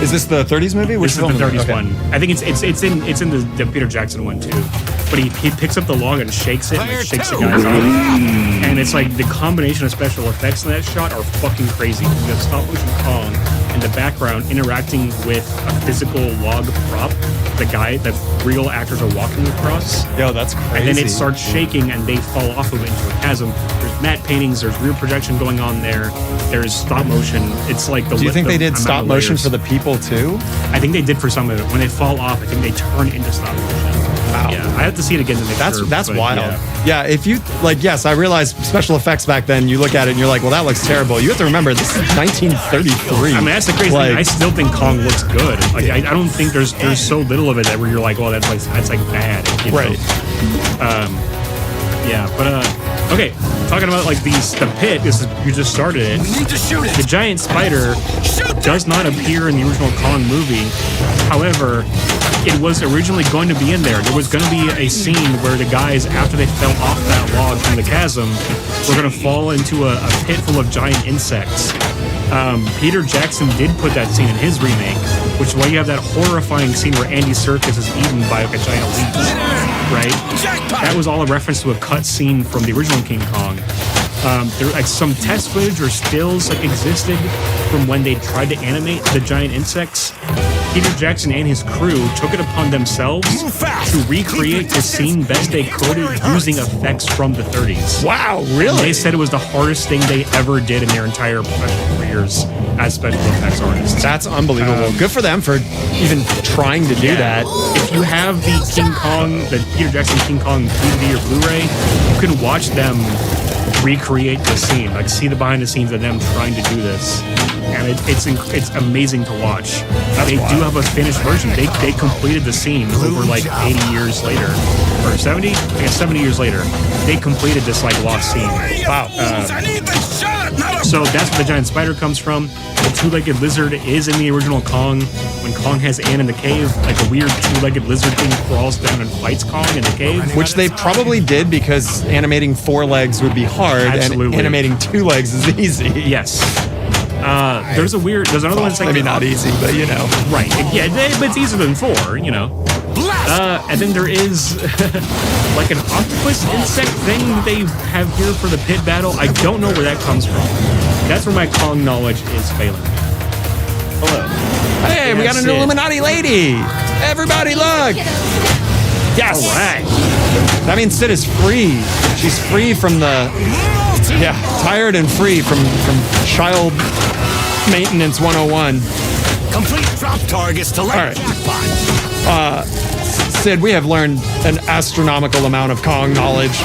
Is this the 30s movie? This is the 30s one. I think it's in the Peter Jackson one too. But he picks up the log and shakes it, and it shakes the guys off. And it's like the combination of special effects in that shot are fucking crazy. You have stop motion Kong in the background interacting with a physical log prop. The real actors are walking across. Yo, that's crazy. And then it starts shaking and they fall off of it into a chasm. There's matte paintings, there's rear projection going on there. There's stop motion. It's like Do you think they did stop motion for the people too? I think they did for some of it. When they fall off, I think they turn into stop motion. Wow. Yeah, I have to see it again to make sure. That's but wild. Yeah. If you yes, I realize special effects back then. You look at it and you're like, well, that looks terrible. You have to remember this is 1933. I mean, that's the crazy thing. I still think Kong looks good. Like, I don't think there's so little of it that where you're like, well, that's like bad. You know? Right. Okay. Talking about like the pit. You just started it. We need to shoot it. The giant spider does not appear in the original Kong movie. However, it was originally going to be in there. There was going to be a scene where the guys, after they fell off that log from the chasm, were going to fall into a pit full of giant insects. Peter Jackson did put that scene in his remake, which is why you have that horrifying scene where Andy Serkis is eaten by like a giant leech, right? That was all a reference to a cut scene from the original King Kong. There like some test footage or stills like existed from when they tried to animate the giant insects. Peter Jackson and his crew took it upon themselves to recreate the scene best they could using effects from the 30s. Wow, really? And they said it was the hardest thing they ever did in their entire professional careers as special effects artists. That's unbelievable. Good for them for even trying to do that. If you have the Peter Jackson King Kong DVD or Blu-ray, you can watch them recreate the scene, like see the behind the scenes of them trying to do this, and it's amazing to watch. They do have a finished version. They completed the scene over like 80 years later, or 70? I guess 70 years later. They completed this like lost scene. Wow. So that's where the giant spider comes from. The two-legged lizard is in the original Kong. When Kong has Ann in the cave, like a weird two-legged lizard thing crawls down and fights Kong in the cave. Which they probably did because animating 4 legs would be hard. Absolutely. And animating 2 legs is easy. Yes. There's another one that's like maybe not easy, but you know. Right. Yeah, but it's easier than 4, you know. And then there is like an octopus insect thing they have here for the pit battle. I don't know where that comes from. That's where my Kong knowledge is failing. Hello. Hey, we got an Illuminati lady. Everybody look. Yes. All right. That means Sid is free. She's free from the... Yeah, tired and free from child maintenance 101. Complete drop targets to All right. jackpot. Sid, we have learned an astronomical amount of Kong knowledge.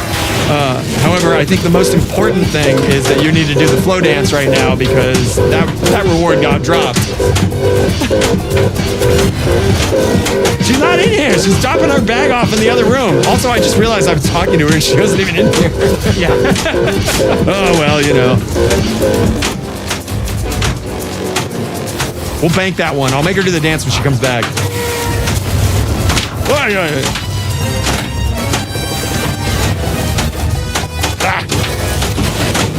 However, I think the most important thing is that you need to do the flow dance right now because that reward got dropped. She's not in here. She's dropping her bag off in the other room. Also, I just realized I'm talking to her and she wasn't even in here. Yeah. Oh, well, you know. We'll bank that one. I'll make her do the dance when she comes back. Oh, yeah.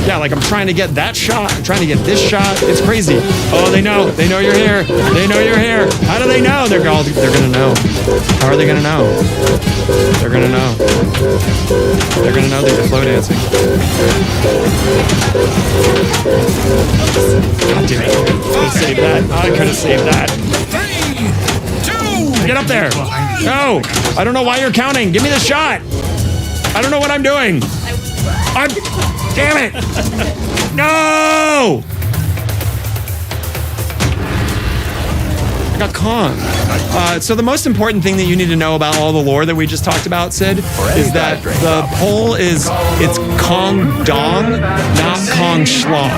Yeah, like I'm trying to get that shot. I'm trying to get this shot. It's crazy. Oh, they know. They know you're here. They know you're here. How do they know? They're gonna know. How are they gonna know? They're gonna know. They're gonna know that you're flow dancing. God damn it. Could have saved that. I could have saved that. 3, 2, Get up there. No. I don't know why you're counting. Give me the shot. I don't know what I'm doing. Damn it! No! I got Kong. So the most important thing that you need to know about all the lore that we just talked about, Sid, is that the poll it's Kong Dong, not Kong Schlong.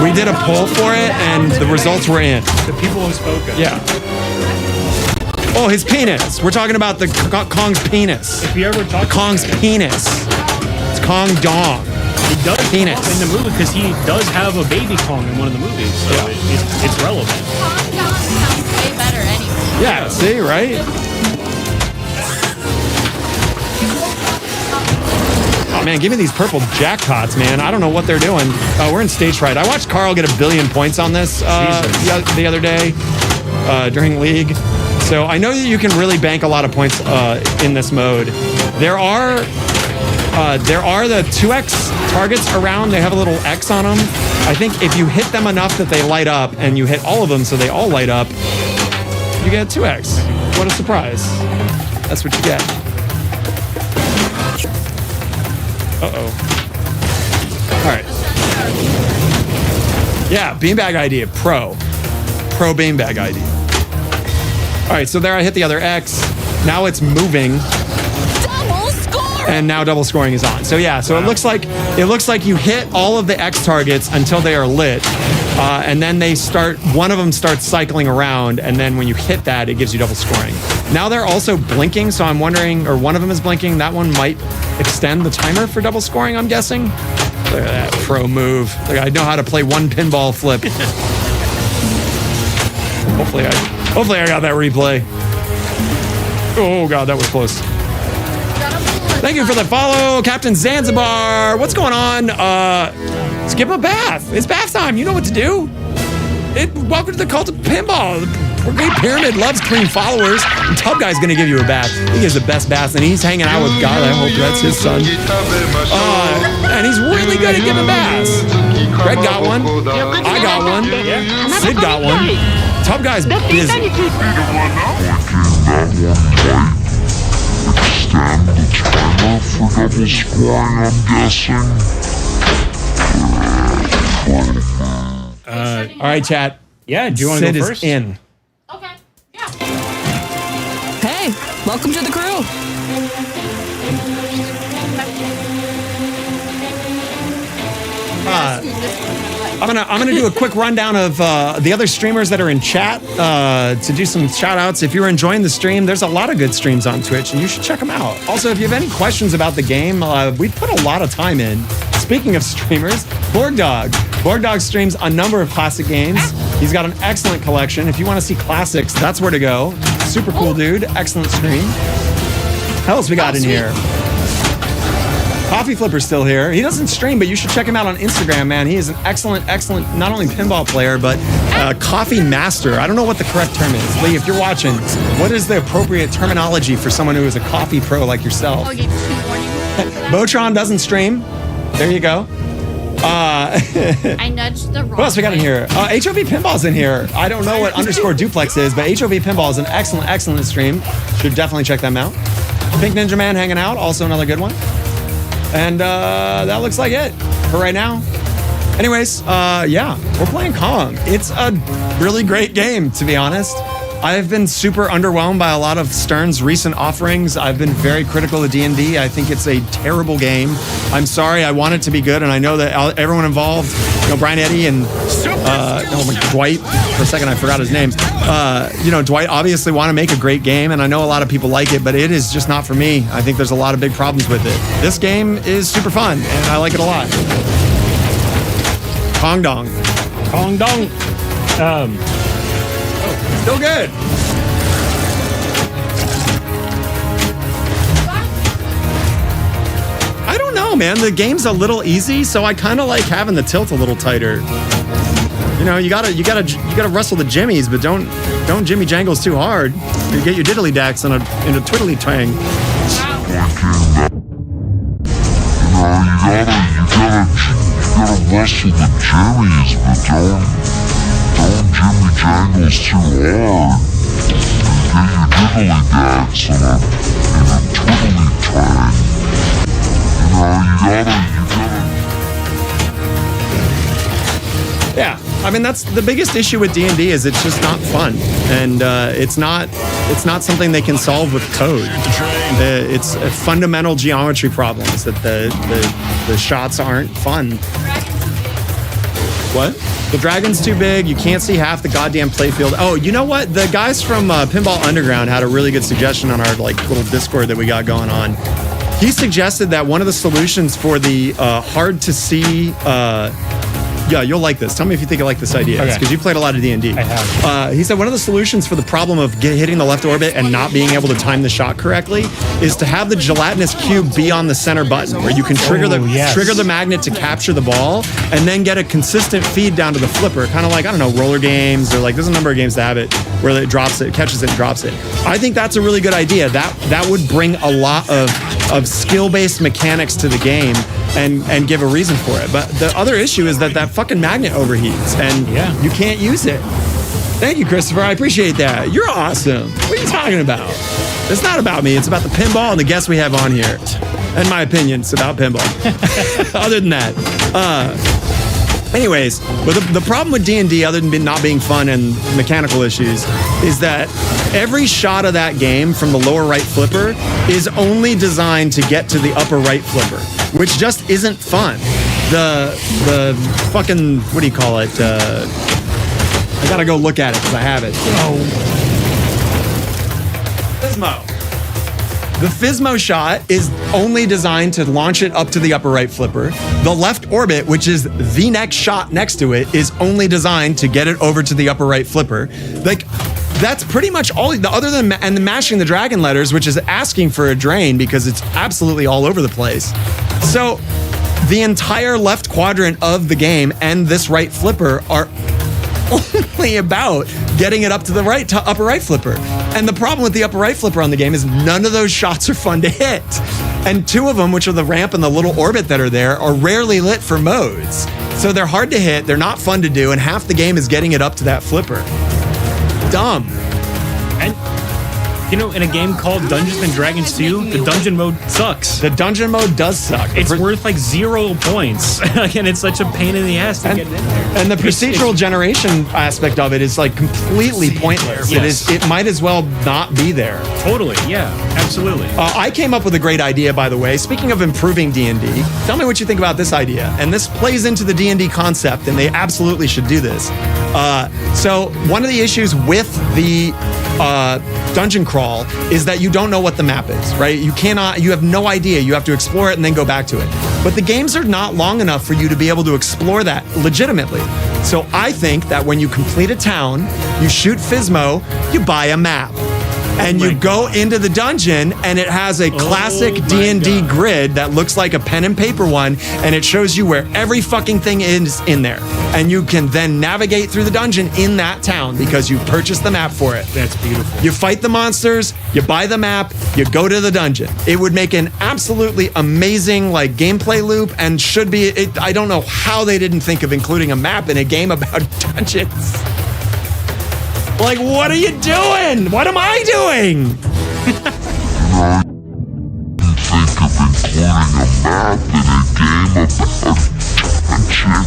We did a poll for it, and the results were in. The people have spoken. Yeah. Oh, his penis. We're talking about the Kong's penis. If you ever talk Kong's penis. It's Kong Dong. It does come Penis. up in the movie because he does have a baby Kong in one of the movies, so it's relevant. Kong Dong sounds way better anyway. Yeah, see, right? Oh man, give me these purple jackpots, man. I don't know what they're doing. Oh, we're in stage fright. I watched Carl get 1 billion points on this the other day during League. So I know that you can really bank a lot of points in this mode. There are the 2x targets around. They have a little X on them. I think if you hit them enough that they light up and you hit all of them so they all light up, you get 2x. What a surprise. That's what you get. Uh-oh. All right. Yeah, beanbag ID, pro beanbag ID. All right, so there I hit the other X. Now it's moving. Double score! And now double scoring is on. So yeah, so it looks like you hit all of the X targets until they are lit. And then one of them starts cycling around, and then when you hit that, it gives you double scoring. Now they're also blinking, so I'm wondering, or one of them is blinking, that one might extend the timer for double scoring, I'm guessing. Look at that pro move. Look, I know how to play one pinball flip. Hopefully I got that replay. Oh God, that was close. Thank you for the follow, Captain Zanzibar. What's going on? Skip a bath. It's bath time. You know what to do. Welcome to the cult of pinball. The Great Pyramid loves clean followers. And Tub Guy's gonna give you a bath. He gives the best baths, and he's hanging out with God. I hope that's his son. And he's really good at giving baths. Greg got one. I got one. Sid got one. Tub Guy's busy. Extend the timer for double scoring, I'm guessing. All right, chat. Yeah, do you want to Sid go is first? in. Okay. Yeah. Hey, welcome to the crew. I'm gonna do a quick rundown of the other streamers that are in chat to do some shout outs. If you're enjoying the stream, there's a lot of good streams on Twitch and you should check them out. Also, if you have any questions about the game, we put a lot of time in. Speaking of streamers, Borg Dog streams a number of classic games. He's got an excellent collection. If you want to see classics, that's where to go. Super cool dude, excellent stream. What else we got in here? Coffee Flipper's still here. He doesn't stream, but you should check him out on Instagram, man. He is an excellent, not only pinball player, but coffee master. I don't know what the correct term is. Lee, if you're watching, what is the appropriate terminology for someone who is a coffee pro like yourself? Botron doesn't stream. There you go. I nudged the wrong What else we got in here? HOV Pinball's in here. I don't know what _ duplex is, but HOV Pinball is an excellent stream. Should definitely check them out. Pink Ninja Man hanging out, also another good one. And that looks like it for right now. Anyways, yeah, we're playing Kong. It's a really great game, to be honest. I've been super underwhelmed by a lot of Stern's recent offerings. I've been very critical of D&D. I think it's a terrible game. I'm sorry, I want it to be good, and I know that everyone involved, Brian Eddy and Dwight, for a second I forgot his name. Dwight obviously want to make a great game, and I know a lot of people like it, but it is just not for me. I think there's a lot of big problems with it. This game is super fun, and I like it a lot. Kong Dong. Kong Dong. Still good. I don't know, man. The game's a little easy, so I kind of like having the tilt a little tighter. You gotta wrestle the jimmies, but don't jimmy jangles too hard. You get your diddly dacks in a twiddly twang. You gotta wrestle the jimmies, but don't jimmy jangles too hard. You get your diddly dacks in a twiddly twang. You gotta. Yeah, I mean that's the biggest issue with D&D is it's just not fun, and it's not something they can solve with code. It's fundamental geometry problems that the shots aren't fun. What? The dragon's too big. You can't see half the goddamn playfield. Oh, you know what? The guys from Pinball Underground had a really good suggestion on our little Discord that we got going on. he suggested that one of the solutions for the hard to see. Yeah, you'll like this. Tell me if you think you like this idea, because you played a lot of D&D. I have. He said one of the solutions for the problem of hitting the left orbit and not being able to time the shot correctly is to have the gelatinous cube be on the center button, where you can trigger the magnet to capture the ball, and then get a consistent feed down to the flipper, kind of like, I don't know, roller games, or like there's a number of games that have it where it drops it, catches it, and drops it. I think that's a really good idea. That would bring a lot of skill-based mechanics to the game and give a reason for it. But the other issue is that fucking magnet overheats and you can't use it. Thank you, Christopher. I appreciate that. You're awesome. What are you talking about? It's not about me. It's about the pinball and the guests we have on here. In my opinion, it's about pinball. Other than that. Anyways, but the problem with D&D, other than not being fun and mechanical issues, is that every shot of that game from the lower right flipper is only designed to get to the upper right flipper, which just isn't fun. The fucking, what do you call it? I gotta go look at it because I have it. Fizmo. The Fizmo shot is only designed to launch it up to the upper right flipper. The left orbit, which is the next shot next to it, is only designed to get it over to the upper right flipper. Like, that's pretty much all, other than and mashing the dragon letters, which is asking for a drain because it's absolutely all over the place. So the entire left quadrant of the game and this right flipper are only about getting it up to the right, to upper right flipper. And the problem with the upper right flipper on the game is none of those shots are fun to hit. And two of them, which are the ramp and the little orbit that are there, are rarely lit for modes. So they're hard to hit, they're not fun to do, and half the game is getting it up to that flipper. Dumb. And, you know, in a game called Dungeons and Dragons 2, the dungeon mode sucks. The dungeon mode does suck. It's worth like 0 points. And it's such a pain in the ass to get in there. And the procedural generation aspect of it is like completely pointless. Yes. It might as well not be there. Totally, yeah, absolutely. I came up with a great idea, by the way. Speaking of improving D&D, tell me what you think about this idea. And this plays into the D&D concept, and they absolutely should do this. So one of the issues with the dungeon crawl is that you don't know what the map is, right? You have no idea. You have to explore it and then go back to it. But the games are not long enough for you to be able to explore that legitimately. So I think that when you complete a town, you shoot Fizmo, you buy a map. And you go into the dungeon, and it has a classic D&D grid that looks like a pen and paper one, and it shows you where every fucking thing is in there. And you can then navigate through the dungeon in that town because you purchased the map for it. That's beautiful. You fight the monsters, you buy the map, you go to the dungeon. It would make an absolutely amazing like gameplay loop, and should be. I don't know how they didn't think of including a map in a game about dungeons. Like, what are you doing? What am I doing? Think of including a map in a game about dungeons.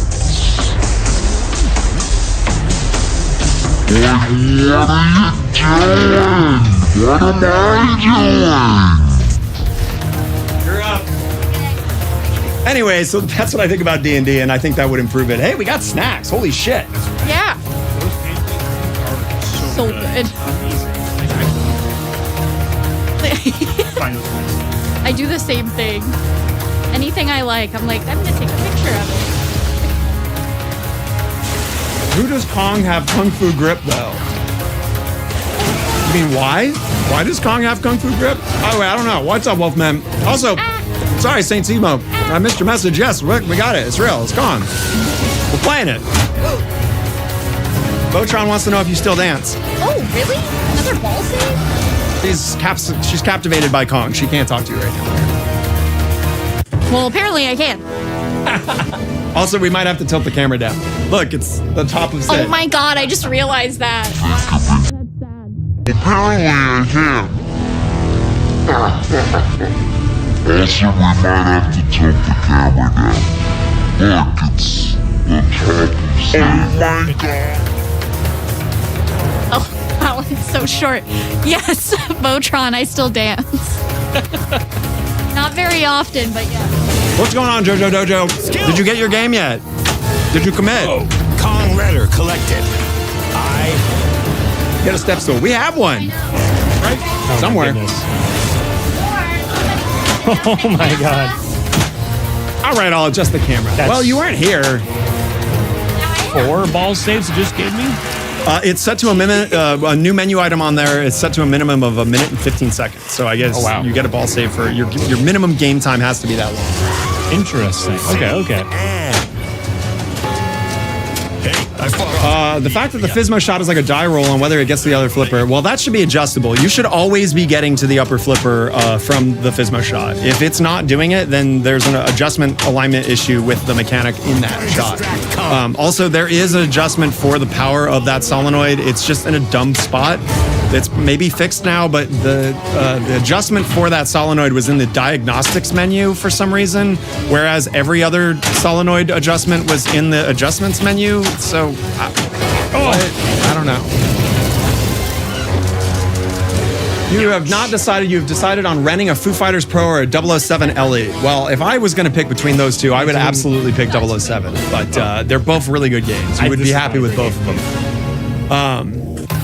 Like, what are you doing? What am I doing? You're up. Anyway, so that's what I think about D&D, and I think that would improve it. Hey, we got snacks. Holy shit. Yeah. So good. I do the same thing. Anything I like, I'm like, I'm gonna take a picture of it. Who does Kong have Kung Fu grip, though? You mean why? Why does Kong have Kung Fu grip? By the way, I don't know. What's up, Wolfman? Also, sorry, St. Simo. I missed your message. Yes, we got it. It's real. It's Kong. We're playing it. Botron wants to know if you still dance. Oh, really? Another ball save? She's captivated by Kong. She can't talk to you right now. Well, apparently I can. Also, we might have to tilt the camera down. Look, it's the top of set. Oh my god, I just realized that. That's sad. Apparently I can. Also, we might have to tilt the camera down. Look, it's the top of set. Oh my god. Oh, wow, it's so short. Yes, Botron, I still dance. Not very often, but yeah. What's going on, Jojo Dojo? Did you get your game yet? Did you commit? Oh, Kong letter collected. Get a step stool. We have one. Right? Oh, somewhere. Oh my god. All right, I'll adjust the camera. Well, you weren't here. 4 ball saves you just gave me? It's set to a minute. A new menu item on there is set to a minimum of 1 minute and 15 seconds. So I guess you get a ball save for your minimum game time has to be that long. Interesting. Okay. The fact that the Physmo shot is like a die roll on whether it gets to the other flipper, well, that should be adjustable. You should always be getting to the upper flipper from the Physmo shot. If it's not doing it, then there's an adjustment alignment issue with the mechanic in that shot. Also, there is an adjustment for the power of that solenoid. It's just in a dumb spot. It's maybe fixed now, but the adjustment for that solenoid was in the diagnostics menu for some reason, whereas every other solenoid adjustment was in the adjustments menu. So, I don't know. You have not decided. You've decided on renting a Foo Fighters Pro or a 007 LE. Well, if I was going to pick between those two, I would absolutely pick 007. But they're both really good games. You would be happy with both of them.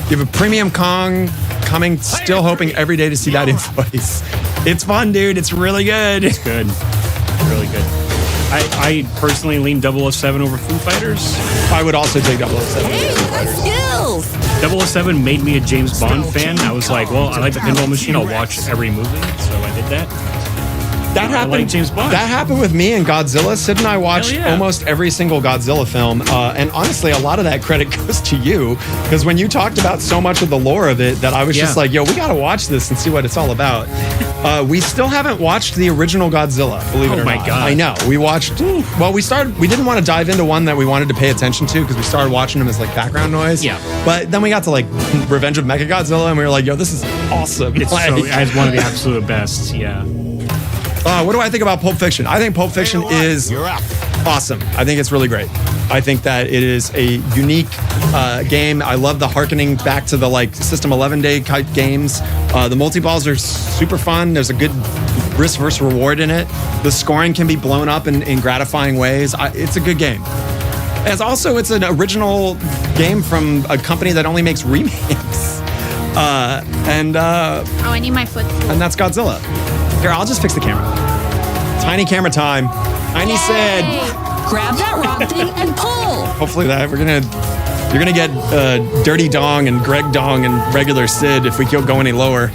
You have a premium Kong coming. Still hoping every day to see that invoice. It's fun, dude. It's really good. It's good. Really good. I personally lean 007 over Foo Fighters. I would also take 007. Hey, skills! 007 made me a James Bond fan. I was like, well, I like the pinball machine. I'll watch every movie. So I did that. That happened. I like James Bond. That happened with me and Godzilla. Sid and I watched almost every single Godzilla film, and honestly, a lot of that credit goes to you because when you talked about so much of the lore of it, that I was just like, "Yo, we got to watch this and see what it's all about." We still haven't watched the original Godzilla. Believe it or not. Oh my god! I know. We watched. Well, we started. We didn't want to dive into one that we wanted to pay attention to because we started watching them as like background noise. Yeah. But then we got to like Revenge of Mechagodzilla, and we were like, "Yo, this is awesome!" It's one of the absolute best. Yeah. What do I think about Pulp Fiction? I think Pulp Fiction is awesome. I think it's really great. I think that it is a unique game. I love the harkening back to the like System 11 day type games. The multi-balls are super fun. There's a good risk versus reward in it. The scoring can be blown up in gratifying ways. It's a good game. It's an original game from a company that only makes remakes. I need my foot. And that's Godzilla. Here, I'll just fix the camera. Tiny camera time. Tiny said. Grab that rock thing and pull. Hopefully you're gonna get Dirty Dong and Greg Dong and regular Sid if we don't go any lower.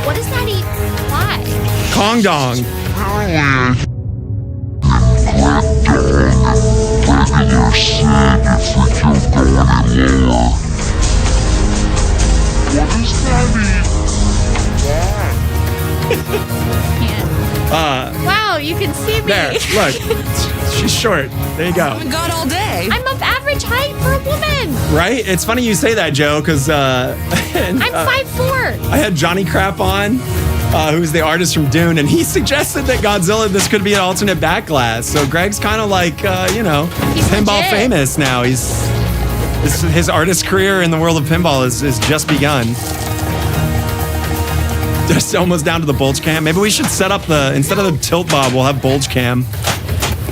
What does that imply? Kong Dong. Regular Sid if we don't go any lower. What does that mean? Wow, you can see me. There, look. She's short. There you go. God all day. I'm of average height for a woman. Right? It's funny you say that, Joe, because I'm 5'4". I had Johnny Crap on, who's the artist from Dune, and he suggested that Godzilla, this could be an alternate back glass. So Greg's kind of like, He's pinball legit. famous now. His artist career in the world of pinball is just begun. Just almost down to the bulge cam. Maybe we should set up instead of the tilt bob, we'll have bulge cam.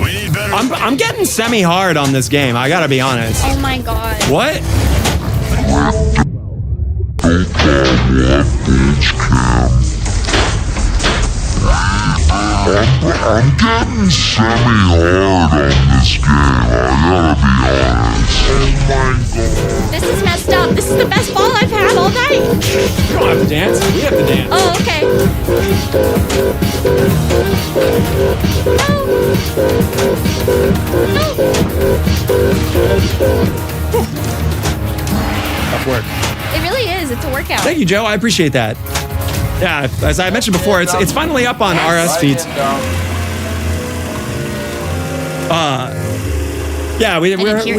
I'm getting semi-hard on this game, I gotta be honest. Oh my god. What? I'm getting semi-hard on this game, I gotta be honest. Oh my god. This is messed up. This is the best ball I've had all night. You don't have to dance. We have to dance. Oh, okay. Tough work. It really is. It's a workout. Thank you, Joe. I appreciate that. Yeah, as I mentioned before, it's finally up on RS feeds. Yeah, we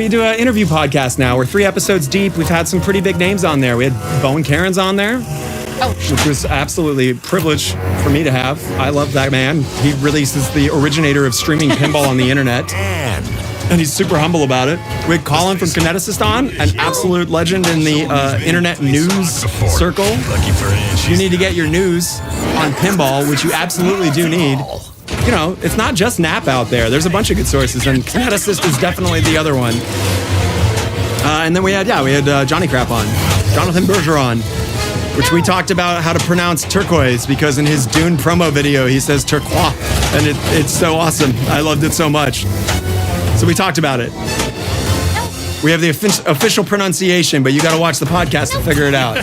do an interview podcast now. We're 3 episodes deep. We've had some pretty big names on there. We had Bo and Karen's on there, which was absolutely a privilege for me to have. I love that man. He releases the originator of streaming pinball on the internet. And he's super humble about it. We had Colin from Kineticist on, an absolute legend in the internet news circle. You need to get your news on pinball, which you absolutely do need. You know, it's not just Nap out there. There's a bunch of good sources, and Kineticist is definitely the other one. And then we had Johnny Crap on, Jonathan Bergeron. which we talked about how to pronounce turquoise because in his Dune promo video he says turquoise, and it's so awesome. I loved it so much. So we talked about it. We have the official pronunciation, but you got to watch the podcast to figure it out.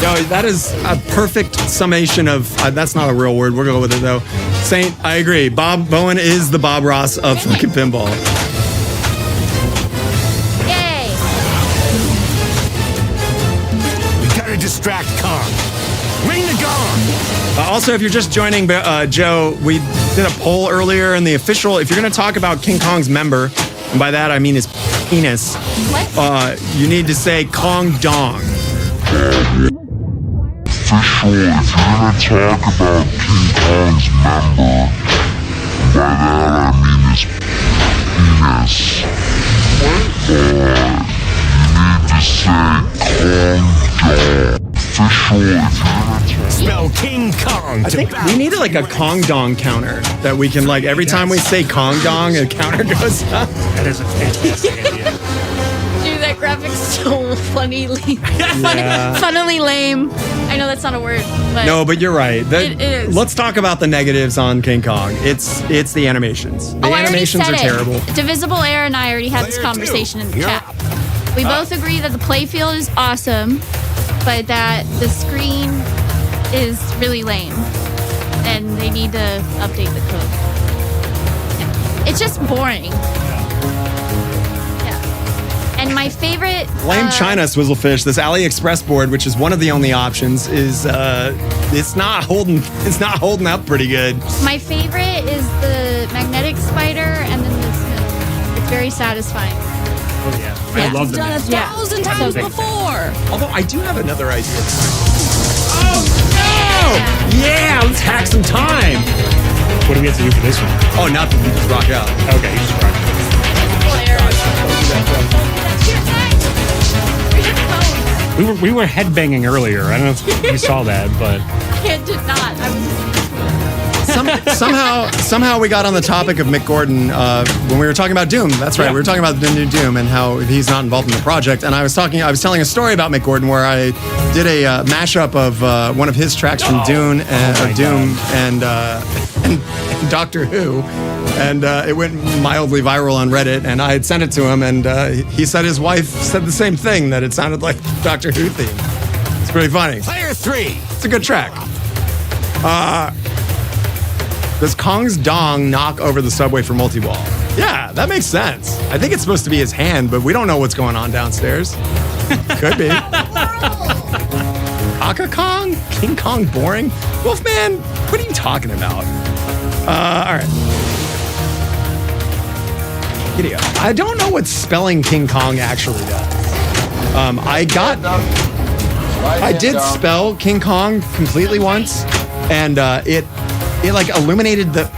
Yo, that is a perfect summation of. That's not a real word. We're going with it though. Saint, I agree. Bob Bowen is the Bob Ross of fucking pinball. Distract Kong. Ring the gong. Also, if you're just joining, Joe, we did a poll earlier in the official. If you're going to talk about King Kong's member, and by that I mean his penis, you need to say Kong Dong. Official, if you're gonna talk about King Kong's member, and by that I mean his penis, you need to say Kong Dong. Spell King Kong. I think we need like a Kong Dong counter that we can like every time we say Kong Dong, a counter goes up. That is a fantastic idea. Dude, that graphic's so funnily lame. I know that's not a word, but no, but you're right. It is. Let's talk about the negatives on King Kong. It's the animations. The animations are terrible. Divisible Air and I already had this conversation in the chat. We both agree that the playfield is awesome, but that the screen is really lame, and they need to update the code. Yeah. It's just boring. Yeah. And my favorite Blame China, Swizzlefish. This AliExpress board, which is one of the only options, is it's not holding up pretty good. My favorite is the magnetic spider, and then the smooth. It's very satisfying. Oh yeah, I love them. Done 1,000 times before. Although I do have another idea. Oh no! Yeah, let's hack some time. What do we have to do for this one? Oh, nothing. You just rock out. Okay, you just rock. We were headbanging earlier. I don't know if you saw that, but I did not. I was. Somehow we got on the topic of Mick Gordon when we were talking about Doom. That's right. Yeah. We were talking about the new Doom and how he's not involved in the project. And I was telling a story about Mick Gordon where I did a mashup of one of his tracks from Doom and Doctor Who. And it went mildly viral on Reddit. And I had sent it to him, and he said his wife said the same thing, that it sounded like the Doctor Who theme. It's pretty funny. Player 3. It's a good track. Does Kong's dong knock over the subway for multi-ball? Yeah, that makes sense. I think it's supposed to be his hand, but we don't know what's going on downstairs. Could be. Aka Kong? King Kong boring? Wolfman, what are you talking about? All right. Giddy up. I don't know what spelling King Kong actually does. I did spell King Kong completely once, and it like illuminated it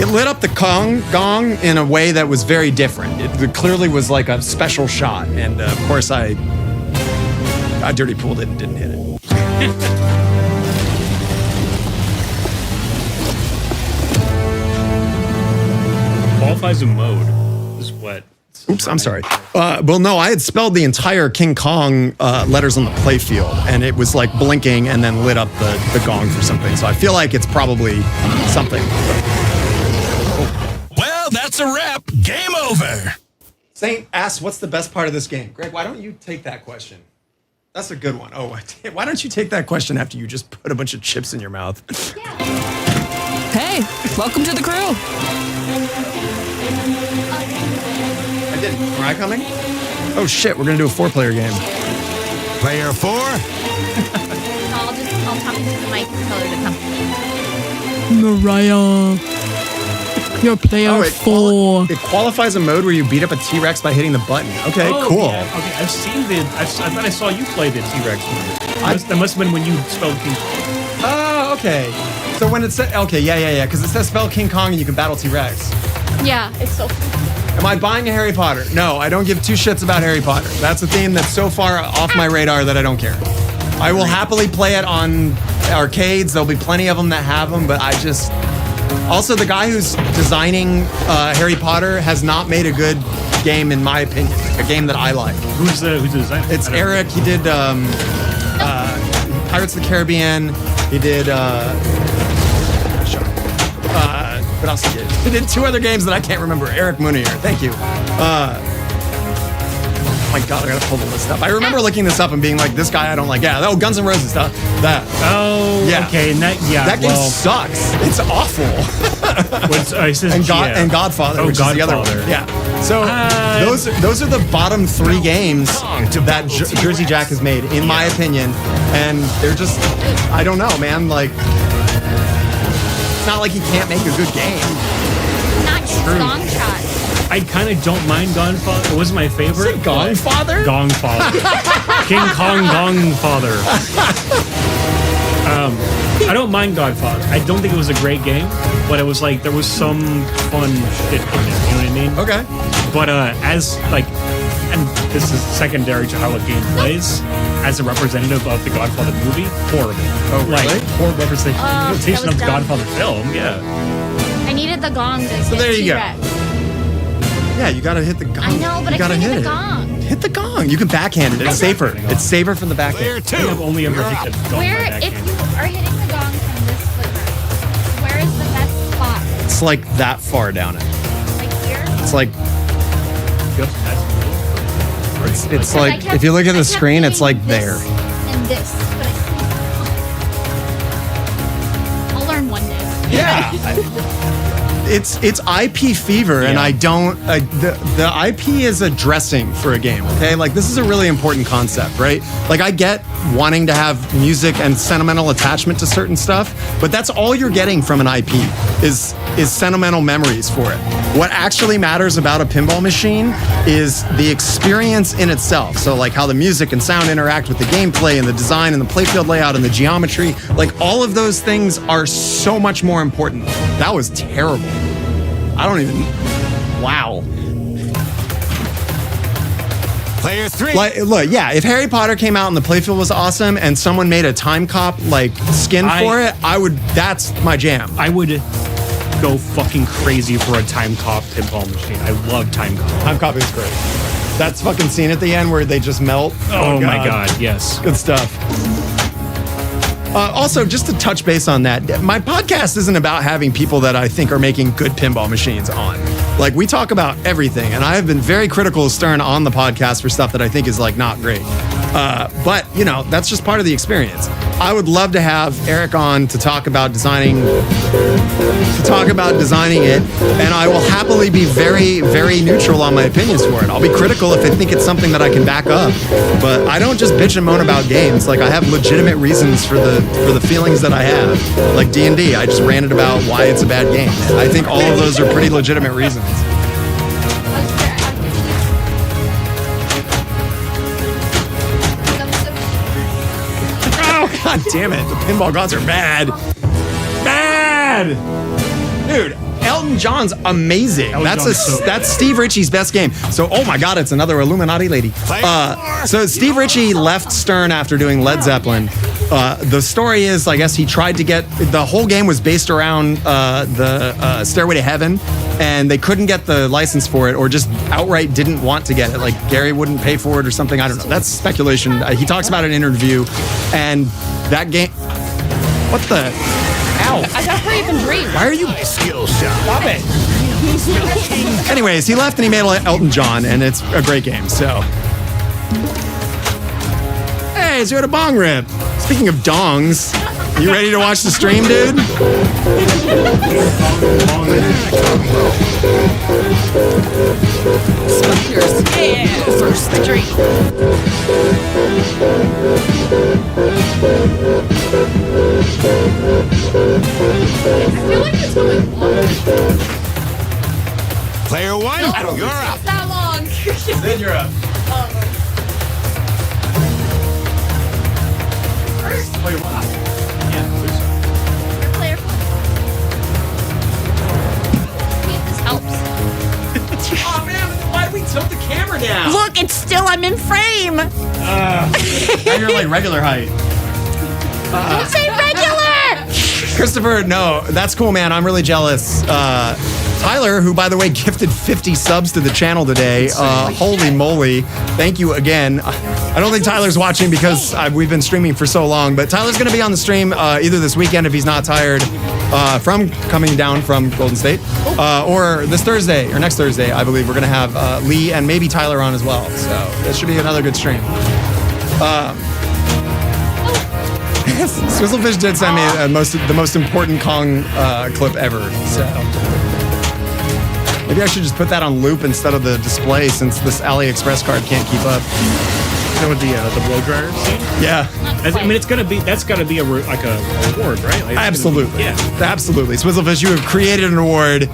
lit up the Kong gong in a way that was very different. It clearly was like a special shot, and of course I dirty pooled it and didn't hit it. Qualifies a mode is what. Oops, I'm sorry. Well, no, I had spelled the entire King Kong letters on the playfield, and it was like blinking and then lit up the gong for something. So I feel like it's probably something. Well, that's a wrap. Game over. Saint asks, what's the best part of this game? Greg, why don't you take that question? That's a good one. Oh, why don't you take that question after you just put a bunch of chips in your mouth? Hey, welcome to the crew. I didn't. Am I coming? Oh shit, we're gonna do a 4-player game. Player 4. I'll talk into the mic and tell her to come. Mariah, you're player 4. It qualifies a mode where you beat up a T-Rex by hitting the button. Okay, cool. Yeah. Okay, I've seen I thought I saw you play the T-Rex mode. That must have been when you spelled King Kong. Oh, okay. So when it said, okay, yeah, because it says spell King Kong and you can battle T-Rex. Yeah, it's so fun. Am I buying a Harry Potter? No, I don't give two shits about Harry Potter. That's a theme that's so far off my radar that I don't care. I will happily play it on arcades. There'll be plenty of them that have them, but I just... Also, the guy who's designing Harry Potter has not made a good game in my opinion. A game that I like. Who's the designer? It's Eric. He did Pirates of the Caribbean. He did what else he did? He did 2 other games that I can't remember. Eric Munier. Thank you. Oh my God, I gotta pull the list up. I remember looking this up and being like, this guy I don't like. Yeah, oh, Guns N' Roses stuff. That. Oh, yeah. Okay. That game sucks. It's awful. It says and Godfather, which is the other one. Yeah. So those are the bottom 3 games that Jersey Jack has made, in my opinion, and they're just, I don't know, man. Like, it's not like he can't make a good game. Not Gong Shot. I kind of don't mind Gongfather. It wasn't my favorite. Gongfather? Gongfather. King Kong Gongfather. I don't mind Godfather. I don't think it was a great game, but it was like there was some fun shit in it. You know what I mean? Okay. But as like, and this is secondary to how a game plays, as a representative of the Godfather movie, horrible. Oh, really? Like, poor representation that was of the dumb. Godfather film. Yeah. I needed the gong to So there you go. T-Rex. Yeah, you gotta hit the gong. I know, but you I gotta can't hit hit the it. gong. Hit the gong. You can backhand it. It's safer. It's safer from the backhand. I think I've only ever hit the gong Where, by if backhand. you are hitting the gong from this flipper, where is the best spot? It's like that far down it. Like here? It's like Just as little. it's like if you look at the screen, it's like there. And this. But I'll learn one day. Yeah. It's IP fever, and I don't. The IP is a dressing for a game. Okay, like this is a really important concept, right? Like I get wanting to have music and sentimental attachment to certain stuff, but that's all you're getting from an IP is sentimental memories for it. What actually matters about a pinball machine is the experience in itself. So like how the music and sound interact with the gameplay and the design and the playfield layout and the geometry. Like all of those things are so much more important. That was terrible. I don't even. Wow. Player 3. Like, look, yeah. If Harry Potter came out and the playfield was awesome, and someone made a Time Cop like skin for it, I would. That's my jam. I would go fucking crazy for a Time Cop pinball machine. I love Time Cop. Time Cop is great. That's fucking scene at the end where they just melt. Oh my God, yes. Good stuff. Also, just to touch base on that, my podcast isn't about having people that I think are making good pinball machines on. Like, we talk about everything, and I have been very critical of Stern on the podcast for stuff that I think is, like, not great. But, you know, that's just part of the experience. I would love to have Eric on to talk about designing it, and I will happily be very, very neutral on my opinions for it. I'll be critical if I think it's something that I can back up, but I don't just bitch and moan about games. Like, I have legitimate reasons for the feelings that I have. Like D&D, I just ranted about why it's a bad game. I think all of those are pretty legitimate reasons. Oh, God damn it. The pinball gods are bad. Bad! Dude, Elton John's amazing. That's Steve Ritchie's best game. So, oh my God, it's another Illuminati lady. So Steve Ritchie left Stern after doing Led Zeppelin. The story is, I guess he tried to get, the whole game was based around the Stairway to Heaven, and they couldn't get the license for it, or just outright didn't want to get it. Like Gary wouldn't pay for it or something. I don't know. That's speculation. He talks about it in an interview, and that game. What the? Ow! I got hurry up and dream. Why are you? Skill shot. Stop it. Anyways, he left and he made Elton John, and it's a great game. So. Hey, so you had a bong rip. Speaking of dongs, you ready to watch the stream, dude? Spiders. Yeah. First the dream. I feel like it's going long. Player 1, you're up. It's that long. Then you're up. First, Oh, you're up. Yeah, your player first. See if this helps. Oh man, why'd we tilt the camera down? Look, it's still, I'm in frame. Now you're like regular height. Don't say regular. Christopher, no, that's cool, man. I'm really jealous. Tyler, who by the way gifted 50 subs to the channel today. Holy moly! Thank you again. I don't think Tyler's watching because we've been streaming for so long, but Tyler's going to be on the stream either this weekend if he's not tired from coming down from Golden State, or this Thursday or next Thursday. I believe we're going to have Lee and maybe Tyler on as well. So this should be another good stream. Swizzlefish did send me the most important Kong clip ever. So maybe I should just put that on loop instead of the display, since this AliExpress card can't keep up. With the blow dryer scene? Yeah. I mean, that's got to be a reward, right? Like, Absolutely. Absolutely. Swizzlefish, you have created an award.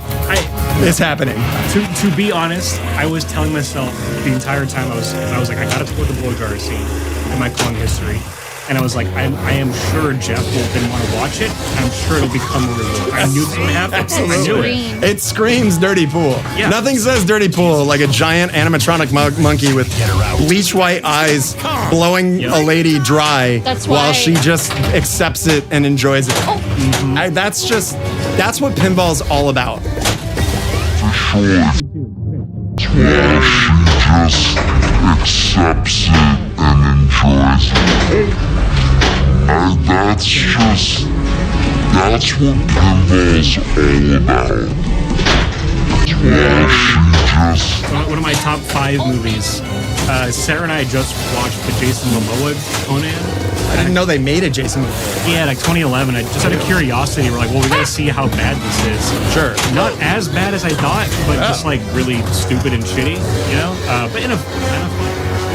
It's happening. To be honest, I was telling myself the entire time I was like, I gotta put the blow dryer scene in my Kong history. And I was like, I am sure Jeff didn't want to watch it. I'm sure it'll become a reward. I knew this would happen. Absolutely. I knew it. It screams Dirty Pool. Yeah. Nothing says Dirty Pool like a giant animatronic monkey with bleach white eyes blowing a lady dry while she just accepts it and enjoys it. That's what pinball's all about. Why she just accepts it and enjoys it. And that's what pinball's all about. Why she just... One of my top 5 movies. Sarah and I just watched the Jason Momoa Conan. I didn't know they made a Jason Momoa. Yeah, like 2011. I just out of curiosity, we're like, well, we gotta see how bad this is. Sure. Not as bad as I thought, but just like really stupid and shitty, you know? But in a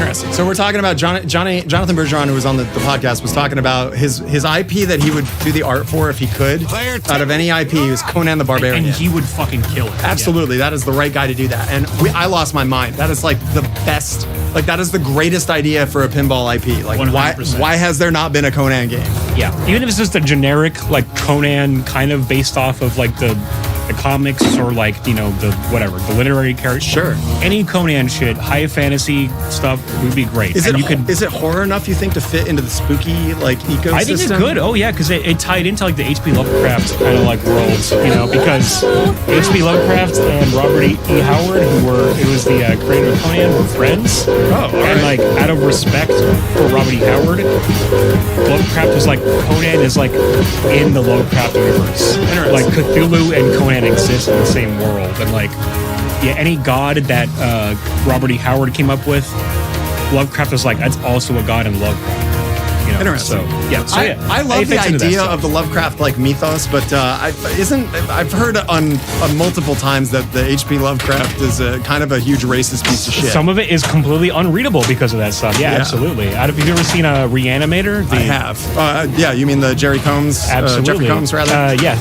Interesting. So we're talking about Jonathan Bergeron, who was on the podcast, was talking about his IP that he would do the art for if he could. Out of any IP, he was Conan the Barbarian. And he would fucking kill it. Absolutely. Yeah. That is the right guy to do that. And I lost my mind. That is like the best, like that is the greatest idea for a pinball IP. Like 100%. why has there not been a Conan game? Yeah. Even if it's just a generic like Conan kind of based off of like the comics or like, you know, the literary character. Sure. Any Conan shit, high fantasy stuff would be great. Is it horror enough, you think, to fit into the spooky like ecosystem? I think it could. Oh yeah, because it tied into like the H.P. Lovecraft kind of like worlds, you know, because H.P. Lovecraft and Robert E. Howard, who was the creator of Conan, were friends. Oh, and like out of respect for Robert E. Howard, Lovecraft was like, Conan is like in the Lovecraft universe. Like Cthulhu and Conan exist in the same world, and like any god that Robert E. Howard came up with, Lovecraft was like, that's also a god in Lovecraft. You know? Interesting. I love the idea of the Lovecraft like mythos, but I've heard on multiple times that the H.P. Lovecraft is a kind of a huge racist piece of shit. Some of it is completely unreadable because of that stuff. Yeah. Absolutely. Have you ever seen a Reanimator? I have. Yeah, you mean the Jerry Combs? Absolutely. Jeffrey Combs, rather. Yeah.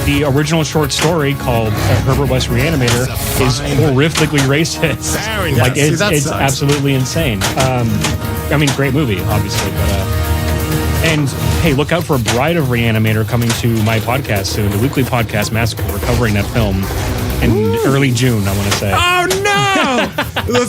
The original short story called Herbert West Reanimator is horrifically racist. Like it's absolutely insane. I mean, great movie, obviously, but and hey, look out for Bride of Reanimator coming to my podcast soon, the weekly podcast Massacre. We're covering that film in early June, I want to say. Oh no! The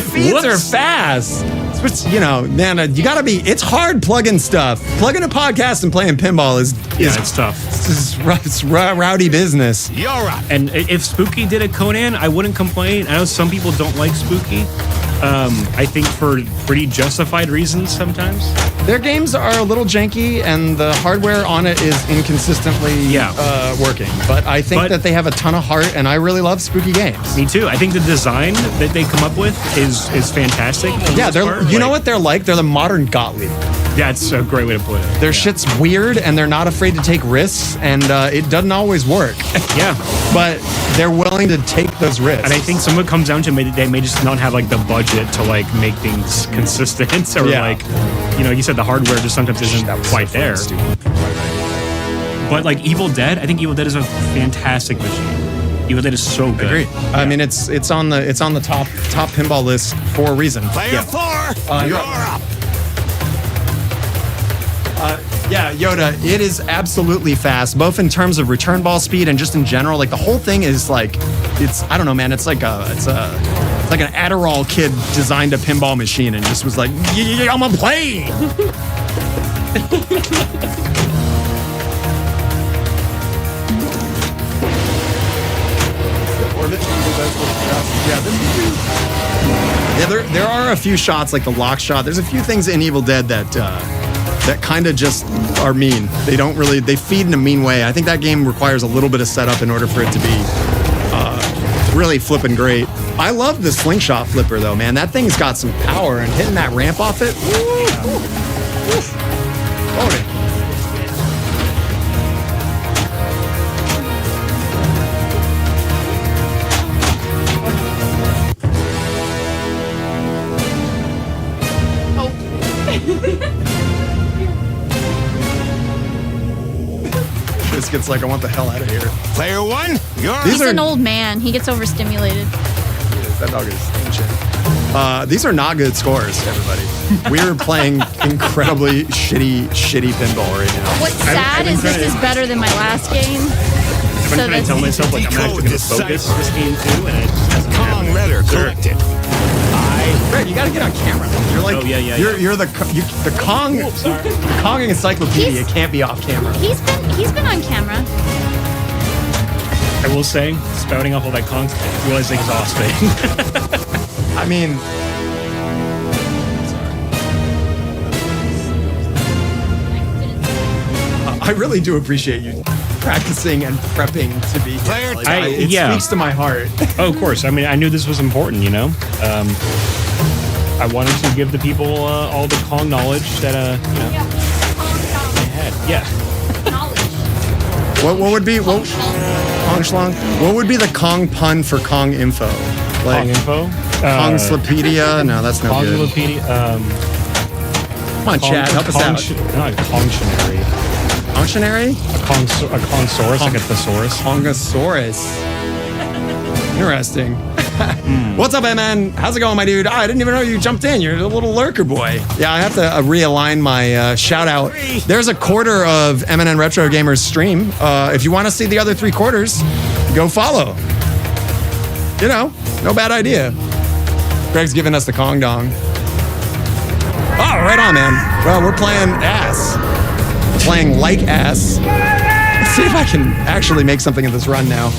feeds are fast. But, you know, man, you gotta be. It's hard plugging stuff. Plugging a podcast and playing pinball is it's tough. It's rowdy business. You're right. And if Spooky did a Conan, I wouldn't complain. I know some people don't like Spooky. I think for pretty justified reasons sometimes. Their games are a little janky, and the hardware on it is inconsistently working. But I think that they have a ton of heart, and I really love Spooky games. Me too. I think the design that they come up with is fantastic. Yeah, you know what they're like? They're the modern Gottlieb. Yeah, it's a great way to put it. Their shit's weird, and they're not afraid to take risks, and it doesn't always work. Yeah. But they're willing to take those risks. And I think some of it comes down to they may just not have like the budget to like make things consistent, or like, you know, you said the hardware just sometimes isn't quite there. But like Evil Dead, I think Evil Dead is a fantastic machine. Evil Dead is so good. Agreed. Yeah. I mean, it's on the top pinball list for a reason. Player 4, you're up. Yeah, Yoda, it is absolutely fast, both in terms of return ball speed and just in general. Like the whole thing is like, I don't know, man. It's like an Adderall kid designed a pinball machine and just was like, I'm gonna play. Yeah, there are a few shots like the lock shot. There's a few things in Evil Dead that kind of just are mean. They feed in a mean way. I think that game requires a little bit of setup in order for it to be really flipping great. I love the slingshot flipper though, man. That thing's got some power, and hitting that ramp off it. Hold it. Gets like, I want the hell out of here. Player one, He's an old man. He gets overstimulated. That dog is ancient. These are not good scores, everybody. We're playing incredibly shitty pinball right now. What's sad is this is better than my last game. I've been trying to tell myself like I'm actually going to focus this game too, and it just hasn't Kong letter collected. Greg, you gotta get on camera. You're like, you're the Kong. Kong encyclopedia can't be off camera. He's been on camera. I will say, spouting off all that Kong stuff was exhausting. I mean, I really do appreciate you practicing and prepping to be here. Like, it speaks to my heart. Oh, of course. I mean, I knew this was important, you know? I wanted to give the people all the Kong knowledge that, they had. Yeah. What would be Kong Schlong? What would be the Kong pun for Kong info? Like, Kong info? Kongslapedia? No, that's no good. Kongslapedia. Come on, Chad, help us out. Not Kongtionary. Kongtionary? A Kongsaurus, like a thesaurus. Kongosaurus. Interesting. What's up, man? How's it going, my dude? Oh, I didn't even know you jumped in. You're a little lurker boy. Yeah, I have to realign my shout out. There's a quarter of MNN Retro Gamers stream. If you want to see the other 3 quarters, go follow. You know, no bad idea. Greg's giving us the Kong Dong. Oh, right on, man. Well, we're playing ass. Playing like ass. Let's see if I can actually make something of this run now.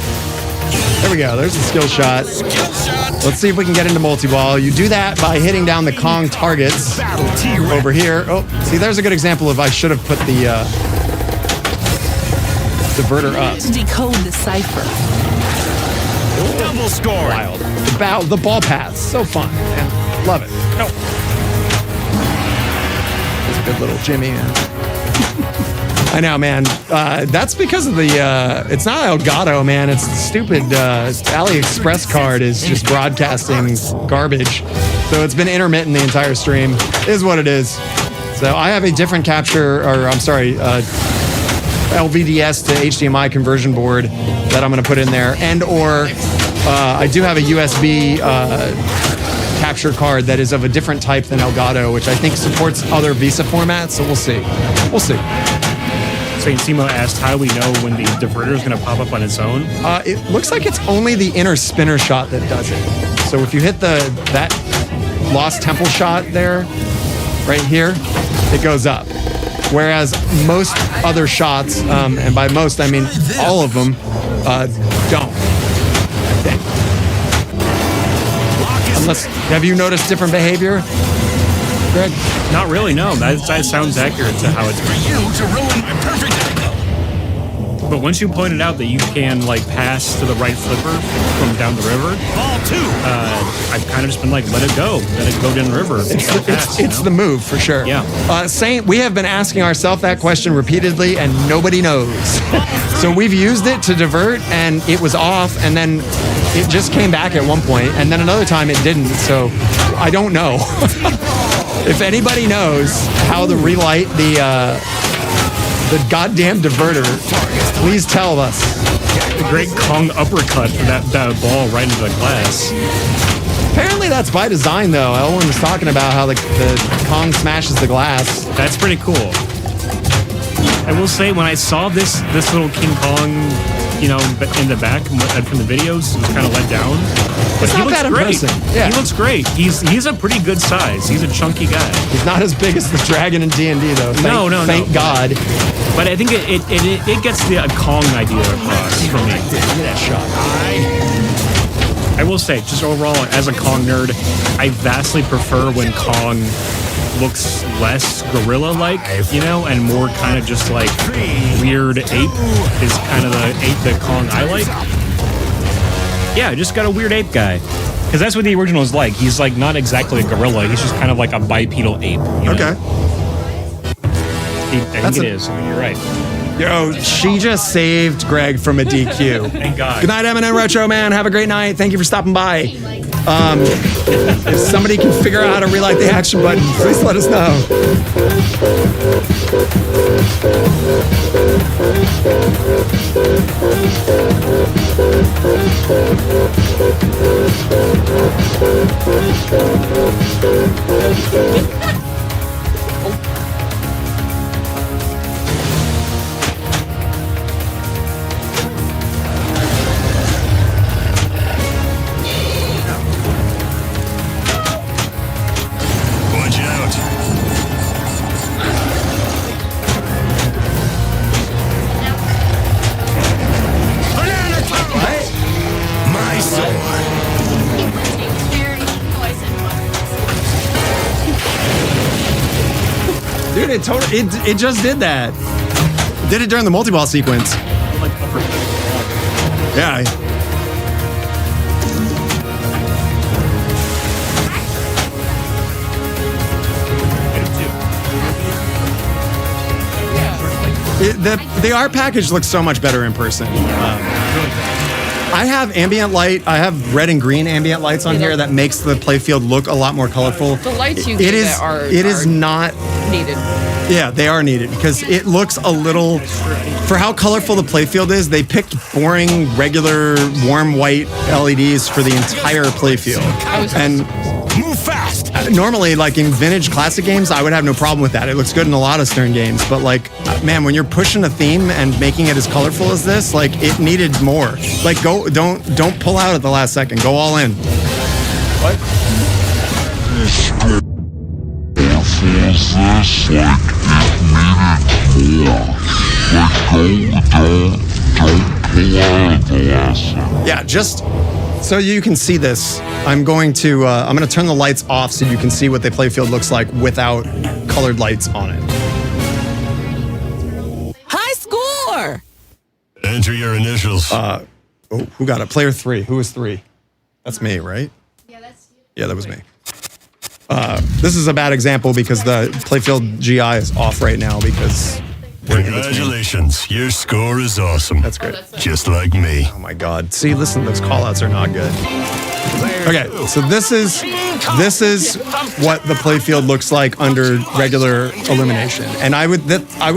There we go. There's the skill shot. Let's see if we can get into multi-ball. You do that by hitting down the Kong targets over here. Oh, see, there's a good example of I should have put the diverter up. To decode the cipher. Double score. Wild. The ball paths. So fun, man. Love it. No. That's a good little Jimmy, man. I know, man. That's because of the, it's not Elgato, man. It's the stupid AliExpress card is just broadcasting garbage. So it's been intermittent the entire stream. Is what it is. So I have a different capture, or I'm sorry, LVDS to HDMI conversion board that I'm going to put in there. And or I do have a USB capture card that is of a different type than Elgato, which I think supports other VESA formats. So we'll see. We'll see. Saint Simo asked, how do we know when the diverter is going to pop up on its own? It looks like it's only the inner spinner shot that does it. So if you hit that Lost Temple shot there, right here, it goes up. Whereas most other shots, and by most I mean all of them, don't. I think. Unless, have you noticed different behavior, Greg? Not really, no. That sounds accurate to how it's For you to ruin my perfect. But once you pointed out that you can like pass to the right flipper from down the river, Ball 2. I've kind of just been like, let it go down the river. It's the move for sure. Yeah. Saint, we have been asking ourselves that question repeatedly, and nobody knows. So we've used it to divert, and it was off, and then it just came back at one point, and then another time it didn't. So I don't know. If anybody knows how to relight the goddamn diverter, please tell us. The great Kong uppercut for that ball right into the glass. Apparently that's by design, though. Elwin was talking about how the Kong smashes the glass. That's pretty cool. I will say, when I saw this little King Kong, you know, in the back from the videos, it was kind of let down. But it's he not looks that great. impressive. Yeah. He looks great. He's a pretty good size. He's a chunky guy. He's not as big as the dragon in D&D, though. Thank God. But I think it gets the Kong idea across for me. Give me that shot. I will say, just overall, as a Kong nerd, I vastly prefer when Kong looks less gorilla-like, you know, and more kind of just like weird ape is kind of the ape that Kong I like. Yeah, just got a weird ape guy. Because that's what the original is like. He's like not exactly a gorilla. He's just kind of like a bipedal ape. You know? Okay. I think it is. I mean, you're right. Yo, she just saved Greg from a DQ. Thank God. Good night, M&M Retro Man. Have a great night. Thank you for stopping by. If somebody can figure out how to relight the action button, please let us know. Watch out. My sword. Dude, it just did that. Did it during the multi-ball sequence. Yeah. The art package looks so much better in person. I have ambient light. I have red and green ambient lights on here that makes the playfield look a lot more colorful. The lights you It get is. are It is not needed. Yeah, they are needed because it looks a little. For how colorful the playfield is, they picked boring, regular, warm white LEDs for the entire playfield. And move fast. Normally, like in vintage classic games, I would have no problem with that. It looks good in a lot of Stern games, but like, man, when you're pushing a theme and making it as colorful as this, like it needed more. Like, don't pull out at the last second. Go all in. What? This like it needed more. Like don't pull out at the last second. Yeah, just so you can see this, I'm going to turn the lights off so you can see what the playfield looks like without colored lights on it. High score! Enter your initials. Who got it? Player 3. Who was 3? That's me, right? Yeah, that's you. Yeah, that was me. This is a bad example because the playfield GI is off right now because we're in between. Congratulations. Your score is awesome. That's great. Just like me. Oh my God. See, listen, those callouts are not good. Okay, so this is what the playfield looks like under regular illumination, and I would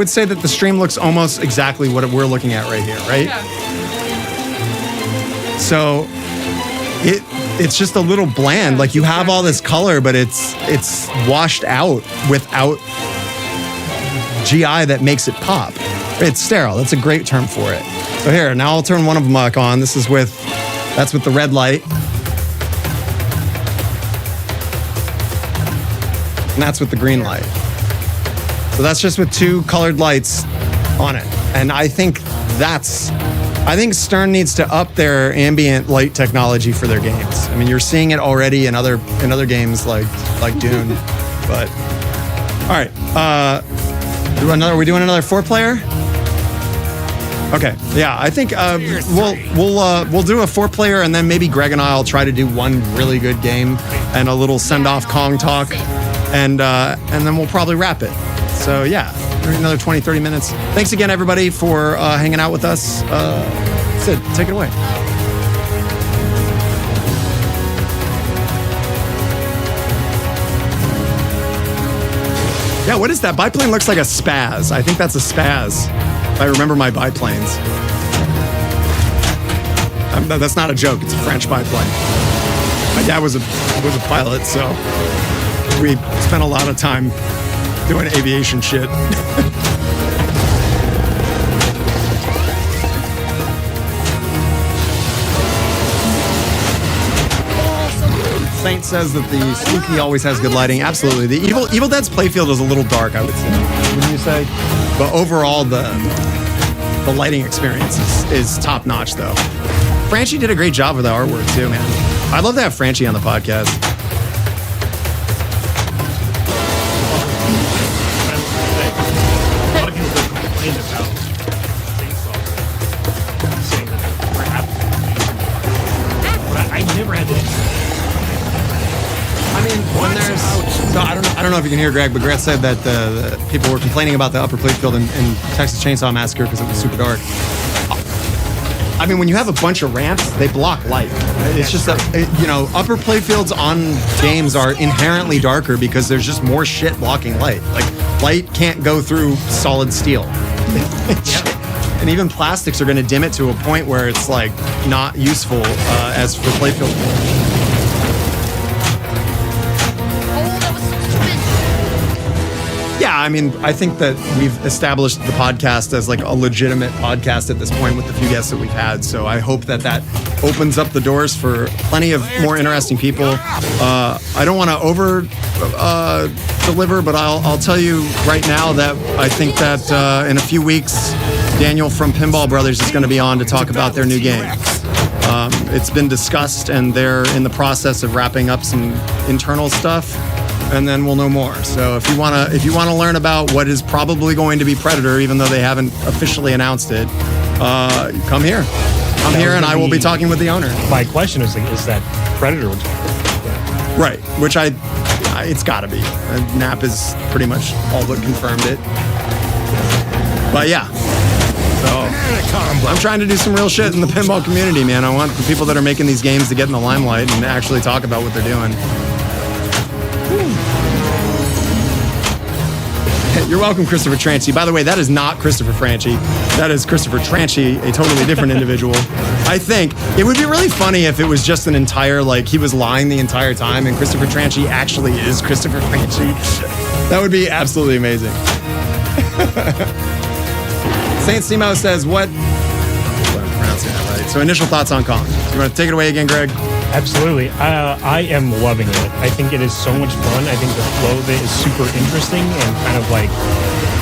say that the stream looks almost exactly what we're looking at right here, right? So it's just a little bland. Like you have all this color, but it's washed out without GI that makes it pop. It's sterile. That's a great term for it. So here, now I'll turn one of them back on. That's with the red light. And that's with the green light. So that's just with two colored lights on it. And I think Stern needs to up their ambient light technology for their games. I mean, you're seeing it already in other games like Dune. But all right, are we doing another 4-player? Okay, yeah, I think we'll do a 4-player, and then maybe Greg and I'll try to do one really good game and a little send off Kong talk, and then we'll probably wrap it. So yeah, another 20-30 minutes. Thanks again, everybody, for hanging out with us. Sid, take it away. Yeah, what is that? Biplane looks like a spaz. I think that's a spaz. If I remember my biplanes. That's not a joke. It's a French biplane. My dad was a pilot, so we spent a lot of time doing aviation shit. Saint says that the Spooky always has good lighting. Absolutely. The Evil Dead's playfield is a little dark, I would say. Wouldn't you say? But overall, the lighting experience is top notch, though. Franchi did a great job with the artwork, too, man. I'd love to have Franchi on the podcast. A lot of people complain about chainsaws, saying that they're but I never had that. I mean, when there's so I don't know if you can hear Greg, but Greg said that the people were complaining about the upper playfield in Texas Chainsaw Massacre because it was super dark. I mean, when you have a bunch of ramps, they block light. It's just that, upper playfields on games are inherently darker because there's just more shit blocking light. Like, light can't go through solid steel. And even plastics are going to dim it to a point where it's, like, not useful as for playfield. Yeah, I mean, I think that we've established the podcast as like a legitimate podcast at this point with the few guests that we've had. So I hope that opens up the doors for plenty of more interesting people. I don't want to over deliver, but I'll tell you right now that I think that in a few weeks, Daniel from Pinball Brothers is going to be on to talk about their new game. It's been discussed, and they're in the process of wrapping up some internal stuff. And then we'll know more. So if you wanna learn about what is probably going to be Predator, even though they haven't officially announced it, come here. Come here, and I will be talking with the owner. My question is that Predator? Right, which it's got to be. Nap is pretty much all but confirmed it. But yeah. So I'm trying to do some real shit in the pinball community, man. I want the people that are making these games to get in the limelight and actually talk about what they're doing. You're welcome, Christopher Tranchi. By the way, that is not Christopher Franchi. That is Christopher Tranchi, a totally different individual. I think it would be really funny if it was just an entire, like, he was lying the entire time and Christopher Tranchi actually is Christopher Franchi. That would be absolutely amazing. Saint Simo says, what? I'm pronouncing that right. So initial thoughts on Kong. You want to take it away again, Greg? Absolutely. I am loving it. I think it is so much fun. I think the flow of it is super interesting and kind of like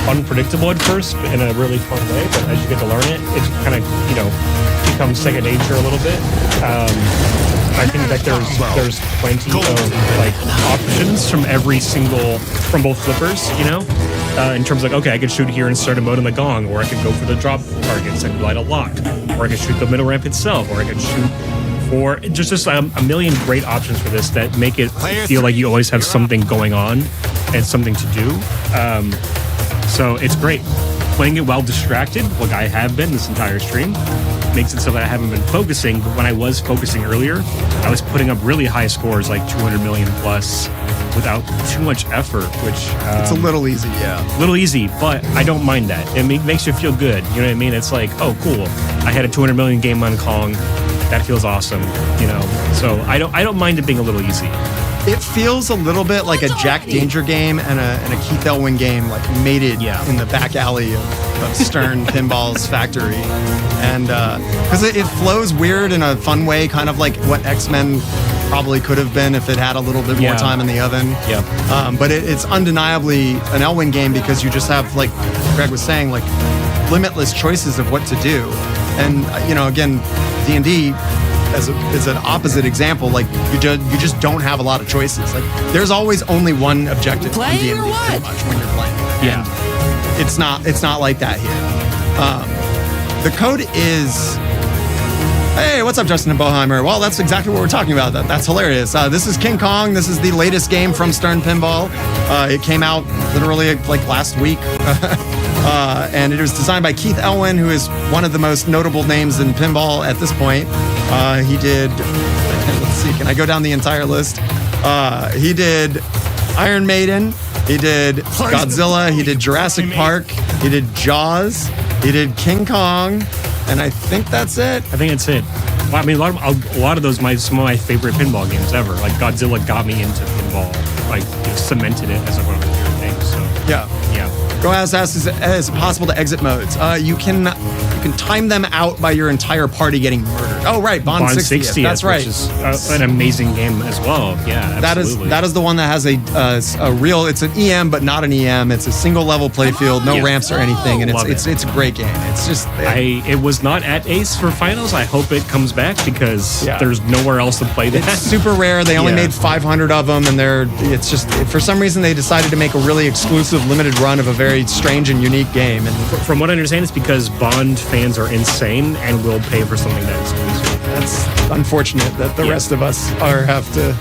unpredictable at first, but in a really fun way. But as you get to learn it, it kind of, becomes second nature a little bit. I think that there's plenty of like options from from both flippers, in terms of like, okay, I could shoot here and start a mode in the gong, or I could go for the drop targets and light a lock, or I could shoot the middle ramp itself, or I could shoot for just a million great options for this that make it feel like you always have something going on and something to do. So it's great. Playing it while distracted, like I have been this entire stream, makes it so that I haven't been focusing. But when I was focusing earlier, I was putting up really high scores, like 200 million plus, without too much effort, which... it's a little easy, yeah. A little easy, but I don't mind that. It makes you feel good, you know what I mean? It's like, oh, cool. I had a 200 million game on Kong. That feels awesome, So I don't mind it being a little easy. It feels a little bit like a Jack Danger game and a Keith Elwin game, like mated in the back alley of Stern Pinball's factory. And because it flows weird in a fun way, kind of like what X-Men probably could have been if it had a little bit more time in the oven. Yeah. But it's undeniably an Elwin game because you just have, like Greg was saying, like limitless choices of what to do. And, again, D&D as an opposite example, like you just don't have a lot of choices. Like there's always only one objective in D&D pretty much when you're playing. Yeah. And it's not like that here. The code is... Hey, what's up, Justin and Boheimer? Well, that's exactly what we're talking about. That's hilarious. This is King Kong. This is the latest game from Stern Pinball. It came out literally like last week. And it was designed by Keith Elwin, who is one of the most notable names in pinball at this point. He did, let's see, can I go down the entire list? He did Iron Maiden, he did Godzilla, he did Jurassic Park, he did Jaws, he did King Kong, and I think that's it. I think that's it. Well, I mean, a lot of those some of my favorite pinball games ever. Like Godzilla got me into pinball, like cemented it as one of my favorite things. So yeah. Go asks, is it possible to exit modes? You can can time them out by your entire party getting murdered. Oh, right, Bond 60th. That's right. Which is an amazing game as well. Yeah, absolutely. That is the one that has a real. It's an EM, but not an EM. It's a single level playfield, no ramps or anything, and it's a great game. It's just it was not at Ace for finals. I hope it comes back because there's nowhere else to play that. It's super rare. They only made 500 of them, and it's just for some reason they decided to make a really exclusive limited run of a very strange and unique game. And from what I understand, it's because Bond fans are insane and will pay for something that exclusive. That's unfortunate that the rest of us have to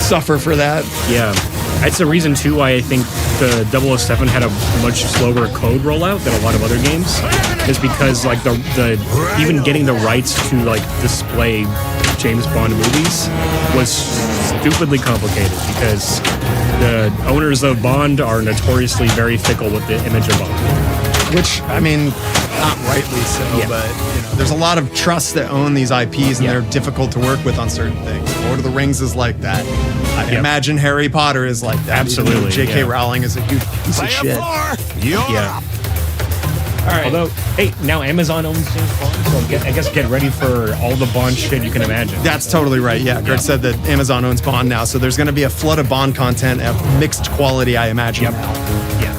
suffer for that. Yeah. That's the reason, too, why I think the 007 had a much slower code rollout than a lot of other games, is because, like, the even getting the rights to, like, display James Bond movies was stupidly complicated because the owners of Bond are notoriously very fickle with the image of Bond. Which, I mean, not rightly so, but there's a lot of trusts that own these IPs, and they're difficult to work with on certain things. Lord of the Rings is like that. I imagine Harry Potter is like that. Absolutely. J.K. Rowling is a huge piece of shit. Yeah. All right. Although, hey, now Amazon owns James Bond, so I guess get ready for all the Bond shit you can imagine. That's totally right. Yeah, Greg said that Amazon owns Bond now, so there's going to be a flood of Bond content of mixed quality, I imagine. Yep. Now. Yeah.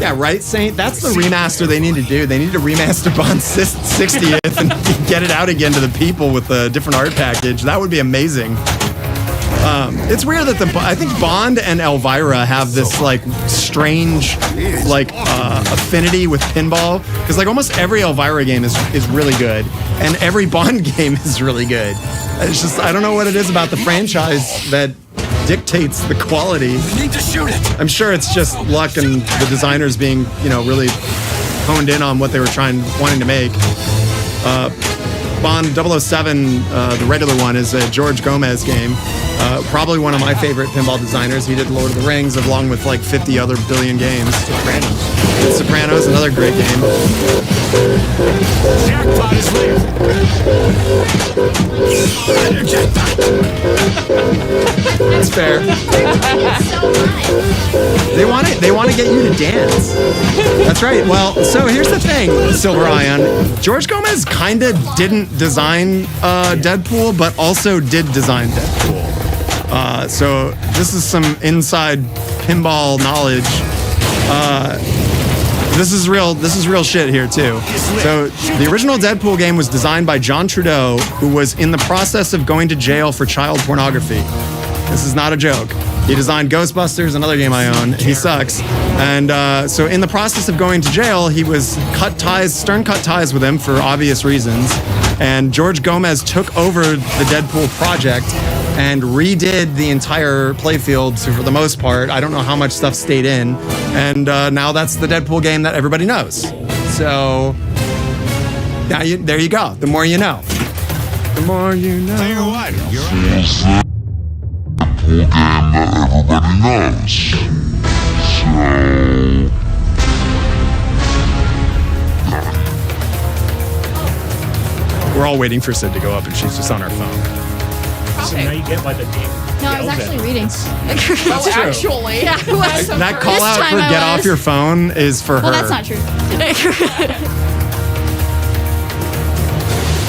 Yeah, right, Saint? That's the remaster they need to do. They need to remaster Bond 60th and get it out again to the people with a different art package. That would be amazing. It's weird that I think Bond and Elvira have this like strange affinity with pinball, because like almost every Elvira game is really good, and every Bond game is really good. It's just, I don't know what it is about the franchise that dictates the quality. We need to shoot it. I'm sure it's just luck and the designers being, really honed in on what they were wanting to make. Bond 007, the regular one, is a George Gomez game. Probably one of my favorite pinball designers. He did Lord of the Rings along with like 50 other billion games. Sopranos, another great game. Jackpot is lit. That's fair. They want to get you to dance. That's right. Well, so here's the thing, Silver Ion. George Gomez kind of didn't design Deadpool, but also did design Deadpool. So this is some inside pinball knowledge. This is real shit here too. So the original Deadpool game was designed by John Trudeau, who was in the process of going to jail for child pornography. This is not a joke. He designed Ghostbusters, another game I own. He sucks. And so in the process of going to jail, he was stern cut ties with him for obvious reasons. And George Gomez took over the Deadpool project and redid the entire playfield for the most part. I don't know how much stuff stayed in. And now that's the Deadpool game that everybody knows. So now there you go. The more you know. The more you know. Tell you what, you're Deadpool game that everybody knows. So we're all waiting for Sid to go up, and she's just on her phone. So now you get like the game. No, I was actually reading. That's true. Actually. Yeah, it was. That call out for get off your phone is for her. Well, that's not true.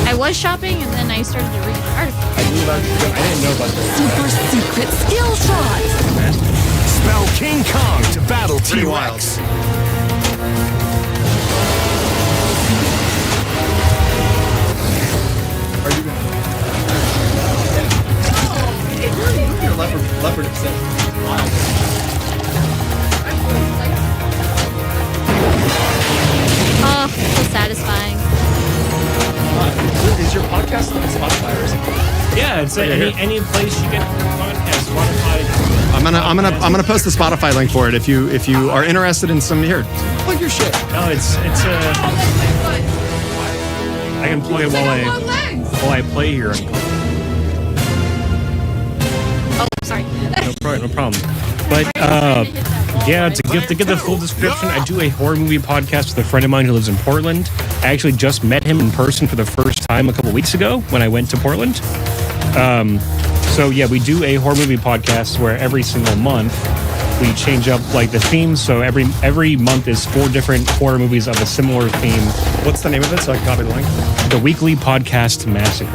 I was shopping, and then I started to read an article. I didn't know about this. Super secret skill shot. spell King Kong to battle T-Rex. Leopard extent. Oh, so satisfying. Is your podcast on Spotify or something? Yeah, it's any place you get your podcast. Spotify. I'm gonna post the Spotify link for it if you are interested in some here. Plug your shit. No, it's I can play it while I play here. Oh, sorry. No problem. But yeah, to get the full description, I do a horror movie podcast with a friend of mine who lives in Portland. I actually just met him in person for the first time a couple weeks ago when I went to Portland. So yeah, we do a horror movie podcast where every single month we change up like the theme. So every month is 4 different horror movies of a similar theme. What's the name of it so I can copy the link? The Weekly Podcast Massacre.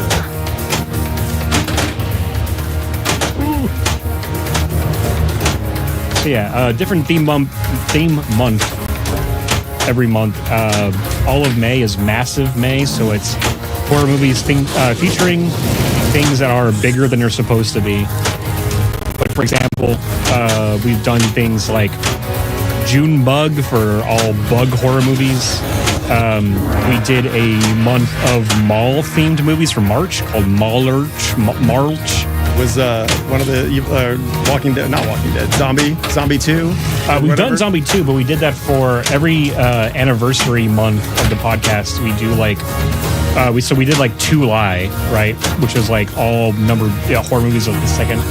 So yeah, different theme month every month. All of May is Massive May, so it's horror movies featuring things that are bigger than they're supposed to be. Like for example, we've done things like June Bug for all bug horror movies. We did a month of mall-themed movies for March called March. Was one of the Walking Dead, not Walking Dead, Zombie 2? We've done Zombie 2, but we did that for every anniversary month of the podcast. We do like, we did like 2 Lie, right? Which is like all numbered horror movies of the second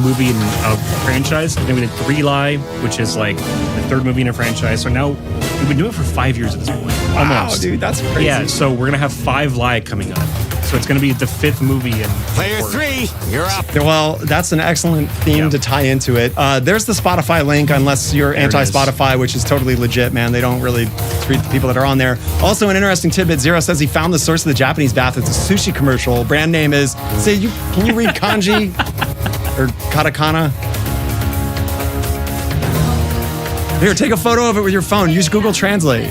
movie in a franchise. And then we did 3 Lie, which is like the 3rd movie in a franchise. So now we've been doing it for 5 years at this point. Wow, Almost. dude, that's crazy. Yeah, so we're going to have 5 Lie coming up. So it's going to be the 5th movie in Player 3, you're up. Well, that's an excellent theme to tie into it. There's the Spotify link, unless you're anti-Spotify, which is totally legit, man. They don't really treat the people that are on there. Also, an interesting tidbit, Zero says he found the source of the Japanese bath. It's a sushi commercial. Brand name is, can you read kanji or katakana? Here, take a photo of it with your phone. Use Google Translate.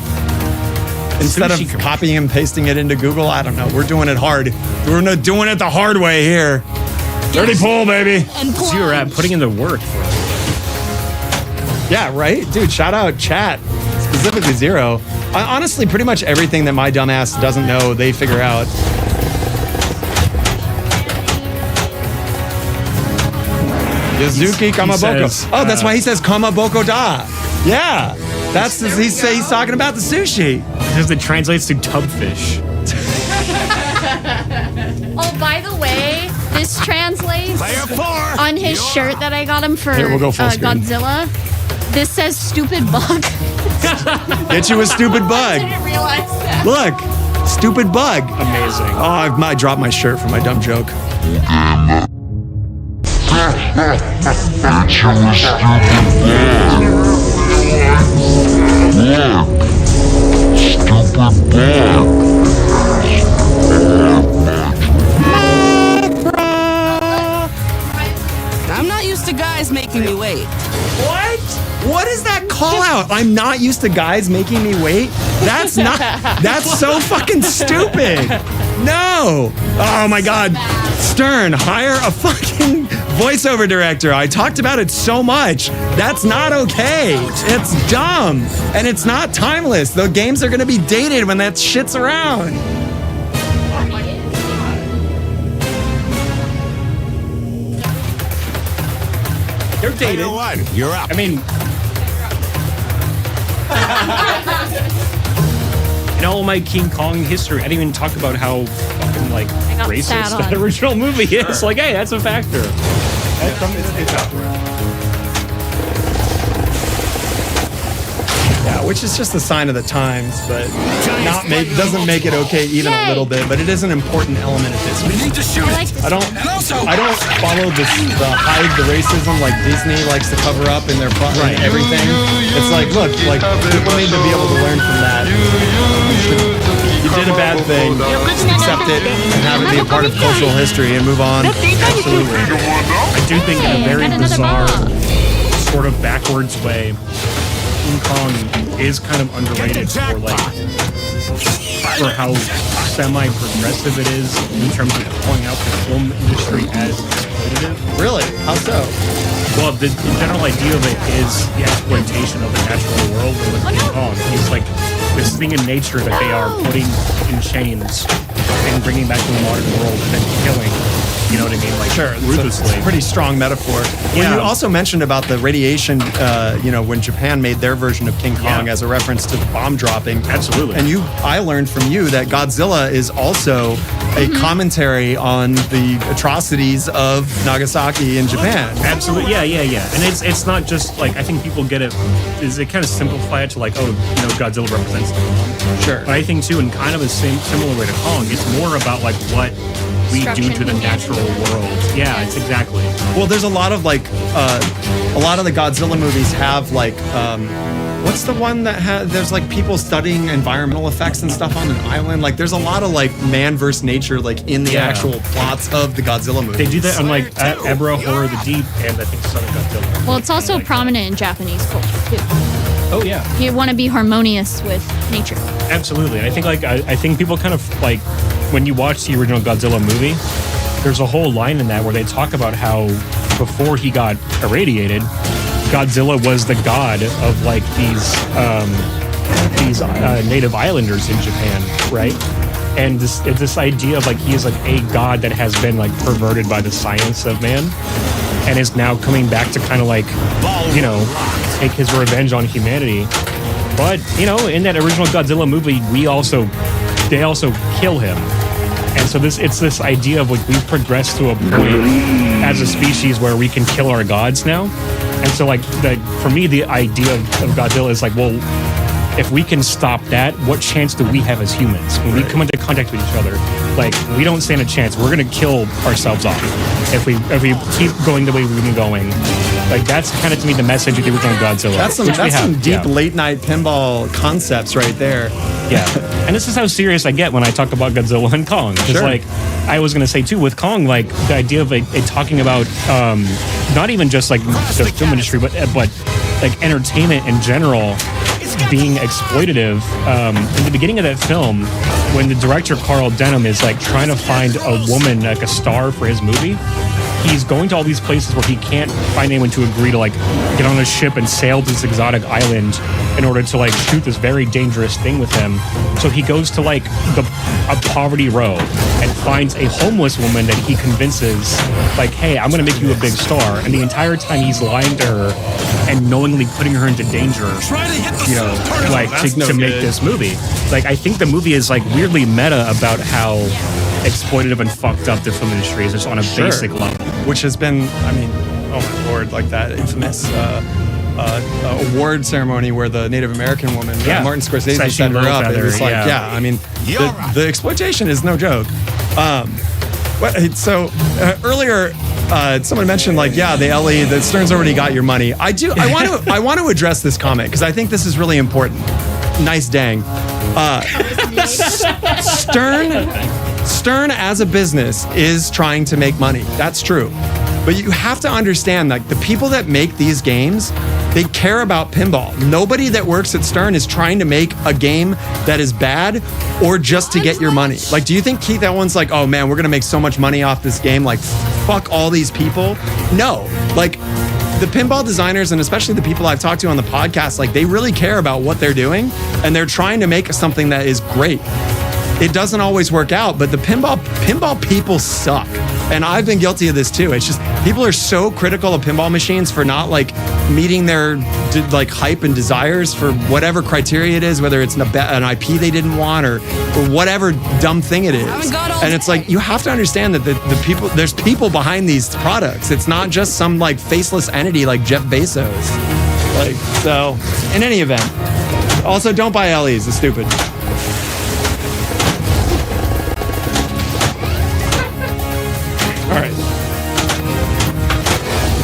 Instead of copying and pasting it into Google, I don't know. We're doing it hard. We're not doing it the hard way here. Dirty pool, baby. So you're putting in the work for it. Yeah, right? Dude, shout out chat. Specifically Zero. Honestly, pretty much everything that my dumbass doesn't know, they figure out. Yazuki Kamaboko. Says, that's why he says Kamaboko da. Yeah. He's talking about the sushi. Because it translates to tubfish. Oh, by the way, this translates on his shirt that I got him for Here, we'll go full screen. Godzilla. This says stupid bug. Get you a stupid bug. I didn't realize that. Look, stupid bug. Amazing. Oh, I might drop my shirt for my dumb joke. I'm not used to guys making me wait. What? What is that call out? I'm not used to guys making me wait. That's so fucking stupid. No. Oh my God. Stern, hire a fucking voiceover director. I talked about it so much. That's not okay. It's dumb. And it's not timeless. The games are going to be dated when that shit's around. They're dated. You're up. I mean, in all my King Kong history, I didn't even talk about how fucking like got racist sat that on. original movie is. Like, hey, that's a factor. It's out there. Yeah, which is just a sign of the times, but doesn't make it okay even a little bit. But it is an important element of this. We need to shoot I like it. this. I don't follow the hide the racism like Disney likes to cover up in their everything. It's like, look, like people need to be able to learn from that. You did a bad thing, just accept it and have it be a part of cultural history and move on. Absolutely. I do think in a very Got another bizarre, ball. sort of backwards way, King Kong is kind of underrated for how semi-progressive it is in terms of calling out the film industry as exploitative. Really? How so? Well, the general idea of it is the exploitation of the natural world with King Kong. He's like this thing in nature that they are putting in chains and bringing back to the modern world and then killing. You know what I mean? Like, ruthlessly. It's a pretty strong metaphor. When you also mentioned about the radiation, when Japan made their version of King Kong as a reference to the bomb dropping. Absolutely. And I learned from you that Godzilla is also a commentary on the atrocities of Nagasaki in Japan. Absolutely, yeah. And it's not just like, I think people get it, is it kind of simplify it to like, Godzilla represents the bomb. Sure. But I think too, in kind of a similar way to Kong, it's more about like what we do Destruction to the can natural damage. world. Yeah, it's exactly. Well, there's a lot of like, a lot of the Godzilla movies have like, what's the one that has? There's like people studying environmental effects and stuff on an island. Like, there's a lot of like man versus nature, like in the Yeah. actual plots of the Godzilla movies. They do that on like Ebra, Horror of the Deep, and I think Son of Godzilla. Well, it's also prominent in Japanese culture too. Oh yeah, You want to be harmonious with nature. absolutely. I think like I think people kind of like when you watch the original Godzilla movie, there's a whole line in that where they talk about how before he got irradiated, Godzilla was the god of like these native islanders in Japan, right? And this idea of like he is like a god that has been like perverted by the science of man, and is now coming back to kind of like, you know, take his revenge on humanity. But you know, in that original Godzilla movie, they also kill him. And so it's this idea of like we've progressed to a point as a species where we can kill our gods now. And so like for me, the idea of Godzilla is like, well, if we can stop that, what chance do we have as humans? When we come into contact with each other, like we don't stand a chance. We're gonna kill ourselves off if we keep going the way we've been going. Like that's kind of to me the message of the original Godzilla. That's some deep late night pinball concepts right there. Yeah, and this is how serious I get when I talk about Godzilla and Kong. Because like I was gonna say too, with Kong, like the idea of it talking about not even just like the film industry, but like entertainment in general being exploitative. In the beginning of that film, when the director Carl Denham is like trying to find a woman, like a star for his movie, he's going to all these places where he can't find anyone to agree to like get on a ship and sail to this exotic island in order to like shoot this very dangerous thing with him. So he goes to like a poverty row and finds a homeless woman that he convinces like, hey, I'm gonna make you a big star. And the entire time he's lying to her and knowingly putting her into danger, you know, like to make this movie. Like I think the movie is like weirdly meta about how exploitative and fucked up the film industry is just on a basic level. Which has been, I mean, oh my lord, like that infamous award ceremony where the Native American woman, Martin Scorsese, set her up. It was like, I mean, the exploitation is no joke. Earlier, someone mentioned like, the Stern's already got your money. I want to address this comment because I think this is really important. Nice dang. Stern as a business is trying to make money. That's true. But you have to understand that the people that make these games, they care about pinball. Nobody that works at Stern is trying to make a game that is bad or just to get your money. Like, do you think Keith Elwin's like, oh man, we're gonna make so much money off this game, like fuck all these people? No, like the pinball designers and especially the people I've talked to on the podcast, like they really care about what they're doing and they're trying to make something that is great. It doesn't always work out, but the pinball people suck. And I've been guilty of this too. It's just people are so critical of pinball machines for not like meeting their like hype and desires for whatever criteria it is, whether it's an IP they didn't want or whatever dumb thing it is. And it's like you have to understand that there's people behind these products. It's not just some like faceless entity like Jeff Bezos. Like, so in any event, also don't buy LEs. It's stupid. All right.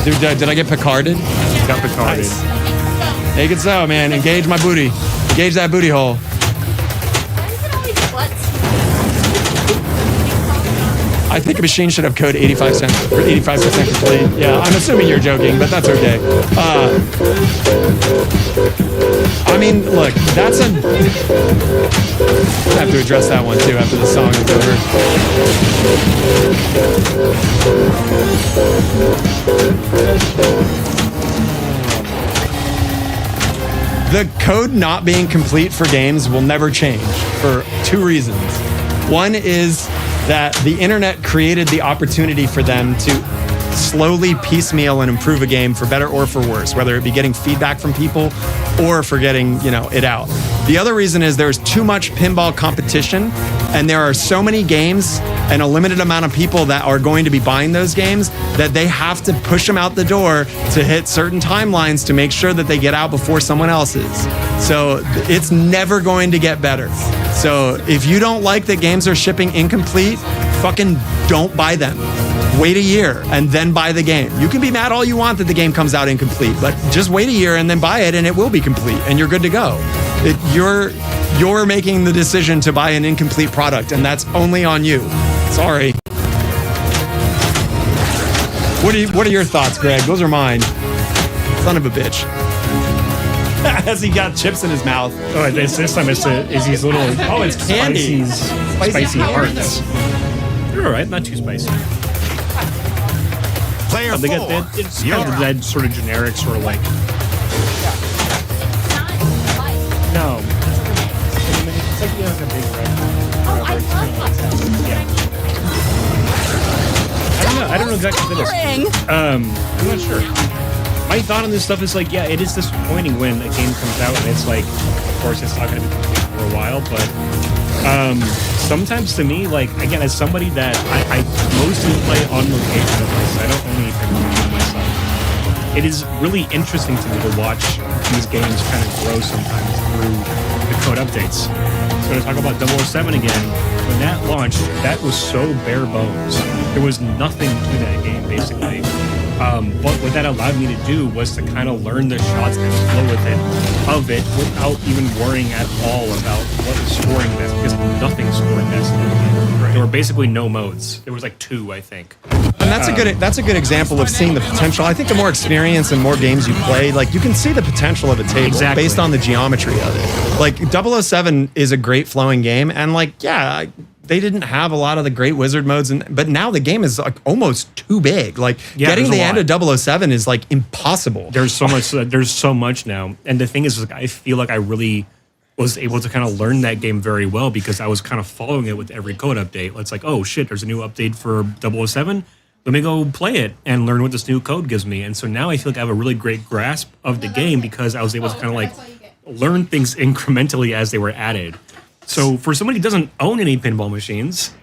Dude, did I get Picarded? Got Picarded. Nice. Make it so, man. Engage my booty. Engage that booty hole. I think a machine should have code 85 cents or 85% complete. Yeah, I'm assuming you're joking, but that's okay. I mean, look, that's a... I have to address that one too after the song is over. The code not being complete for games will never change for two reasons. One is that the internet created the opportunity for them to slowly piecemeal and improve a game for better or for worse, whether it be getting feedback from people or for getting, it out. The other reason is there's too much pinball competition and there are so many games and a limited amount of people that are going to be buying those games that they have to push them out the door to hit certain timelines to make sure that they get out before someone else is. So it's never going to get better. So if you don't like that games are shipping incomplete, fucking don't buy them. Wait a year and then buy the game. You can be mad all you want that the game comes out incomplete, but just wait a year and then buy it and it will be complete and you're good to go. You're making the decision to buy an incomplete product and that's only on you. Sorry. What are your thoughts, Greg? Those are mine. Son of a bitch. As he got chips in his mouth. Oh, this time it's these little. Oh, it's candy. Spicy hearts. They're all right, not too spicy. Player They got 4. that. It's kind of that sort of generic, sort of like. No. It's like a big red. I don't know exactly what it is. I'm not sure. My thought on this stuff is like, yeah, it is disappointing when a game comes out and it's like, of course, it's not going to be complete for a while, but sometimes to me, like, again, as somebody that I mostly play on location at least, I don't only play myself. It is really interesting to me to watch these games kind of grow sometimes through the code updates. So to talk about 007 again, when that launched, that was so bare bones. There was nothing to that game, basically. But what that allowed me to do was to kind of learn the shots and flow of it without even worrying at all about what is scoring best, because nothing scored best. There were basically no modes. There was like 2, I think. And that's a good example of seeing the potential. I think the more experience and more games you play, like you can see the potential of a table based on the geometry of it. Like 007 is a great flowing game, and like they didn't have a lot of the great wizard modes, but now the game is like almost too big. Like getting the end of 007 is like impossible. There's so much. There's so much now, and the thing is, like, I feel like I really was able to kind of learn that game very well because I was kind of following it with every code update. It's like, oh shit, there's a new update for 007. Let me go play it and learn what this new code gives me. And so now I feel like I have a really great grasp of the game because I was able to kind of like learn things incrementally as they were added. So for somebody who doesn't own any pinball machines,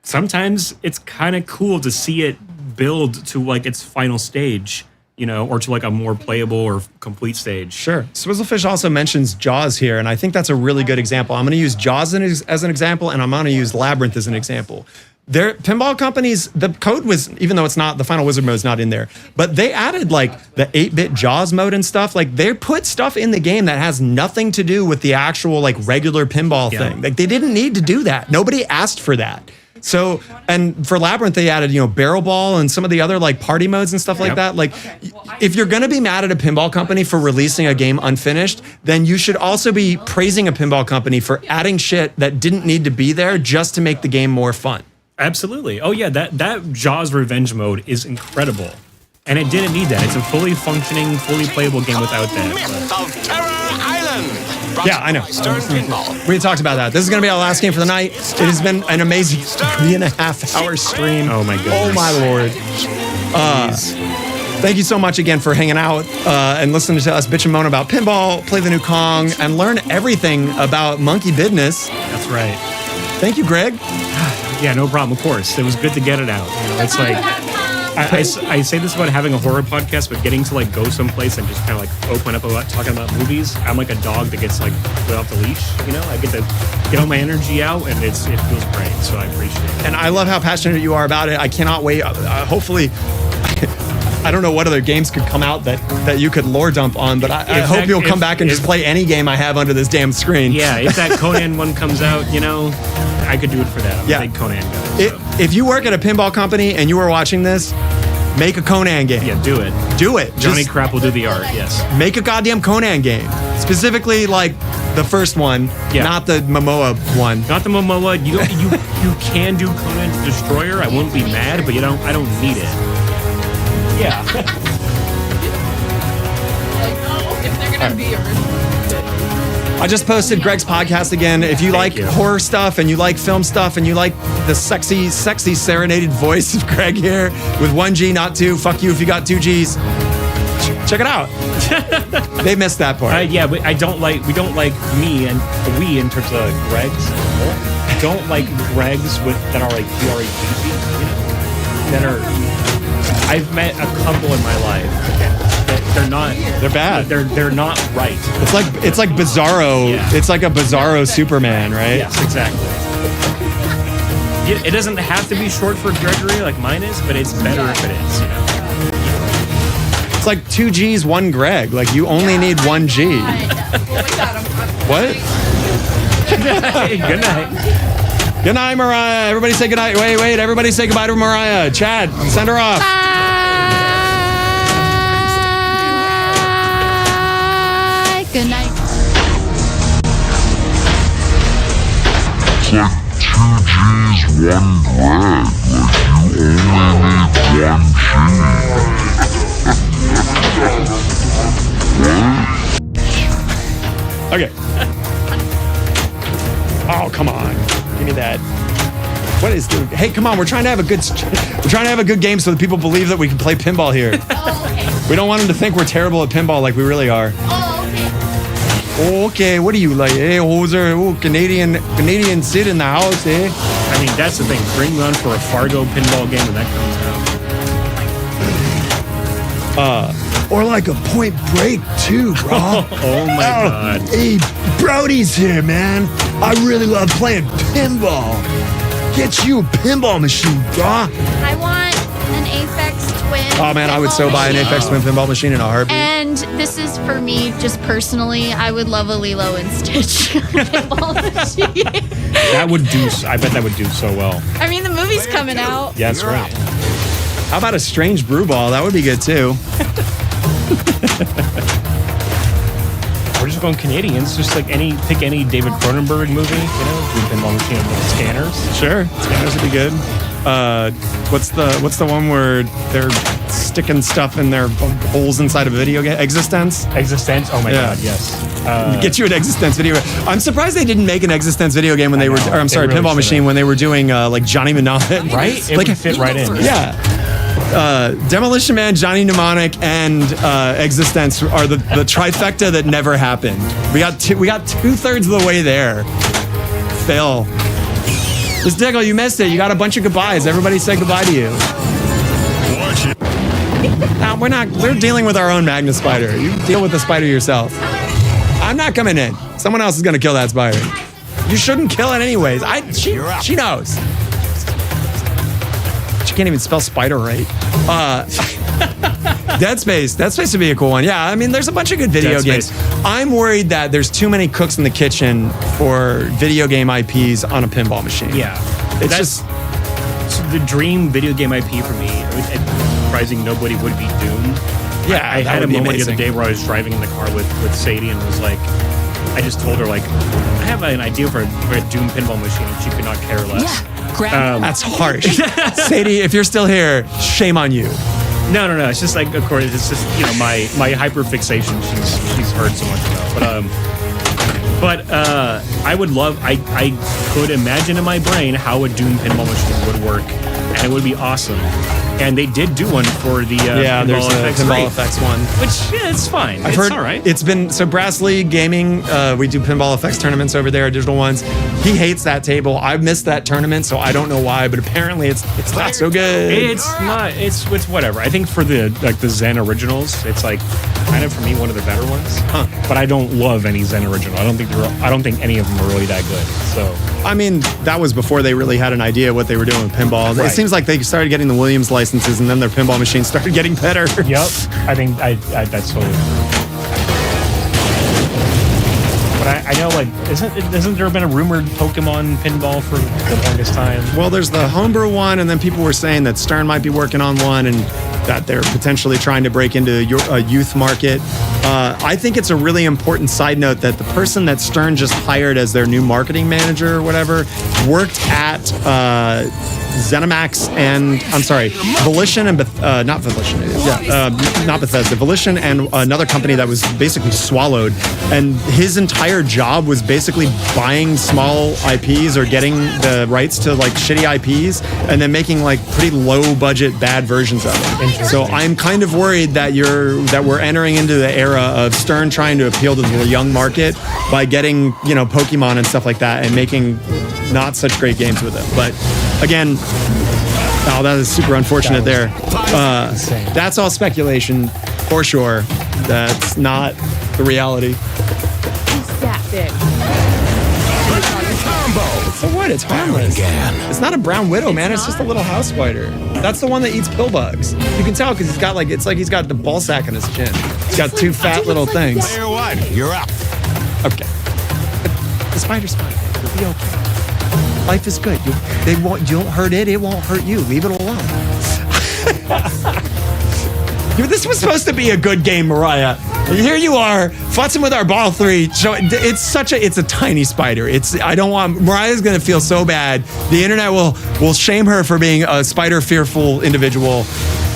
sometimes it's kind of cool to see it build to like its final stage, you know, or to like a more playable or complete stage. Sure. Swizzlefish also mentions Jaws here, and I think that's a really good example. I'm going to use Jaws as an example, and I'm going to use Labyrinth as an example. Their pinball companies, the code was, even though it's not, the final wizard mode is not in there, but they added like the 8-bit Jaws mode and stuff. Like they put stuff in the game that has nothing to do with the actual like regular pinball thing. Like they didn't need to do that. Nobody asked for that. So, and for Labyrinth, they added, you know, barrel ball and some of the other like party modes and stuff like that. Like if you're going to be mad at a pinball company for releasing a game unfinished, then you should also be praising a pinball company for adding shit that didn't need to be there just to make the game more fun. Absolutely. Oh yeah, that Jaws Revenge mode is incredible. And it didn't need that. It's a fully functioning, fully playable game without that. Myth of Terror Island. Yeah, I know. We talked about that. This is going to be our last game for the night. It has been an amazing 3.5-hour stream. Oh my goodness. Oh my Lord. Thank you so much again for hanging out and listening to us bitch and moan about pinball, play the new Kong, and learn everything about monkey business. That's right. Thank you, Greg. Yeah, no problem. Of course, it was good to get it out. You know, it's like I say this about having a horror podcast, but getting to like go someplace and just kind of like open up about talking about movies. I'm like a dog that gets like put off the leash. You know, I get to get all my energy out, and it feels great. So I appreciate it. And I love how passionate you are about it. I cannot wait. Hopefully. I don't know what other games could come out that you could lore dump on, but I hope you'll come back and just play any game I have under this damn screen. Yeah, if that Conan one comes out, you know, I could do it for that. I'm a big Conan guy. So. If you work at a pinball company and you are watching this, make a Conan game. Yeah, do it. Do it. Johnny Crap will do the art, yes. Make a goddamn Conan game. Specifically, like, the first one, not the Momoa one. Not the Momoa. You can do Conan the Destroyer. I won't be mad, but I don't need it. Yeah. If they're gonna be I just posted Greg's podcast again. If you like horror stuff and you like film stuff and you like the sexy serenaded voice of Greg here with 1 G, not 2, fuck you if you got 2 Gs. Check it out. They missed that part. Yeah, but we don't like me and we in terms of Greg's. Don't like Greg's that are like very easy, you know, that are. I've met a couple in my life that they're not. They're bad. They're not right. It's like Bizarro. Yeah. It's like a Bizarro Superman, right? Yes, exactly. It doesn't have to be short for Gregory like mine is, but it's better if it is, you know. It's like 2 G's, 1 Greg. Like you only need 1 G. What? Good night. Good night, Mariah. Everybody say good night. Wait. Everybody say goodbye to Mariah. Chad, send her off. Bye. Good night. It's like 2 G's, 1 Greg. Like you only need 1 G. Okay. Oh, come on. Give me that. What is the... Hey, come on. We're trying to have a good game so that people believe that we can play pinball here. Oh, okay. We don't want them to think we're terrible at pinball like we really are. Oh, okay. Okay, what are you like? Hey, hoser, Canadian Sid in the house, eh? I mean, that's the thing. Bring me on for a Fargo pinball game when that comes out. Or like a Point Break too, bro. Oh my God. Hey, Brody's here, man. I really love playing pinball. Get you a pinball machine, bro. I want an Aphex Twin. Oh man, I would so buy an Aphex Twin pinball machine in a heartbeat. And this is for me, just personally. I would love a Lilo and Stitch pinball machine. That would do. I bet that would do so well. I mean, the movie's coming out. Yeah, that's right. How about a strange brew ball? That would be good too. We're just going Canadians. Just like pick any David Cronenberg movie, you know, do pinball machine with Scanners. Sure, Scanners would be good. What's the one where they're sticking stuff in their holes inside of a video game? Existence? Existence? Oh my God, yes. Get you an Existence video. I'm surprised they didn't make an Existence video game when they were, or I'm sorry, really pinball machine when they were doing like Johnny Mnemonic. Right? It would fit right in. Yeah. Demolition Man, Johnny Mnemonic, and Existence are the trifecta that never happened. We got 2/3 of the way there. Phil. Miss Diggle, you missed it. You got a bunch of goodbyes. Everybody say goodbye to you. Watch it. We're dealing with our own Magna Spider. You deal with the spider yourself. I'm not coming in. Someone else is gonna kill that spider. You shouldn't kill it anyways. She knows. She can't even spell spider right. Dead Space. Dead Space would be a cool one. Yeah, I mean, there's a bunch of good video games. I'm worried that there's too many cooks in the kitchen for video game IPs on a pinball machine. Yeah. It's just the dream video game IP for me. It's surprising nobody would be Doom. Yeah, I that had would a be moment the amazing. other day where I was driving in the car with Sadie and was like, I just told her like, I have an idea for a Doom pinball machine, and she could not care less. Grab that's harsh. Sadie, if you're still here, shame on you. No. It's just like, of course, it's just, you know, my hyper fixation. She's heard so much about. But I would love. I could imagine in my brain how a Doom pinball machine would work, and it would be awesome. And they did do one for the There's a FX Pinball FX one. which it's fine. I've It's heard all right. it's been so Brass League Gaming. We do Pinball FX tournaments over there, digital ones. He hates that table. I missed that tournament, so I don't know why, but apparently it's not so good. It's not. It's whatever. I think for the Zen originals, it's like kind of for me one of the better ones. But I don't love any Zen original. I don't think any of them are really that good. So I mean, that was before they really had an idea what they were doing with pinball. It Right. seems like they started getting the Williams licenses, and then their pinball machines started getting better. Yep. I think that's totally true. But I know, like, hasn't there been a rumored Pokemon pinball for the longest time? Well, there's the homebrew one, and then people were saying that Stern might be working on one, and that they're potentially trying to break into a youth market. I think it's a really important side note that the person that Stern just hired as their new marketing manager or whatever worked at ZeniMax and Volition and not Volition, not Bethesda, Volition and another company that was basically swallowed. And his entire job was basically buying small IPs or getting the rights to like shitty IPs and then making like pretty low budget bad versions of it. So I'm kind of worried that we're entering into the era of Stern trying to appeal to the young market by getting, Pokemon and stuff like that and making not such great games with them. But again, that is super unfortunate there. That's all speculation for sure. That's not the reality. That big. combo. So what? It's harmless. It's not a brown widow, man. It's just a little house spider. That's the one that eats pill bugs. You can tell because he's got like, it's like he's got the ball sack in his chin. He's got two fat little things. Player one, you're up. Okay. The spider's fine. You'll be okay. Life is good. You don't hurt it. It won't hurt you. Leave it alone. This was supposed to be a good game, Mariah. Here you are, futzing with our ball 3. So it's a tiny spider. Mariah's gonna feel so bad. The internet will shame her for being a spider fearful individual,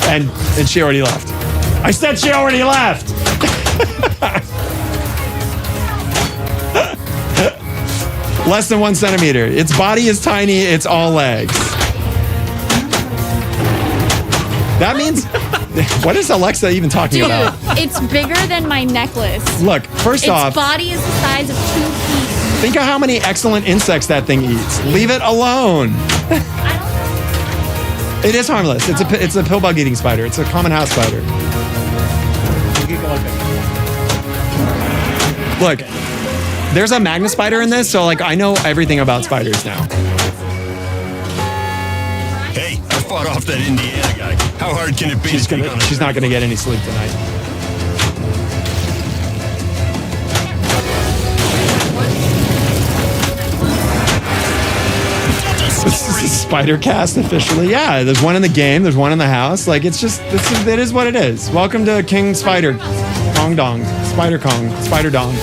and she already left. I said she already left. Less than 1 centimeter. Its body is tiny. It's all legs. That means, what is Alexa even talking about? It's bigger than my necklace. Look, first off, its body is the size of 2 feet. Think of how many excellent insects that thing eats. Leave it alone. It is harmless. It's a pill bug eating spider. It's a common house spider. Look, there's a magnet spider in this, so like I know everything about spiders now. Hey, I fought off that Indiana guy. How hard can it be? She's not gonna get any sleep tonight. This is Spider Cast officially. Yeah, there's one in the game. There's one in the house. Like it is what it is. Welcome to King Spider Kong Dong. Spider Kong. Spider Dong.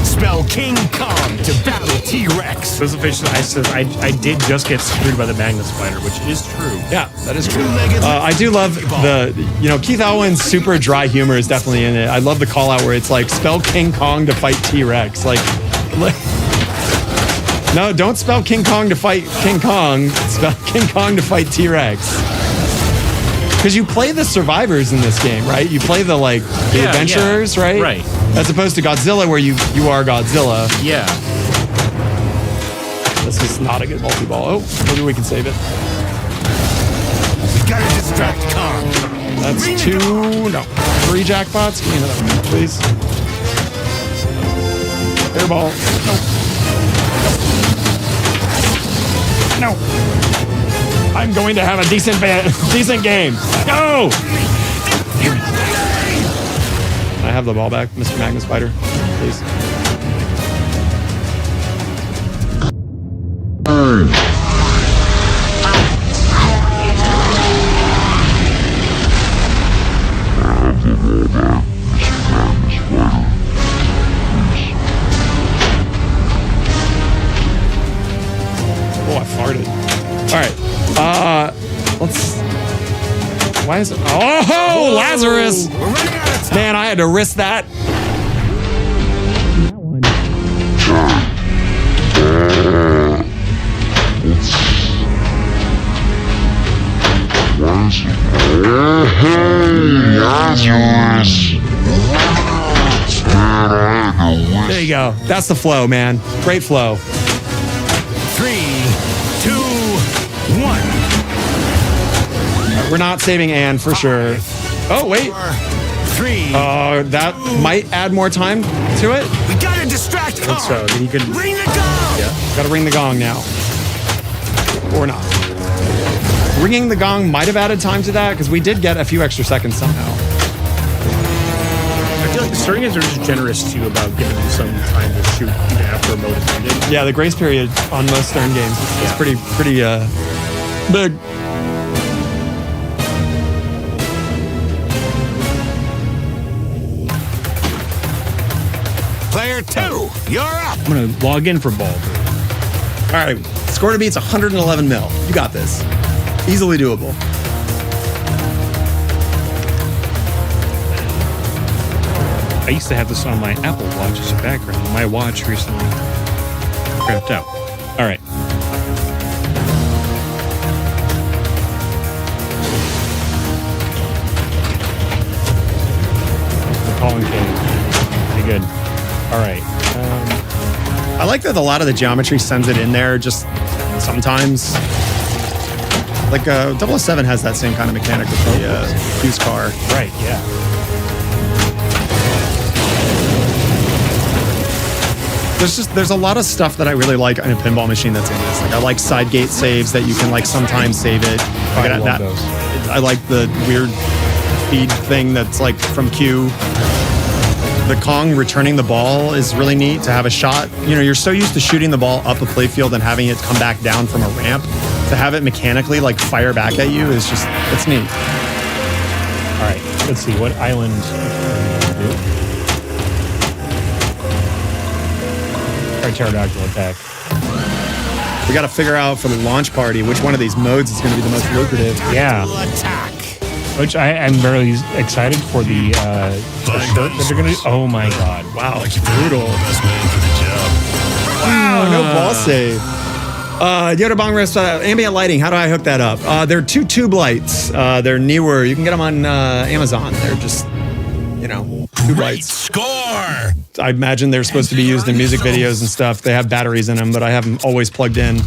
Spell King Kong to battle T-Rex. This officially, I did just get screwed by the magnet spider, which is true. Yeah, that is true. I do love Keith Elwin's super dry humor is definitely in it. I love the call out where it's like spell King Kong to fight T-Rex. Like no, don't spell King Kong to fight King Kong. Spell King Kong to fight T-Rex. Because you play the survivors in this game, right? You play the adventurers, right? Right. As opposed to Godzilla, where you are Godzilla. Yeah. This is not a good multi-ball. Oh, maybe we can save it. We gotta distract Kong. That's 3 jackpots. Give me another one, please. Airball. No. I'm going to have a decent game. Go! I have the ball back, Mr. Magnet Spider, please. Oh, I farted. All right. Why is it? Oh, Lazarus! We're running out of time. Man, I had to risk that. There you go. That's the flow, man. Great flow. 3, 2, 1. We're not saving Anne for sure. Oh, wait. 3. That might add more time to it. We gotta distract Kong. So then you can Ring the gong. Yeah. Gotta ring the gong now. Or not. Ringing the gong might have added time to that because we did get a few extra seconds somehow. I feel like the starting games are just generous too about giving them some time to shoot even after a mode is ended. Yeah, the grace period on most Stern games is pretty big. Player 2, you're up. I'm gonna log in for ball. All right, score to beat's 111 mil. You got this. Easily doable. I used to have this on my Apple Watch as a background. My watch recently crapped out. All right. The calling game. Pretty good. All right. I like that a lot of the geometry sends it in there just sometimes. Like 007 has that same kind of mechanic with the fuse car. Right, yeah. there's a lot of stuff that I really like in a pinball machine that's in this. Like I like side gate saves that you can like sometimes save it. I love those. I like the weird feed thing that's like from Q. The Kong returning the ball is really neat to have a shot. You know, you're so used to shooting the ball up a playfield and having it come back down from a ramp. To have it mechanically like fire back at you is just, it's neat. All right, let's see what island. Pterodactyl attack. We got to figure out for the launch party which one of these modes is going to be the most lucrative. Yeah. Which I'm very excited for the shirt that they're gonna. Oh my god! Wow, Like you brutal. Best man for the job. Wow, no ball save. Yoda Bong Rest, ambient lighting. How do I hook that up? They're 2 tube lights. They're newer. You can get them on Amazon. They're just, you know, tube lights. Score. I imagine they're supposed to be used in music videos and stuff. They have batteries in them, but I have them always plugged in.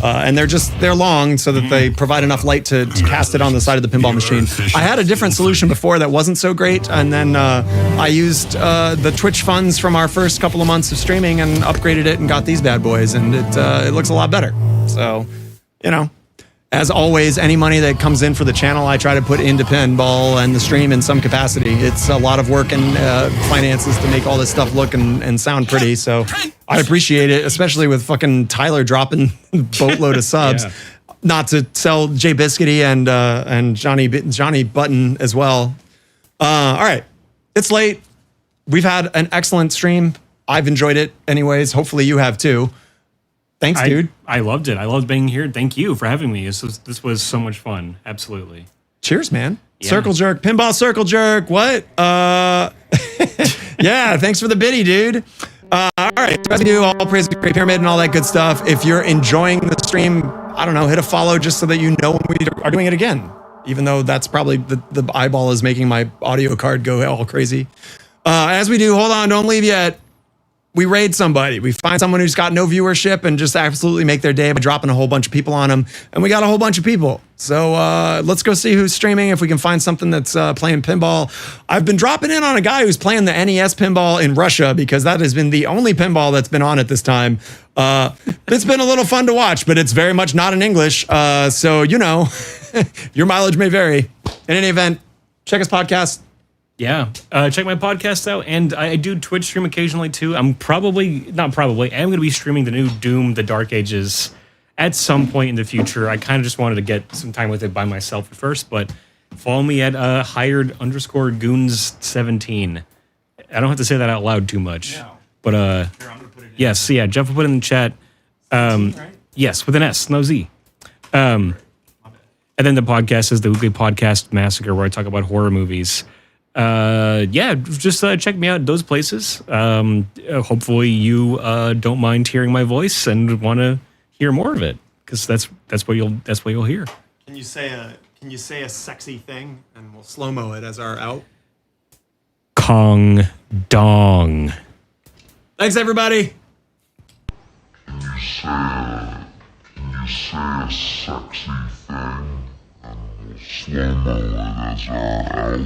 And they're long so that they provide enough light to cast it on the side of the pinball machine. I had a different solution before that wasn't so great, and then I used the Twitch funds from our first couple of months of streaming and upgraded it and got these bad boys, and it looks a lot better. So, you know, as always, any money that comes in for the channel, I try to put into pinball and the stream in some capacity. It's a lot of work and finances to make all this stuff look and sound pretty, so I appreciate it, especially with fucking Tyler dropping boatload of subs. Yeah. Not to sell Jay Biscuity and Johnny Button as well. All right, it's late. We've had an excellent stream. I've enjoyed it anyways. Hopefully you have too. Thanks, dude. I loved it. I loved being here. Thank you for having me. This was so much fun. Absolutely. Cheers, man. Yeah. Circle jerk, pinball circle jerk. What? Yeah, thanks for the biddy, dude. All right, as we do, all praise the Great Pyramid and all that good stuff. If you're enjoying the stream, I don't know, hit a follow just so that you know when we are doing it again. Even though that's probably the eyeball is making my audio card go all crazy. As we do, hold on, don't leave yet. We raid somebody. We find someone who's got no viewership and just absolutely make their day by dropping a whole bunch of people on them. And we got a whole bunch of people. So let's go see who's streaming. If we can find something that's playing pinball. I've been dropping in on a guy who's playing the NES pinball in Russia because that has been the only pinball that's been on at this time. It's been a little fun to watch, but it's very much not in English. So, you know, your mileage may vary. In any event, check his podcast. Yeah, check my podcast out, and I do Twitch stream occasionally too. I'm going to be streaming the new Doom: The Dark Ages at some point in the future. I kind of just wanted to get some time with it by myself at first, but follow me at hired_goons17. I don't have to say that out loud too much, but yes, yeah, Jeff will put it in the chat. Yes, with an S, no Z. And then the podcast is the weekly podcast Massacre, where I talk about horror movies. Just check me out at those places. Hopefully you don't mind hearing my voice and want to hear more of it, because that's what you'll hear. Can you say a sexy thing and we'll slow-mo it as our out? Kong dong. Thanks, everybody. Can you say a sexy thing and we'll slow-mo it as our out?